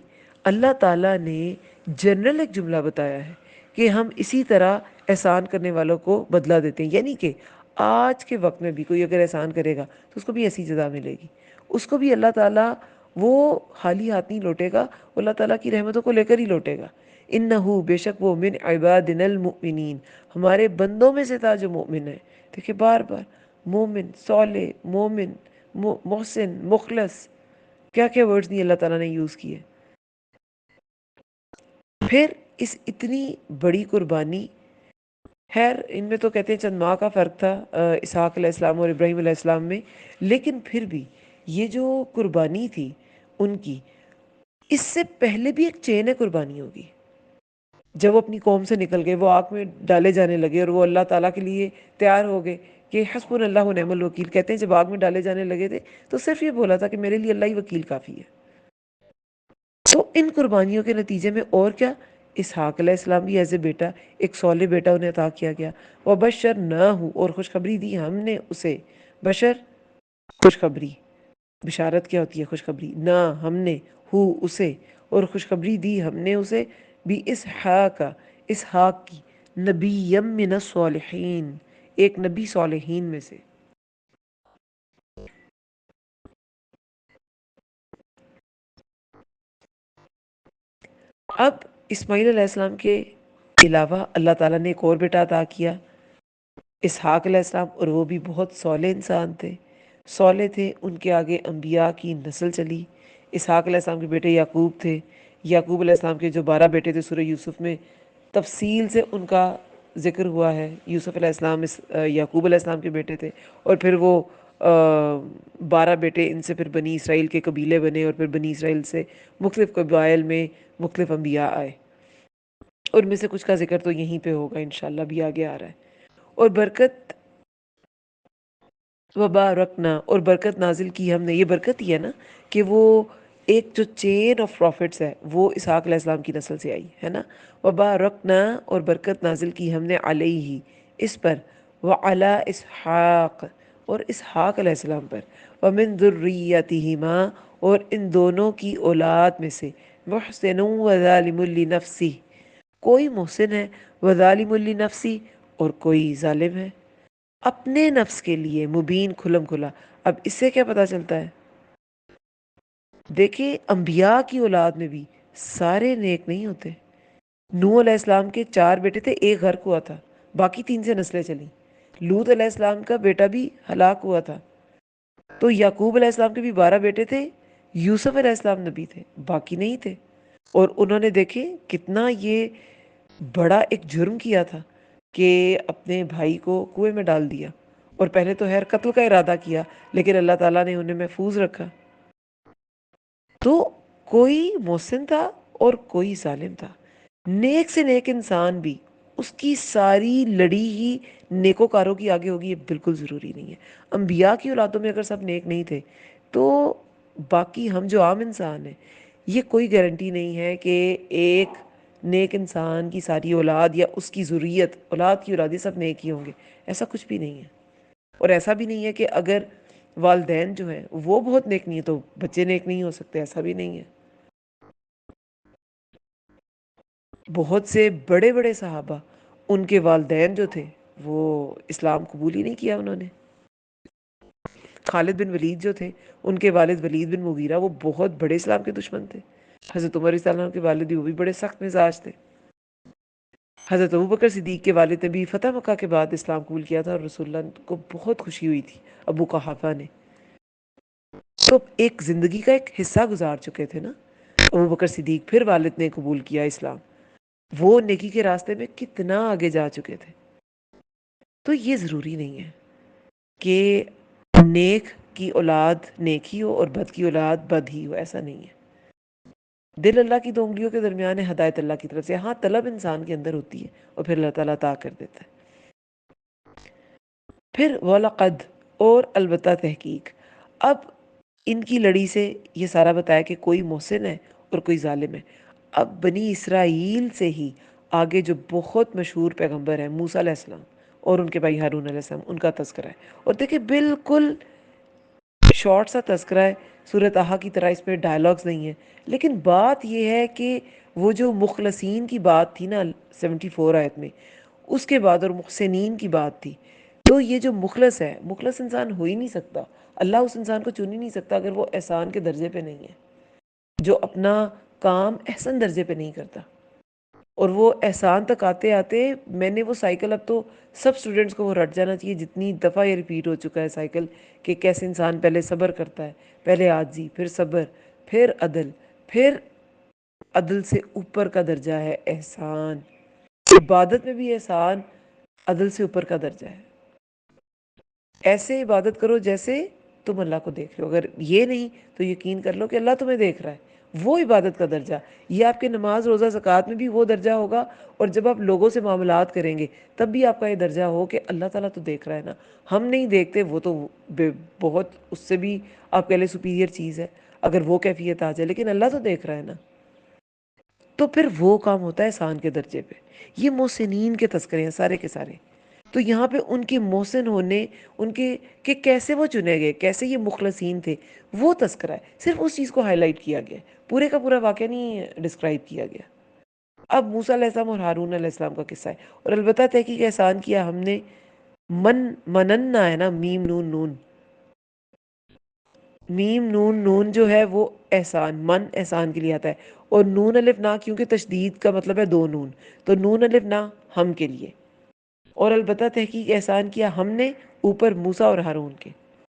Speaker 1: اللہ تعالیٰ نے جنرل ایک جملہ بتایا ہے کہ ہم اسی طرح احسان کرنے والوں کو بدلہ دیتے ہیں. یعنی کہ آج کے وقت میں بھی کوئی اگر احسان کرے گا تو اس کو بھی ایسی جزا ملے گی. اس کو بھی اللہ تعالیٰ وہ خالی ہاتھ نہیں لوٹے گا، وہ اللہ تعالیٰ کی رحمتوں کو لے کر ہی لوٹے گا. انہو، بے شک وہ، من عبادنا المؤمنین، ہمارے بندوں میں سے تھا جو مومن ہے. دیکھیں بار بار مومن، صالح، مومن، محسن، مخلص، کیا کیا ورڈز نہیں اللہ تعالیٰ نے یوز کیے. پھر اس اتنی بڑی قربانی، خیر ان میں تو کہتے ہیں چند ماہ کا فرق تھا اسحاق علیہ السلام اور ابراہیم علیہ السلام میں، لیکن پھر بھی یہ جو قربانی تھی ان کی، اس سے پہلے بھی ایک چین ہے قربانی ہوگی. جب وہ اپنی قوم سے نکل گئے، وہ آگ میں ڈالے جانے لگے، اور وہ اللہ تعالیٰ کے لیے تیار ہو گئے کہ حسبنا اللہ و نعم الوکیل. کہتے ہیں جب آگ میں ڈالے جانے لگے تھے تو صرف یہ بولا تھا کہ میرے لیے اللہ ہی وکیل کافی ہے. تو ان قربانیوں کے نتیجے میں اور کیا، اسحاق علیہ السلام بھی ایز اے بیٹا، ایک صالح بیٹا انہیں عطا کیا گیا. وبشر نہ ہوں، اور خوشخبری دی ہم نے اسے. بشر خوشخبری، بشارت کیا ہوتی ہے؟ خوشخبری. نہ ہم نے، ہو اسے، اور خوشخبری دی ہم نے اسے بھی اسحاق، اسحاق کی، نبی من الصالحین، ایک نبی صالحین میں سے. اب اسماعیل علیہ السلام کے علاوہ اللہ تعالیٰ نے ایک اور بیٹا عطا کیا، اسحاق علیہ السلام، اور وہ بھی بہت صالح انسان تھے، صالح تھے. ان کے آگے انبیاء کی نسل چلی. اسحاق علیہ السلام کے بیٹے یعقوب تھے. یعقوب علیہ السلام کے جو 12 بیٹے تھے، سورہ یوسف میں تفصیل سے ان کا ذکر ہوا ہے. یوسف علیہ السلام یعقوب علیہ السلام کے بیٹے تھے، اور پھر وہ 12 بیٹے، ان سے پھر بنی اسرائیل کے قبیلے بنے، اور پھر بنی اسرائیل سے مختلف قبائل میں مختلف انبیاء آئے. ان میں سے کچھ کا ذکر تو یہیں پہ ہوگا انشاءاللہ، بھی آگے آ رہا ہے. اور برکت وبارکنا، اور برکت نازل کی ہم نے. یہ برکت ہی ہے نا کہ وہ ایک جو چین آف پروفٹس ہے وہ اسحاق علیہ السلام کی نسل سے آئی ہے نا. وبارکنا، اور برکت نازل کی ہم نے علیہ، اس پر، وعلی اسحاق، اور اسحاق علیہ السلام پر، ومن ذریتہما، اور ان دونوں کی اولاد میں سے، محسن وظالم لنفسہ، کوئی محسن ہے، وظالم لنفسہ، اور کوئی ظالم ہے اپنے نفس کے لیے، مبین، کھلم کھلا. اب اس سے کیا پتہ چلتا ہے؟ دیکھیں انبیاء کی اولاد میں بھی سارے نیک نہیں ہوتے. نوح علیہ السلام کے 4 بیٹے تھے، ایک غرق ہوا تھا، باقی 3 سے نسلیں چلیں. لوط علیہ السلام کا بیٹا بھی ہلاک ہوا تھا. تو یعقوب علیہ السلام کے بھی 12 بیٹے تھے، یوسف علیہ السلام نبی تھے، باقی نہیں تھے. اور انہوں نے دیکھے کتنا یہ بڑا ایک جرم کیا تھا کہ اپنے بھائی کو کنویں میں ڈال دیا. اور پہلے تو خیر قتل کا ارادہ کیا، لیکن اللہ تعالیٰ نے انہیں محفوظ رکھا. تو کوئی محسن تھا اور کوئی ظالم تھا. نیک سے نیک انسان بھی اس کی ساری لڑی ہی نیکوکاروں کی آگے ہوگی، یہ بالکل ضروری نہیں ہے. انبیاء کی اولادوں میں اگر سب نیک نہیں تھے تو باقی ہم جو عام انسان ہیں، یہ کوئی گارنٹی نہیں ہے کہ ایک نیک انسان کی ساری اولاد یا اس کی ذریت، اولاد کی اولاد، یہ سب نیک ہی ہوں گے. ایسا کچھ بھی نہیں ہے. اور ایسا بھی نہیں ہے کہ اگر والدین جو ہیں وہ بہت نیک نہیں ہے تو بچے نیک نہیں ہو سکتے، ایسا بھی نہیں ہے. بہت سے بڑے بڑے صحابہ، ان کے والدین جو تھے وہ اسلام قبول ہی نہیں کیا انہوں نے. خالد بن ولید جو تھے، ان کے والد ولید بن مغیرہ وہ بہت بڑے اسلام کے دشمن تھے. حضرت عمر رضی اللہ عنہ کے والد بھی، وہ بھی بڑے سخت مزاج تھے. حضرت ابوبکر صدیق کے والد نے بھی فتح مکہ کے بعد اسلام قبول کیا تھا، اور رسول اللہ کو بہت خوشی ہوئی تھی ابو قحافہ نے. تو ایک زندگی کا ایک حصہ گزار چکے تھے نا ابوبکر صدیق، پھر والد نے قبول کیا اسلام. وہ نیکی کے راستے میں کتنا آگے جا چکے تھے. تو یہ ضروری نہیں ہے کہ نیک کی اولاد نیک ہی ہو اور بد کی اولاد بد ہی ہو، ایسا نہیں ہے. دل اللہ کی 2 انگلیوں کے درمیان ہے، ہدایت اللہ کی طرف سے. ہاں طلب انسان کے اندر ہوتی ہے، اور پھر اللہ تعالیٰ عطا کر دیتا ہے. پھر وَلَقَدْ، اور البتہ تحقیق. اب ان کی لڑی سے یہ سارا بتایا کہ کوئی محسن ہے اور کوئی ظالم ہے. اب بنی اسرائیل سے ہی آگے جو بہت مشہور پیغمبر ہیں موسیٰ علیہ السلام اور ان کے بھائی ہارون علیہ السلام، ان کا تذکرہ ہے. اور دیکھیں بالکل شارٹ سا تذکرہ ہے، سورہ طٰہٰ کی طرح، اس میں ڈائلاگز نہیں ہیں. لیکن بات یہ ہے کہ وہ جو مخلصین کی بات تھی نا 74 آیت میں، اس کے بعد اور محسنین کی بات تھی. تو یہ جو مخلص ہے، مخلص انسان ہو ہی نہیں سکتا. اللہ اس انسان کو چن ہی نہیں سکتا اگر وہ احسان کے درجے پہ نہیں ہے، جو اپنا کام احسن درجے پہ نہیں کرتا. اور وہ احسان تک آتے آتے، میں نے وہ سائیکل، اب تو سب سٹوڈنٹس کو وہ رٹ جانا چاہیے، جتنی دفعہ یہ ریپیٹ ہو چکا ہے سائیکل، کہ کیسے انسان پہلے صبر کرتا ہے، پہلے عاجزی، پھر صبر، پھر عدل، پھر عدل سے اوپر کا درجہ ہے احسان. عبادت میں بھی احسان عدل سے اوپر کا درجہ ہے. ایسے عبادت کرو جیسے تم اللہ کو دیکھ رہے ہو. اگر یہ نہیں تو یقین کر لو کہ اللہ تمہیں دیکھ رہا ہے. وہ عبادت کا درجہ، یہ آپ کے نماز، روزہ، زکوٰۃ میں بھی وہ درجہ ہوگا. اور جب آپ لوگوں سے معاملات کریں گے تب بھی آپ کا یہ درجہ ہو کہ اللہ تعالیٰ تو دیکھ رہا ہے نا. ہم نہیں دیکھتے، وہ تو بہت، اس سے بھی آپ کہہ لیں سپیریئر چیز ہے اگر وہ کیفیت آ جائے، لیکن اللہ تو دیکھ رہا ہے نا. تو پھر وہ کام ہوتا ہے احسان کے درجے پہ. یہ محسنین کے تذکرے ہیں سارے کے سارے. تو یہاں پہ ان کے محسن ہونے، ان کے کہ کیسے وہ چنے گئے، کیسے یہ مخلصین تھے، وہ تذکرہ ہے. صرف اس چیز کو ہائی لائٹ کیا گیا ہے، پورے کا پورا واقعہ نہیں ڈسکرائب کیا گیا. اب موسیٰ علیہ السلام اور ہارون علیہ السلام کا قصہ ہے. اور البتہ تحقیق احسان کیا ہم نے. مننا ہے نا، میم نون نون، میم نون نون جو ہے وہ احسان، من احسان کے لیے آتا ہے. اور نون الف نا، کیونکہ تشدید کا مطلب ہے دو نون، تو نون الف نا ہم کے لیے. اور البتہ تحقیق احسان کیا ہم نے اوپر موسیٰ اور ہارون کے.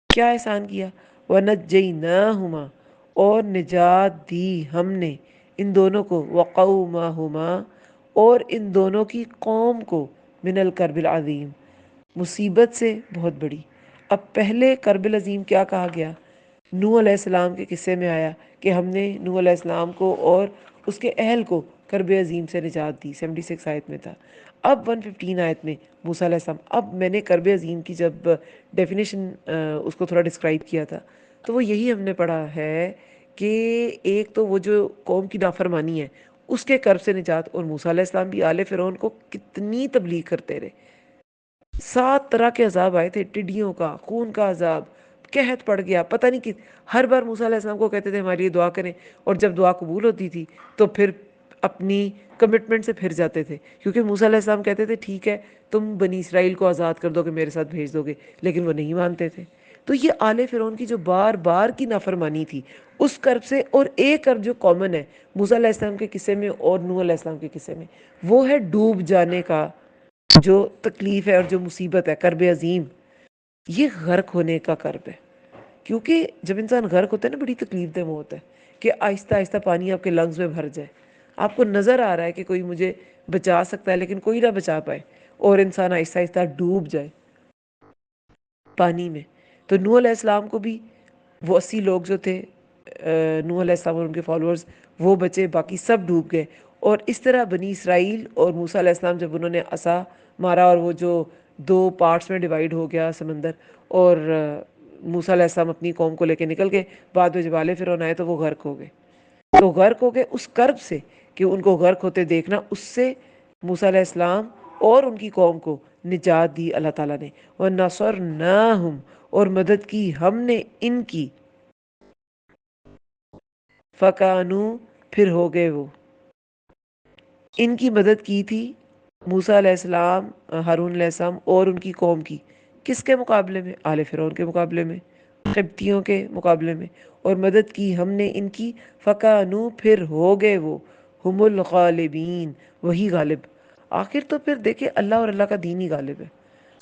Speaker 1: کیا احسان کیا؟ وَنَجَّيْنَاهُمَا، اور نجات دی ہم نے ان دونوں کو، وَقَوْمَهُمَا، اور ان دونوں کی قوم کو، من الکرب العظیم، مصیبت سے بہت بڑی. اب پہلے کرب العظیم کیا کہا گیا؟ نوح علیہ السلام کے قصے میں آیا کہ ہم نے نوح علیہ السلام کو اور اس کے اہل کو کرب عظیم سے نجات دی، 76 آیت میں تھا. اب 115 آیت میں موسیٰ علیہ السلام. اب میں نے کرب عظیم کی جب ڈیفینیشن اس کو تھوڑا ڈسکرائب کیا تھا، تو وہ یہی ہم نے پڑھا ہے کہ ایک تو وہ جو قوم کی نافرمانی ہے اس کے کرب سے نجات. اور موسیٰ علیہ السلام بھی آل فرعون کو کتنی تبلیغ کرتے رہے. 7 طرح کے عذاب آئے تھے، ٹڈیوں کا، خون کا عذاب، قحط پڑ گیا، پتہ نہیں کہ ہر بار موسیٰ علیہ السلام کو کہتے تھے ہمارے لیے دعا کریں، اور جب دعا قبول ہوتی تھی تو پھر اپنی کمٹمنٹ سے پھر جاتے تھے. کیونکہ موسیٰ علیہ السلام کہتے تھے ٹھیک ہے تم بنی اسرائیل کو آزاد کر دو کہ میرے ساتھ بھیج دو گے، لیکن وہ نہیں مانتے تھے. تو یہ آل فرعون کی جو بار بار کی نافرمانی تھی اس کرب سے. اور ایک کرب جو کامن ہے موسیٰ علیہ السلام کے قصے میں اور نوح علیہ السلام کے قصے میں، وہ ہے ڈوب جانے کا جو تکلیف ہے اور جو مصیبت ہے، کرب عظیم. یہ غرق ہونے کا کرب ہے. کیونکہ جب انسان غرق ہوتا ہے نا، بڑی تکلیف دہ موت ہے کہ آہستہ آہستہ پانی آپ کے لنگز میں بھر جائے. آپ کو نظر آ رہا ہے کہ کوئی مجھے بچا سکتا ہے لیکن کوئی نہ بچا پائے، اور انسان آہستہ آہستہ ڈوب جائے پانی میں. تو نوح علیہ السلام کو بھی وہ 80 لوگ جو تھے، نوح علیہ السلام اور ان کے فالورز، وہ بچے، باقی سب ڈوب گئے. اور اس طرح بنی اسرائیل اور موسیٰ علیہ السلام جب انہوں نے عصا مارا اور وہ جو 2 پارٹس میں ڈیوائیڈ ہو گیا سمندر، اور موسیٰ علیہ السلام اپنی قوم کو لے کے نکل گئے، بعد میں جب آل فرعون آئے تو وہ غرق ہو گئے. تو غرق ہو گئے اس کرب سے کہ ان کو غرق ہوتے دیکھنا، اس سے موسیٰ علیہ السلام اور ان کی قوم کو نجات دی اللہ تعالیٰ نے. وَنَصَرْنَاهُمْ، اور مدد کی ہم نے ان کی، فَكَانُوا، پھر ہو گئے وہ. ان کی مدد کی تھی موسیٰ علیہ السلام، ہارون علیہ السلام اور ان کی قوم کی. کس کے مقابلے میں؟ آل فرعون کے مقابلے میں، قبطیوں کے مقابلے میں. اور مدد کی ہم نے ان کی، فَكَانُوا، پھر ہو گئے وہ، ہم الغالبین، وہی غالب. آخر تو پھر دیکھیں اللہ اور اللہ کا دین ہی غالب ہے.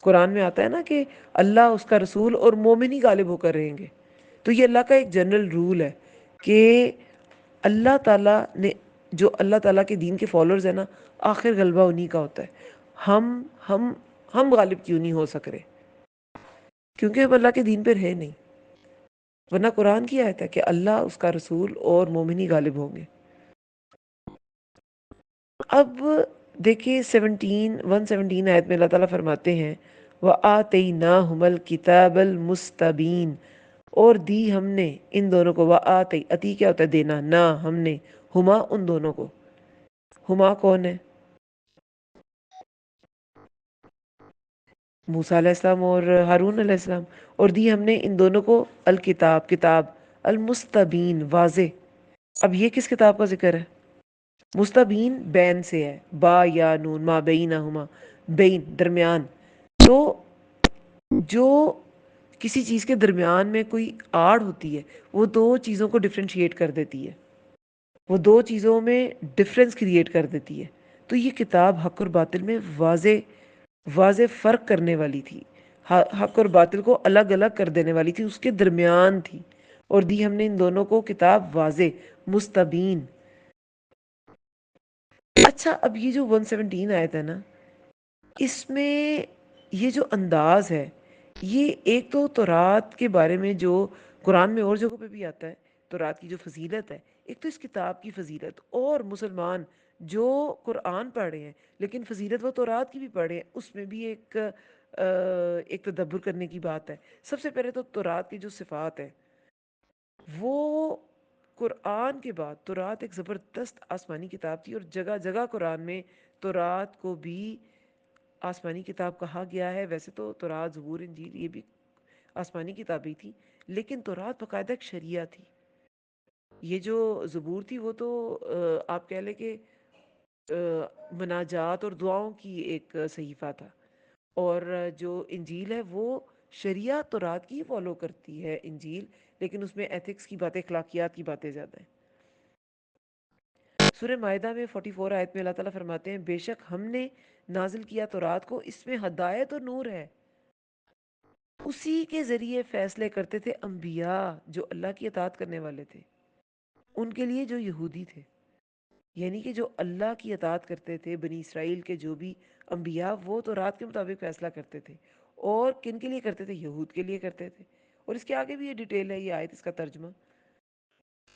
Speaker 1: قرآن میں آتا ہے نا کہ اللہ، اس کا رسول اور مومن ہی غالب ہو کر رہیں گے. تو یہ اللہ کا ایک جنرل رول ہے کہ اللہ تعالیٰ نے، جو اللہ تعالیٰ کے دین کے فالوورز ہیں نا، آخر غلبہ انہی کا ہوتا ہے. ہم ہم ہم غالب کیوں نہیں ہو سک رہے؟ کیونکہ ہم اللہ کے دین پر ہے نہیں. ورنہ قرآن کی آیت ہے کہ اللہ، اس کا رسول اور مومن ہی غالب ہوں گے. اب دیکھیے 117 آیت میں اللہ تعالیٰ فرماتے ہیں وَآتَيْنَاهُمَ الْكِتَابَ الْمُسْتَبِينَ، اور دی ہم نے ان دونوں کو. وَآتَي، عطی کیا ہوتا ہے؟ دینا. نا، ہم نے، ہما، ان دونوں کو. ہما کون ہے؟ موسیٰ علیہ السلام اور ہارون علیہ السلام. اور دی ہم نے ان دونوں کو الکتاب، کتاب، المستبین، واضح. اب یہ کس کتاب کا ذکر ہے؟ مستبین بین سے ہے، با یا نون، ما بینہما، بین، درمیان. تو جو کسی چیز کے درمیان میں کوئی آڑ ہوتی ہے وہ دو چیزوں کو ڈفرینشیٹ کر دیتی ہے، وہ دو چیزوں میں ڈفرینس کریٹ کر دیتی ہے. تو یہ کتاب حق اور باطل میں واضح واضح فرق کرنے والی تھی، حق اور باطل کو الگ الگ کر دینے والی تھی، اس کے درمیان تھی. اور دی ہم نے ان دونوں کو کتاب واضح، مستبین. اچھا، اب یہ جو 117 آیت ہے نا، اس میں یہ جو انداز ہے، یہ ایک تو تورات کے بارے میں جو قرآن میں اور جگہوں پہ بھی آتا ہے، تورات کی جو فضیلت ہے، ایک تو اس کتاب کی فضیلت، اور مسلمان جو قرآن پڑھ رہے ہیں لیکن فضیلت وہ تورات کی بھی پڑھ رہے ہیں، اس میں بھی ایک تدبر کرنے کی بات ہے. سب سے پہلے تو تورات کی جو صفات ہے وہ قرآن کے بعد تورات ایک زبردست آسمانی کتاب تھی، اور جگہ جگہ قرآن میں تورات کو بھی آسمانی کتاب کہا گیا ہے. ویسے تو تورات، زبور، انجیل یہ بھی آسمانی کتابیں تھی، لیکن تورات باقاعدہ ایک شریعہ تھی. یہ جو زبور تھی وہ تو آپ کہہ لیں کہ مناجات اور دعاؤں کی ایک صحیفہ تھا، اور جو انجیل ہے وہ شریعہ تورات کی فالو کرتی ہے انجیل، لیکن اس میں ایتھکس کی باتیں، اخلاقیات کی باتیں زیادہ ہیں. سورہ مائدہ میں 44 آیت میں اللہ تعالیٰ فرماتے ہیں بے شک ہم نے نازل کیا تورات کو، اس میں ہدایت اور نور ہے. اسی کے ذریعے فیصلے کرتے تھے انبیاء جو اللہ کی اطاعت کرنے والے تھے، ان کے لیے جو یہودی تھے. یعنی کہ جو اللہ کی اطاعت کرتے تھے، بنی اسرائیل کے جو بھی انبیاء، وہ تورات کے مطابق فیصلہ کرتے تھے. اور کن کے لیے کرتے تھے؟ یہود کے لیے کرتے تھے. اور اس کے آگے بھی یہ ڈیٹیل ہے، یہ آیت، اس کا ترجمہ.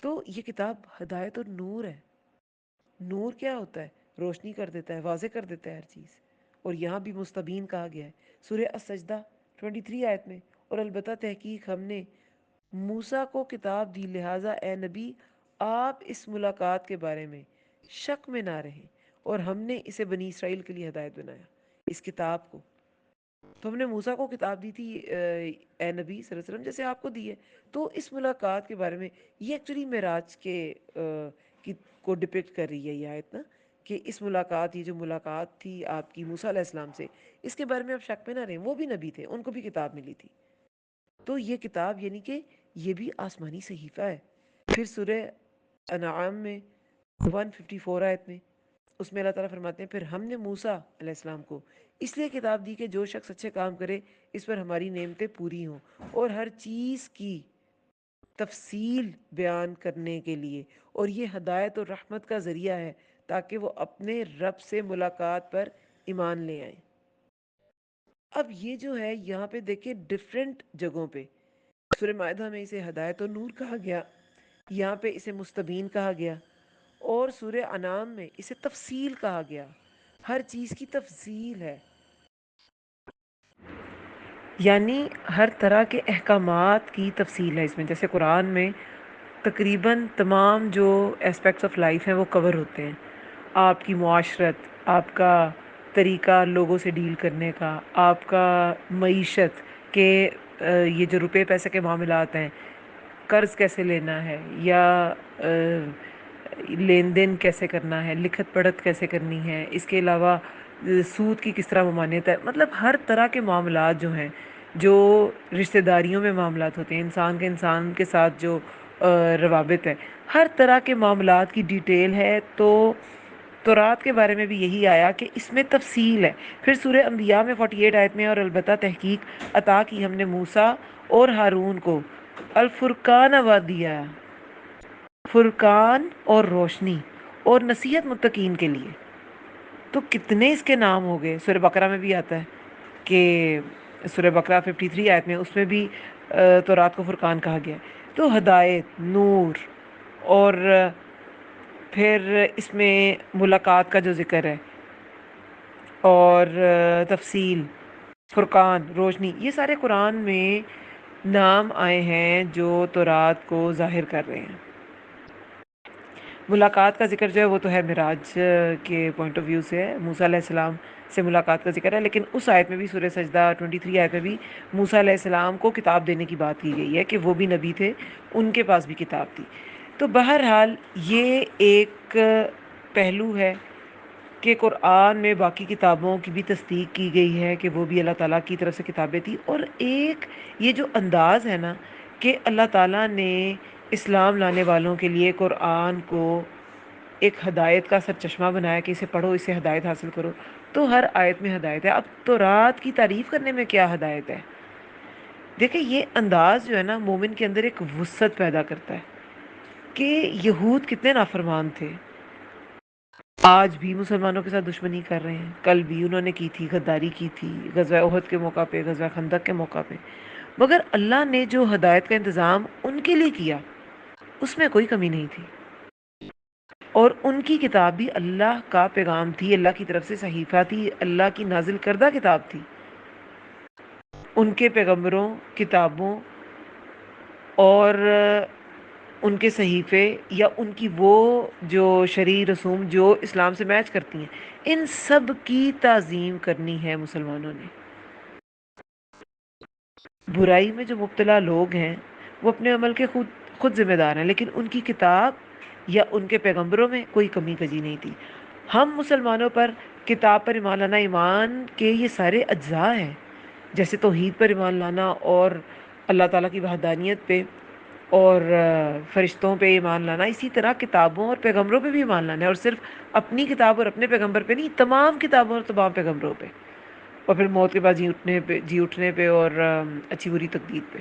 Speaker 1: تو یہ کتاب ہدایت اور نور ہے. نور کیا ہوتا ہے؟ روشنی کر دیتا ہے، واضح کر دیتا ہے ہر چیز. اور یہاں بھی مستبین کہا گیا ہے سورہ السجدہ 23 آیت میں. اور البتہ تحقیق ہم نے موسیٰ کو کتاب دی، لہٰذا اے نبی آپ اس ملاقات کے بارے میں شک میں نہ رہیں، اور ہم نے اسے بنی اسرائیل کے لیے ہدایت بنایا، اس کتاب کو. تو ہم نے موسیٰ کو کتاب دی تھی اے نبی صلی اللہ علیہ وسلم، جیسے آپ کو دی ہے. تو اس ملاقات کے بارے میں یہ ایکچولی معراج کے کو ڈپکٹ کر رہی ہے یہ آیت نا، کہ اس ملاقات، یہ جو ملاقات تھی آپ کی موسیٰ علیہ السلام سے، اس کے بارے میں آپ شک میں نہ رہیں. وہ بھی نبی تھے، ان کو بھی کتاب ملی تھی. تو یہ کتاب یعنی کہ یہ بھی آسمانی صحیفہ ہے. پھر سورہ انعام میں 154 آیت میں اس میں اللہ تعالیٰ فرماتے ہیں پھر ہم نے موسیٰ علیہ السلام کو اس لیے کتاب دی کہ جو شخص اچھے کام کرے اس پر ہماری نعمتیں پوری ہوں، اور ہر چیز کی تفصیل بیان کرنے کے لیے. اور یہ ہدایت اور رحمت کا ذریعہ ہے تاکہ وہ اپنے رب سے ملاقات پر ایمان لے آئیں. اب یہ جو ہے یہاں پہ دیکھیں ڈیفرنٹ جگہوں پہ سورہ مائدہ میں اسے ہدایت و نور کہا گیا، یہاں پہ اسے مستبین کہا گیا، اور سورہ انعام میں اسے تفصیل کہا گیا. ہر چیز کی تفصیل ہے، یعنی ہر طرح کے احکامات کی تفصیل ہے اس میں. جیسے قرآن میں تقریباً تمام جو اسپیکٹس آف لائف ہیں وہ کور ہوتے ہیں. آپ کی معاشرت، آپ کا طریقہ لوگوں سے ڈیل کرنے کا، آپ کا معیشت کے یہ جو روپے پیسے کے معاملات ہیں، قرض کیسے لینا ہے، یا لین دین کیسے کرنا ہے، لکھت پڑھت کیسے کرنی ہے، اس کے علاوہ سود کی کس طرح ممانعت ہے. مطلب ہر طرح کے معاملات جو ہیں، جو رشتہ داریوں میں معاملات ہوتے ہیں، انسان کے انسان کے ساتھ جو روابط ہے، ہر طرح کے معاملات کی ڈیٹیل ہے. تو تورات کے بارے میں بھی یہی آیا کہ اس میں تفصیل ہے. پھر سورہ انبیاء میں 48 آیت میں اور البتہ تحقیق عطا کی ہم نے موسیٰ اور ہارون کو الفرقان دیا، فرقان اور روشنی اور نصیحت متقین کے لیے. تو کتنے اس کے نام ہو گئے. سورہ بقرہ میں بھی آتا ہے کہ سورہ بقرہ 53 آیت میں اس میں بھی تورات کو فرقان کہا گیا. تو ہدایت، نور، اور پھر اس میں ملاقات کا جو ذکر ہے، اور تفصیل، فرقان، روشنی، یہ سارے قرآن میں نام آئے ہیں جو تورات کو ظاہر کر رہے ہیں. ملاقات کا ذکر جو ہے وہ تو ہے معراج کے پوائنٹ آف ویو سے ہے، موسیٰ علیہ السلام سے ملاقات کا ذکر ہے. لیکن اس آیت میں بھی سورہ سجدہ 23 آیت میں بھی موسیٰ علیہ السلام کو کتاب دینے کی بات کی گئی ہے کہ وہ بھی نبی تھے، ان کے پاس بھی کتاب تھی. تو بہرحال یہ ایک پہلو ہے کہ قرآن میں باقی کتابوں کی بھی تصدیق کی گئی ہے کہ وہ بھی اللہ تعالیٰ کی طرف سے کتابیں تھیں. اور ایک یہ جو انداز ہے نا کہ اللہ تعالیٰ نے اسلام لانے والوں کے لیے قرآن کو ایک ہدایت کا سرچشمہ بنایا کہ اسے پڑھو، اسے ہدایت حاصل کرو. تو ہر آیت میں ہدایت ہے. اب تورات کی تعریف کرنے میں کیا ہدایت ہے؟ دیکھیں یہ انداز جو ہے نا مومن کے اندر ایک وسعت پیدا کرتا ہے کہ یہود کتنے نافرمان تھے، آج بھی مسلمانوں کے ساتھ دشمنی کر رہے ہیں. کل بھی انہوں نے کی تھی، غداری کی تھی غزوہ احد کے موقع پہ، غزوہ خندق کے موقع پہ. مگر اللہ نے جو ہدایت کا انتظام ان کے لیے کیا اس میں کوئی کمی نہیں تھی. اور ان کی کتاب بھی اللہ کا پیغام تھی، اللہ کی طرف سے صحیفہ تھی، اللہ کی نازل کردہ کتاب تھی. ان کے پیغمبروں، کتابوں اور ان کے صحیفے یا ان کی وہ جو شرعی رسوم جو اسلام سے میچ کرتی ہیں، ان سب کی تعظیم کرنی ہے مسلمانوں نے۔ برائی میں جو مبتلا لوگ ہیں وہ اپنے عمل کے خود ذمہ دار ہیں، لیکن ان کی کتاب یا ان کے پیغمبروں میں کوئی کمی کجی نہیں تھی۔ ہم مسلمانوں پر کتاب پر ایمان لانا، ایمان کے یہ سارے اجزاء ہیں، جیسے توحید پر ایمان لانا اور اللہ تعالیٰ کی وحدانیت پہ اور فرشتوں پہ ایمان لانا، اسی طرح کتابوں اور پیغمبروں پہ بھی ایمان لانا ہے، اور صرف اپنی کتاب اور اپنے پیغمبر پہ نہیں، تمام کتابوں اور تمام پیغمبروں پہ، اور پھر موت کے بعد جی اٹھنے پہ اور اچھی بری تقدیر پہ۔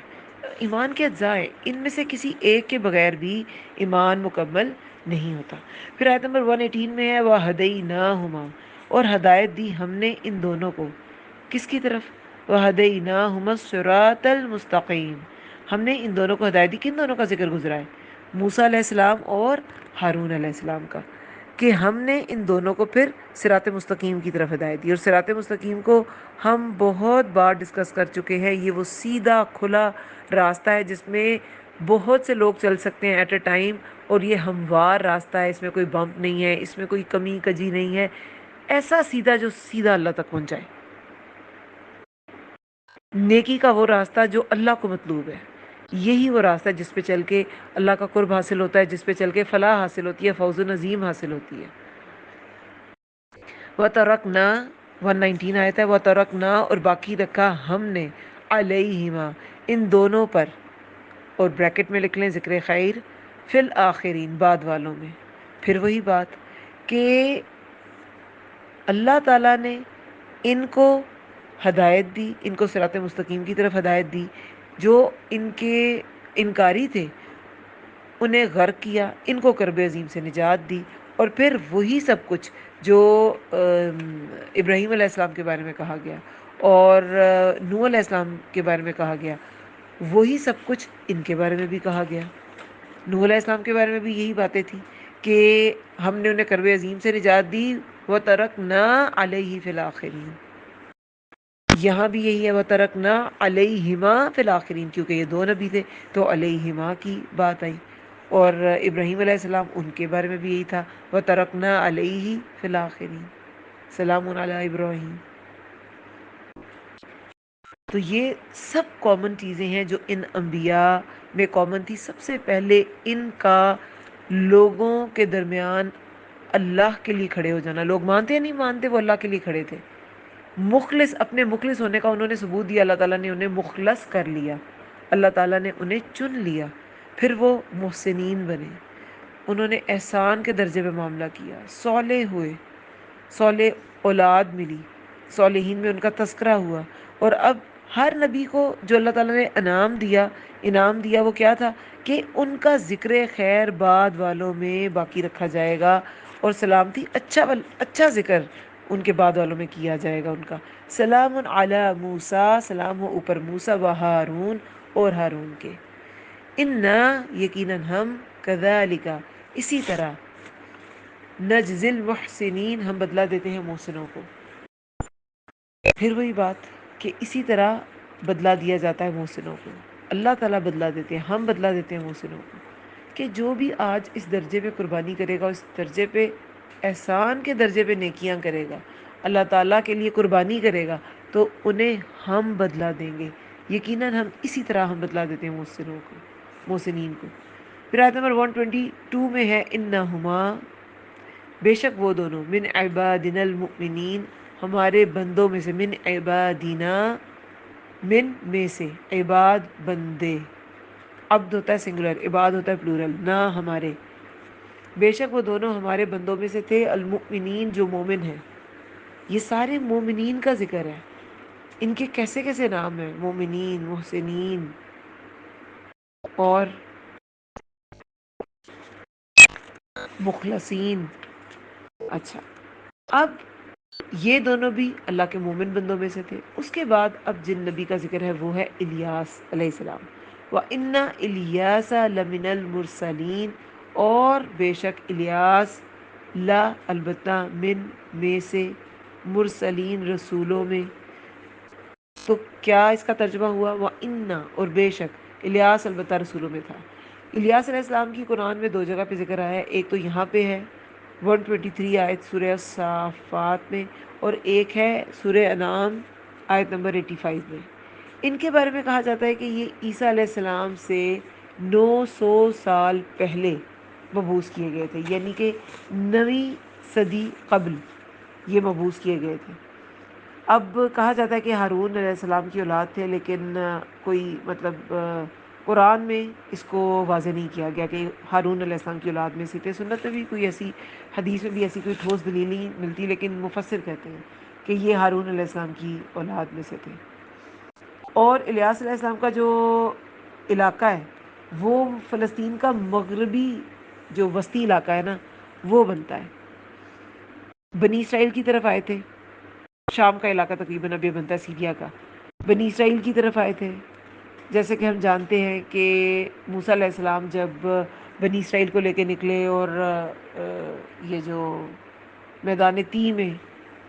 Speaker 1: ایمان کے اجزاء ہیں، ان میں سے کسی ایک کے بغیر بھی ایمان مکمل نہیں ہوتا۔ پھر آیت نمبر 118 میں ہے وَهَدَيْنَاهُمَا، اور ہدایت دی ہم نے ان دونوں کو، کس کی طرف؟ وَهَدَيْنَاهُمَا الصِّرَاطَ الْمُسْتَقِيمَ، ہم نے ان دونوں کو ہدایت دی۔ کن دونوں کا ذکر گزرا ہے؟ موسیٰ علیہ السلام اور ہارون علیہ السلام کا، کہ ہم نے ان دونوں کو پھر صراط مستقیم کی طرف ہدایت دی۔ اور صراط مستقیم کو ہم بہت بار ڈسکس کر چکے ہیں، یہ وہ سیدھا کھلا راستہ ہے جس میں بہت سے لوگ چل سکتے ہیں ایٹ اے ٹائم، اور یہ ہموار راستہ ہے، اس میں کوئی بمپ نہیں ہے، اس میں کوئی کمی کجی نہیں ہے، ایسا سیدھا جو سیدھا اللہ تک پہنچائے۔ نیکی کا وہ راستہ جو اللہ کو مطلوب ہے، یہی وہ راستہ ہے جس پہ چل کے اللہ کا قرب حاصل ہوتا ہے، جس پہ چل کے فلاح حاصل ہوتی ہے، فوز و نظیم حاصل ہوتی ہے۔ وَتَرَکْنَا 119 آیت ہے، وَتَرَکْنَا، اور باقی رکھا ہم نے، علیہما، ان دونوں پر، اور بریکٹ میں لکھ لیں ذکر خیر، فی الآخرین، بعد والوں میں۔ پھر وہی بات کہ اللہ تعالیٰ نے ان کو ہدایت دی، ان کو صراط مستقیم کی طرف ہدایت دی، جو ان کے انکاری تھے انہیں غرق کیا، ان کو کرب عظیم سے نجات دی، اور پھر وہی سب کچھ جو ابراہیم علیہ السلام کے بارے میں کہا گیا اور نوح علیہ السلام کے بارے میں کہا گیا، وہی سب کچھ ان کے بارے میں بھی کہا گیا۔ نوح علیہ السلام کے بارے میں بھی یہی باتیں تھیں کہ ہم نے انہیں کرب عظیم سے نجات دی، وَتَرَکْنَا عَلَيْهِ فِي الْآخِرِينَ، یہاں بھی یہی ہے وَتَرَکْنَا عَلَيْهِمَا فِي الْآخِرِينَ، کیونکہ یہ دو نبی تھے تو علیہما کی بات آئی، اور ابراہیم علیہ السلام ان کے بارے میں بھی یہی تھا وَتَرَکْنَا عَلَيْهِ فِي الْآخِرِينَ، سلام علی ابراہیم۔ تو یہ سب کامن چیزیں ہیں جو ان انبیاء میں کامن تھی۔ سب سے پہلے ان کا لوگوں کے درمیان اللہ کے لیے کھڑے ہو جانا، لوگ مانتے یا نہیں مانتے، وہ اللہ کے لیے کھڑے تھے، مخلص، اپنے مخلص ہونے کا انہوں نے ثبوت دیا، اللہ تعالیٰ نے انہیں مخلص کر لیا، اللہ تعالیٰ نے انہیں چن لیا، پھر وہ محسنین بنے، انہوں نے احسان کے درجے پہ معاملہ کیا، صالح ہوئے، صالح اولاد ملی، صالحین میں ان کا تذکرہ ہوا، اور اب ہر نبی کو جو اللہ تعالیٰ نے انعام دیا وہ کیا تھا کہ ان کا ذکر خیر بعد والوں میں باقی رکھا جائے گا، اور سلامتی اچھا ذکر ان کے بعد والوں میں کیا جائے گا۔ ان کا سلام علی موسیٰ، سلام ہو اوپر موسیٰ و ہارون، اور ہارون کے، انا، یقیناً ہم، کذالک، اسی طرح، نجزی المحسنین، ہم بدلہ دیتے ہیں محسنوں کو۔ پھر وہی بات کہ اسی طرح بدلہ دیا جاتا ہے محسنوں کو، اللہ تعالیٰ بدلہ دیتے ہیں، ہم بدلہ دیتے ہیں محسنوں کو، کہ جو بھی آج اس درجے پہ قربانی کرے گا، اس درجے پہ احسان کے درجے پہ نیکیاں کرے گا، اللہ تعالیٰ کے لیے قربانی کرے گا، تو انہیں ہم بدلہ دیں گے، یقیناً ہم اسی طرح ہم بدلہ دیتے ہیں محسنوں کو، محسنین کو۔ پھر آیت نمبر 122 میں ہے انہما، بے شک وہ دونوں، من عبادنا المؤمنین، ہمارے بندوں میں سے، من عبادنا، من میں سے، عباد بندے، عبد ہوتا ہے سنگولر، عباد ہوتا ہے پلورل، نہ ہمارے، بے شک وہ دونوں ہمارے بندوں میں سے تھے، المؤمنین، جو مومن ہیں۔ یہ سارے مومنین کا ذکر ہے، ان کے کیسے کیسے نام ہیں، مومنین، محسنین اور مخلصین۔ اچھا، اب یہ دونوں بھی اللہ کے مومن بندوں میں سے تھے۔ اس کے بعد اب جن نبی کا ذکر ہے وہ ہے الیاس علیہ السلام، وَإِنَّ إِلْيَاسَ لَمِنَ الْمُرْسَلِينَ، اور بے شک الیاس، لا، البتہ، من، میں سے، مرسلین، رسولوں میں۔ تو کیا اس کا ترجمہ ہوا؟ وَإِنَّ، اور بے شک، الیاس البتہ رسولوں میں تھا، الیاس علیہ السلام کی قرآن میں 2 جگہ پہ ذکر آیا ہے، ایک تو یہاں پہ ہے 123 آیت سورہ صافات میں، اور ایک ہے سورہ انعام آیت نمبر 85 میں۔ ان کے بارے میں کہا جاتا ہے کہ یہ عیسیٰ علیہ السلام سے 900 سال پہلے مبعوث کیے گئے تھے، یعنی کہ 9ویں صدی قبل یہ مبعوث کیے گئے تھے۔ اب کہا جاتا ہے کہ ہارون علیہ السلام کی اولاد تھے، لیکن کوئی مطلب قرآن میں اس کو واضح نہیں کیا گیا کہ ہارون علیہ السلام کی اولاد میں سے تھے۔ سنت میں بھی کوئی ایسی، حدیث میں بھی ایسی کوئی ٹھوس دلیل نہیں ملتی، لیکن مفسر کہتے ہیں کہ یہ ہارون علیہ السلام کی اولاد میں سے تھے۔ اور الیاس علیہ السلام کا جو علاقہ ہے وہ فلسطین کا مغربی جو وسطی علاقہ ہے نا وہ بنتا ہے۔ بنی اسرائیل کی طرف آئے تھے، شام کا علاقہ تقریباً اب یہ بنتا ہے سیریا کا، بنی اسرائیل کی طرف آئے تھے۔ جیسے کہ ہم جانتے ہیں کہ موسیٰ علیہ السلام جب بنی اسرائیل کو لے کے نکلے اور یہ جو میدان تیہ میں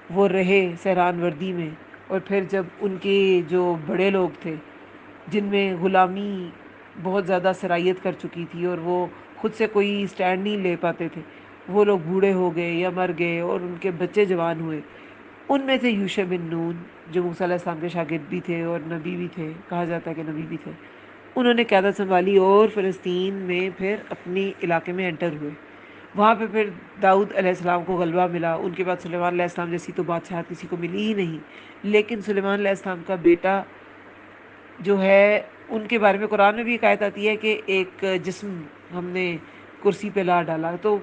Speaker 1: وہ رہے سہران وردی میں، اور پھر جب ان کے جو بڑے لوگ تھے جن میں غلامی بہت زیادہ سرایت کر چکی تھی اور وہ خود سے کوئی سٹینڈ نہیں لے پاتے تھے، وہ لوگ بوڑھے ہو گئے یا مر گئے اور ان کے بچے جوان ہوئے، ان میں تھے یوشع بن نون جو موسیٰ علیہ السلام کے شاگرد بھی تھے اور نبی بھی تھے، کہا جاتا ہے کہ نبی بھی تھے۔ انہوں نے قیادت سنبھالی اور فلسطین میں پھر اپنے علاقے میں انٹر ہوئے۔ وہاں پہ پھر داؤد علیہ السلام کو غلبہ ملا، ان کے بعد سلیمان علیہ السلام جیسی تو بادشاہت کسی کو ملی ہی نہیں، لیکن سلیمان علیہ السلام کا بیٹا جو ہے ان کے بارے میں قرآن میں بھی ایک آیت آتی ہے کہ ایک جسم ہم نے کرسی پہ لا ڈالا، تو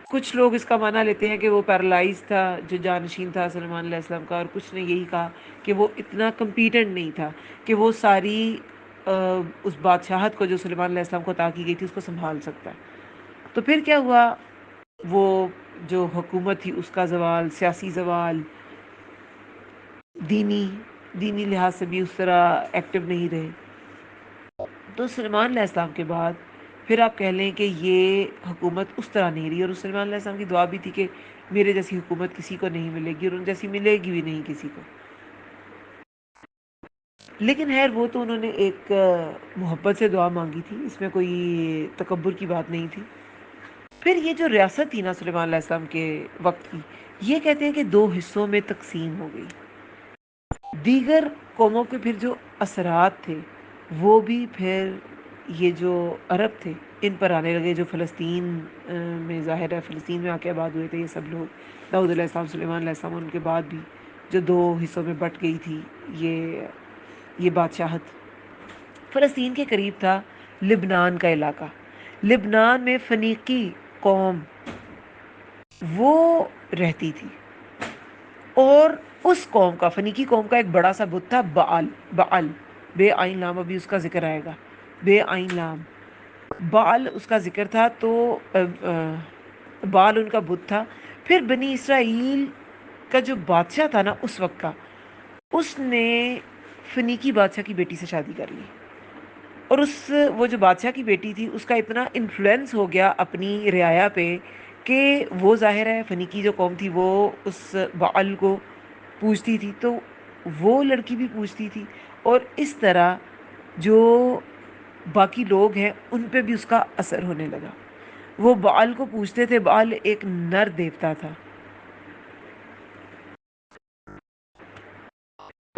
Speaker 1: کچھ لوگ اس کا معنی لیتے ہیں کہ وہ پیرالائز تھا جو جانشین تھا سلیمان علیہ السلام کا، اور کچھ نے یہی کہا کہ وہ اتنا کمپیٹنٹ نہیں تھا کہ وہ ساری اس بادشاہت کو جو سلیمان علیہ السلام کو عطا کی گئی تھی اس کو سنبھال سکتا ہے۔ تو پھر کیا ہوا، وہ جو حکومت تھی اس کا زوال، سیاسی زوال، دینی دینی لحاظ سے بھی اس طرح ایکٹیو نہیں رہے۔ تو سلیمان علیہ السلام کے بعد پھر آپ کہہ لیں کہ یہ حکومت اس طرح نہیں رہی، اور سلیمان علیہ السلام کی دعا بھی تھی کہ میرے جیسی حکومت کسی کو نہیں ملے گی اور ان جیسی ملے گی بھی نہیں کسی کو۔ لیکن خیر وہ تو انہوں نے ایک محبت سے دعا مانگی تھی، اس میں کوئی تکبر کی بات نہیں تھی۔ پھر یہ جو ریاست تھی نا سلیمان علیہ السلام کے وقت کی، یہ کہتے ہیں کہ 2 حصوں میں تقسیم ہو گئی۔ دیگر قوموں کے پھر جو اثرات تھے وہ بھی پھر یہ جو عرب تھے ان پر آنے لگے، جو فلسطین میں ظاہر ہے فلسطین میں آ کے آباد ہوئے تھے یہ سب لوگ، داؤد علیہ السلام، سلیمان علیہ السلام، ان کے بعد بھی جو 2 حصوں میں بٹ گئی تھی یہ بادشاہت۔ فلسطین کے قریب تھا لبنان کا علاقہ، لبنان میں فنیقی قوم وہ رہتی تھی، اور اس قوم کا، فنیکی قوم کا ایک بڑا سا بت تھا بعل، بعل بے آئین لام، ابھی اس کا ذکر آئے گا، بے آئین لام بعل اس کا ذکر تھا۔ تو بعل ان کا بت تھا۔ پھر بنی اسرائیل کا جو بادشاہ تھا نا اس وقت کا، اس نے فنیکی بادشاہ کی بیٹی سے شادی کر لی، اور وہ جو بادشاہ کی بیٹی تھی اس کا اتنا انفلوئنس ہو گیا اپنی رعایا پہ کہ وہ ظاہر ہے فنیکی جو قوم تھی وہ اس بعل کو پوجتی تھی، تو وہ لڑکی بھی پوجتی تھی، اور اس طرح جو باقی لوگ ہیں ان پہ بھی اس کا اثر ہونے لگا۔ وہ بعل کو پوجتے تھے، بعل ایک نر دیوتا تھا،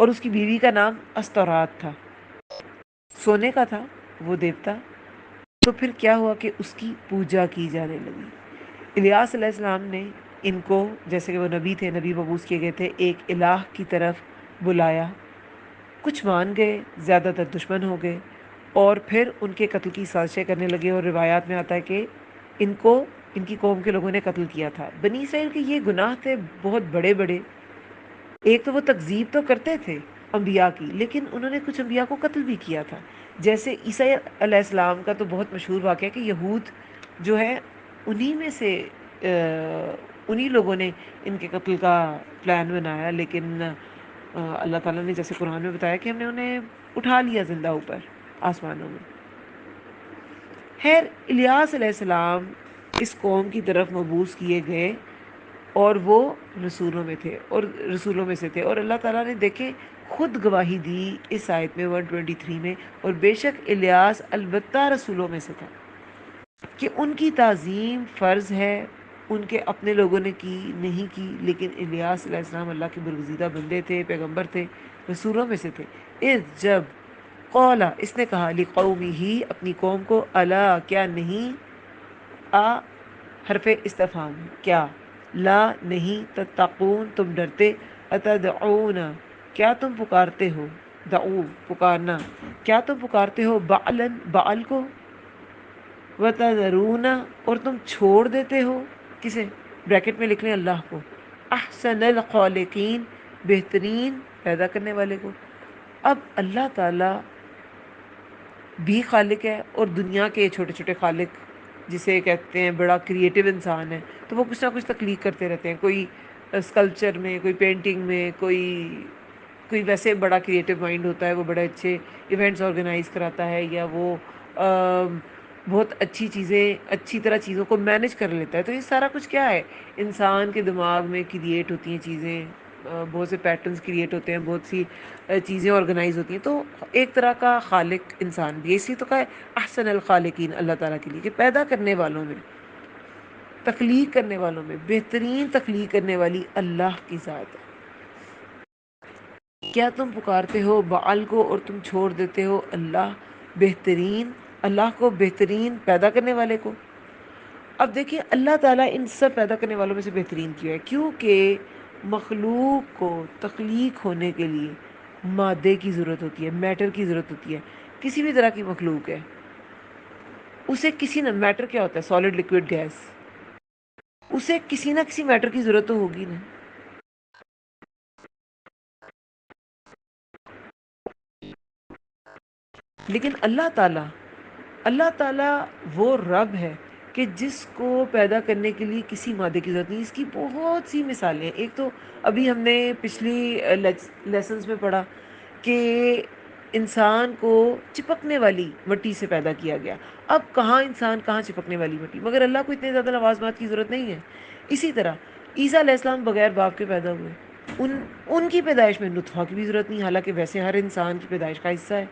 Speaker 1: اور اس کی بیوی کا نام استورات تھا، سونے کا تھا وہ دیوتا۔ تو پھر کیا ہوا کہ اس کی پوجا کی جانے لگی۔ الیاس علیہ السلام نے ان کو، جیسے کہ وہ نبی تھے، نبی مبعوث کیے گئے تھے، ایک الہ کی طرف بلایا، کچھ مان گئے، زیادہ تر دشمن ہو گئے، اور پھر ان کے قتل کی سازشیں کرنے لگے، اور روایات میں آتا ہے کہ ان کو ان کی قوم کے لوگوں نے قتل کیا تھا۔ بنی اسرائیل کے یہ گناہ تھے بہت بڑے بڑے، ایک تو وہ تکذیب تو کرتے تھے انبیاء کی، لیکن انہوں نے کچھ انبیاء کو قتل بھی کیا تھا۔ جیسے عیسیٰ علیہ السلام کا تو بہت مشہور واقعہ ہے کہ یہود جو ہے انہی میں سے انہی لوگوں نے ان کے قتل کا پلان بنایا، لیکن اللہ تعالیٰ نے جیسے قرآن میں بتایا کہ ہم نے انہیں اٹھا لیا زندہ اوپر آسمانوں میں۔ خیر الیاس علیہ السلام اس قوم کی طرف مبعوث کیے گئے، اور وہ رسولوں میں سے تھے، اور اللہ تعالیٰ نے دیکھے خود گواہی دی اس آیت میں 123 میں، اور بے شک الیاس البتہ رسولوں میں سے تھا کہ ان کی تعظیم فرض ہے، ان کے اپنے لوگوں نے کی نہیں کی، لیکن الیاس علیہ السلام اللہ کے برگزیدہ بندے تھے، پیغمبر تھے، رسولوں میں سے تھے۔ جب قولا اس نے کہا لقومی ہی اپنی قوم کو، الا کیا نہیں، آ حرف استفہام کیا، لا نہیں، تتقون تم ڈرتے، اتدعون کیا تم پکارتے ہو، دعو پکارنا، کیا تم پکارتے ہو، بعلن بعل کو، وتذرون اور تم چھوڑ دیتے ہو، کسے، بریکٹ میں لکھ لیں اللہ کو، احسن الخالقین بہترین پیدا کرنے والے کو۔ اب اللہ تعالی بھی خالق ہے، اور دنیا کے چھوٹے چھوٹے خالق جسے کہتے ہیں بڑا کریٹیو انسان ہے، تو وہ کچھ نہ کچھ تخلیق کرتے رہتے ہیں، کوئی اسکلپچر میں، کوئی پینٹنگ میں، کوئی ویسے بڑا کریٹیو مائنڈ ہوتا ہے، وہ بڑے اچھے ایونٹس آرگنائز کراتا ہے، یا وہ بہت اچھی چیزیں، اچھی طرح چیزوں کو مینج کر لیتا ہے۔ تو یہ سارا کچھ کیا ہے، انسان کے دماغ میں کریٹ ہوتی ہیں چیزیں، بہت سے پیٹرنز کریٹ ہوتے ہیں، بہت سی چیزیں آرگنائز ہوتی ہیں، تو ایک طرح کا خالق انسان بھی ہے۔ اسی تو کہا ہے احسن الخالقین اللہ تعالیٰ کے لیے، کہ پیدا کرنے والوں میں، تخلیق کرنے والوں میں بہترین تخلیق کرنے والی اللہ کی ذات ہے۔ کیا تم پکارتے ہو بعل کو اور تم چھوڑ دیتے ہو اللہ بہترین، اللہ کو بہترین پیدا کرنے والے کو۔ اب دیکھیں اللہ تعالیٰ ان سب پیدا کرنے والوں میں سے بہترین کیوں ہے، کیونکہ مخلوق کو تخلیق ہونے کے لیے مادے کی ضرورت ہوتی ہے، میٹر کی ضرورت ہوتی ہے۔ کسی بھی طرح کی مخلوق ہے، اسے کسی نہ، میٹر کیا ہوتا ہے، سالڈ لکوڈ گیس، اسے کسی نہ کسی میٹر کی ضرورت تو ہوگی نا۔ لیکن اللہ تعالیٰ وہ رب ہے کہ جس کو پیدا کرنے کے لیے کسی مادے کی ضرورت نہیں۔ اس کی بہت سی مثالیں ہیں۔ ایک تو ابھی ہم نے پچھلی لیسنز میں پڑھا کہ انسان کو چپکنے والی مٹی سے پیدا کیا گیا۔ اب کہاں انسان، کہاں چپکنے والی مٹی، مگر اللہ کو اتنے زیادہ لوازمات کی ضرورت نہیں ہے۔ اسی طرح عیسیٰ علیہ السلام بغیر باپ کے پیدا ہوئے، ان کی پیدائش میں نطفہ کی بھی ضرورت نہیں، حالانکہ ویسے ہر انسان کی پیدائش کا حصہ ہے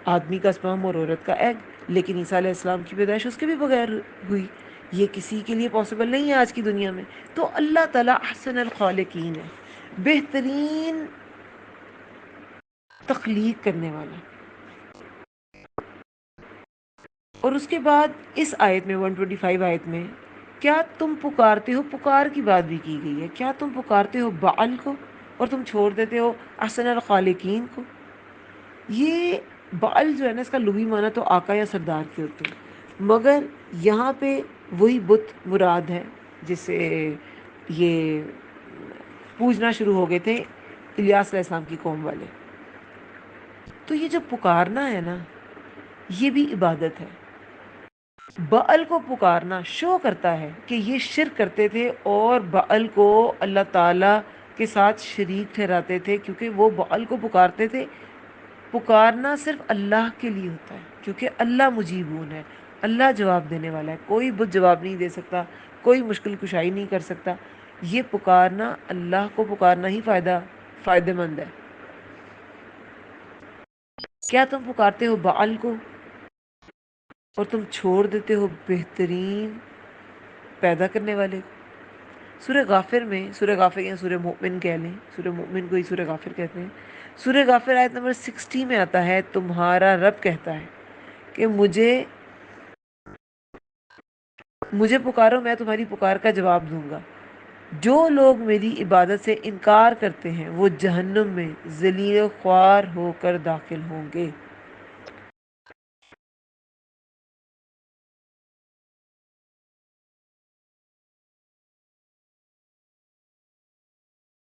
Speaker 1: آدمی کا سپرم اور عورت کا ایگ، لیکن عیسیٰ علیہ السلام کی پیدائش اس کے بھی بغیر ہوئی۔ یہ کسی کے لیے پاسبل نہیں ہے آج کی دنیا میں۔ تو اللہ تعالیٰ احسن الخالقین ہے، بہترین تخلیق کرنے والا۔ اور اس کے بعد اس آیت میں 125 آیت میں کیا تم پکارتے ہو، پکار کی بات بھی کی گئی ہے، کیا تم پکارتے ہو بعل کو اور تم چھوڑ دیتے ہو احسن الخالقین کو۔ یہ بعل جو ہے نا، اس کا لغوی معنی تو آقا یا سردار کے ہوتے ہیں، مگر یہاں پہ وہی بت مراد ہے جسے یہ پوجنا شروع ہو گئے تھے الیاس علیہ السلام کی قوم والے۔ تو یہ جو پکارنا ہے نا، یہ بھی عبادت ہے۔ بعل کو پکارنا شو کرتا ہے کہ یہ شرک کرتے تھے، اور بعل کو اللہ تعالیٰ کے ساتھ شریک ٹھہراتے تھے، کیونکہ وہ بعل کو پکارتے تھے۔ پکارنا صرف اللہ کے لیے ہوتا ہے، کیونکہ اللہ مجیبون ہے، اللہ جواب دینے والا ہے، کوئی بت جواب نہیں دے سکتا، کوئی مشکل کشائی نہیں کر سکتا۔ یہ پکارنا، اللہ کو پکارنا ہی فائدہ مند ہے۔ کیا تم پکارتے ہو بعل کو اور تم چھوڑ دیتے ہو بہترین پیدا کرنے والے کو۔ سورہ غافر میں، سورہ غافر یا سورہ مؤمن کہہ لیں، سورہ مؤمن کو ہی سورہ غافر کہتے ہیں، سورہ غافر آیت نمبر 60 میں آتا ہے تمہارا رب کہتا ہے کہ مجھے پکارو، میں تمہاری پکار کا جواب دوں گا۔ جو لوگ میری عبادت سے انکار کرتے ہیں وہ جہنم میں ذلیل و خوار ہو کر داخل ہوں گے۔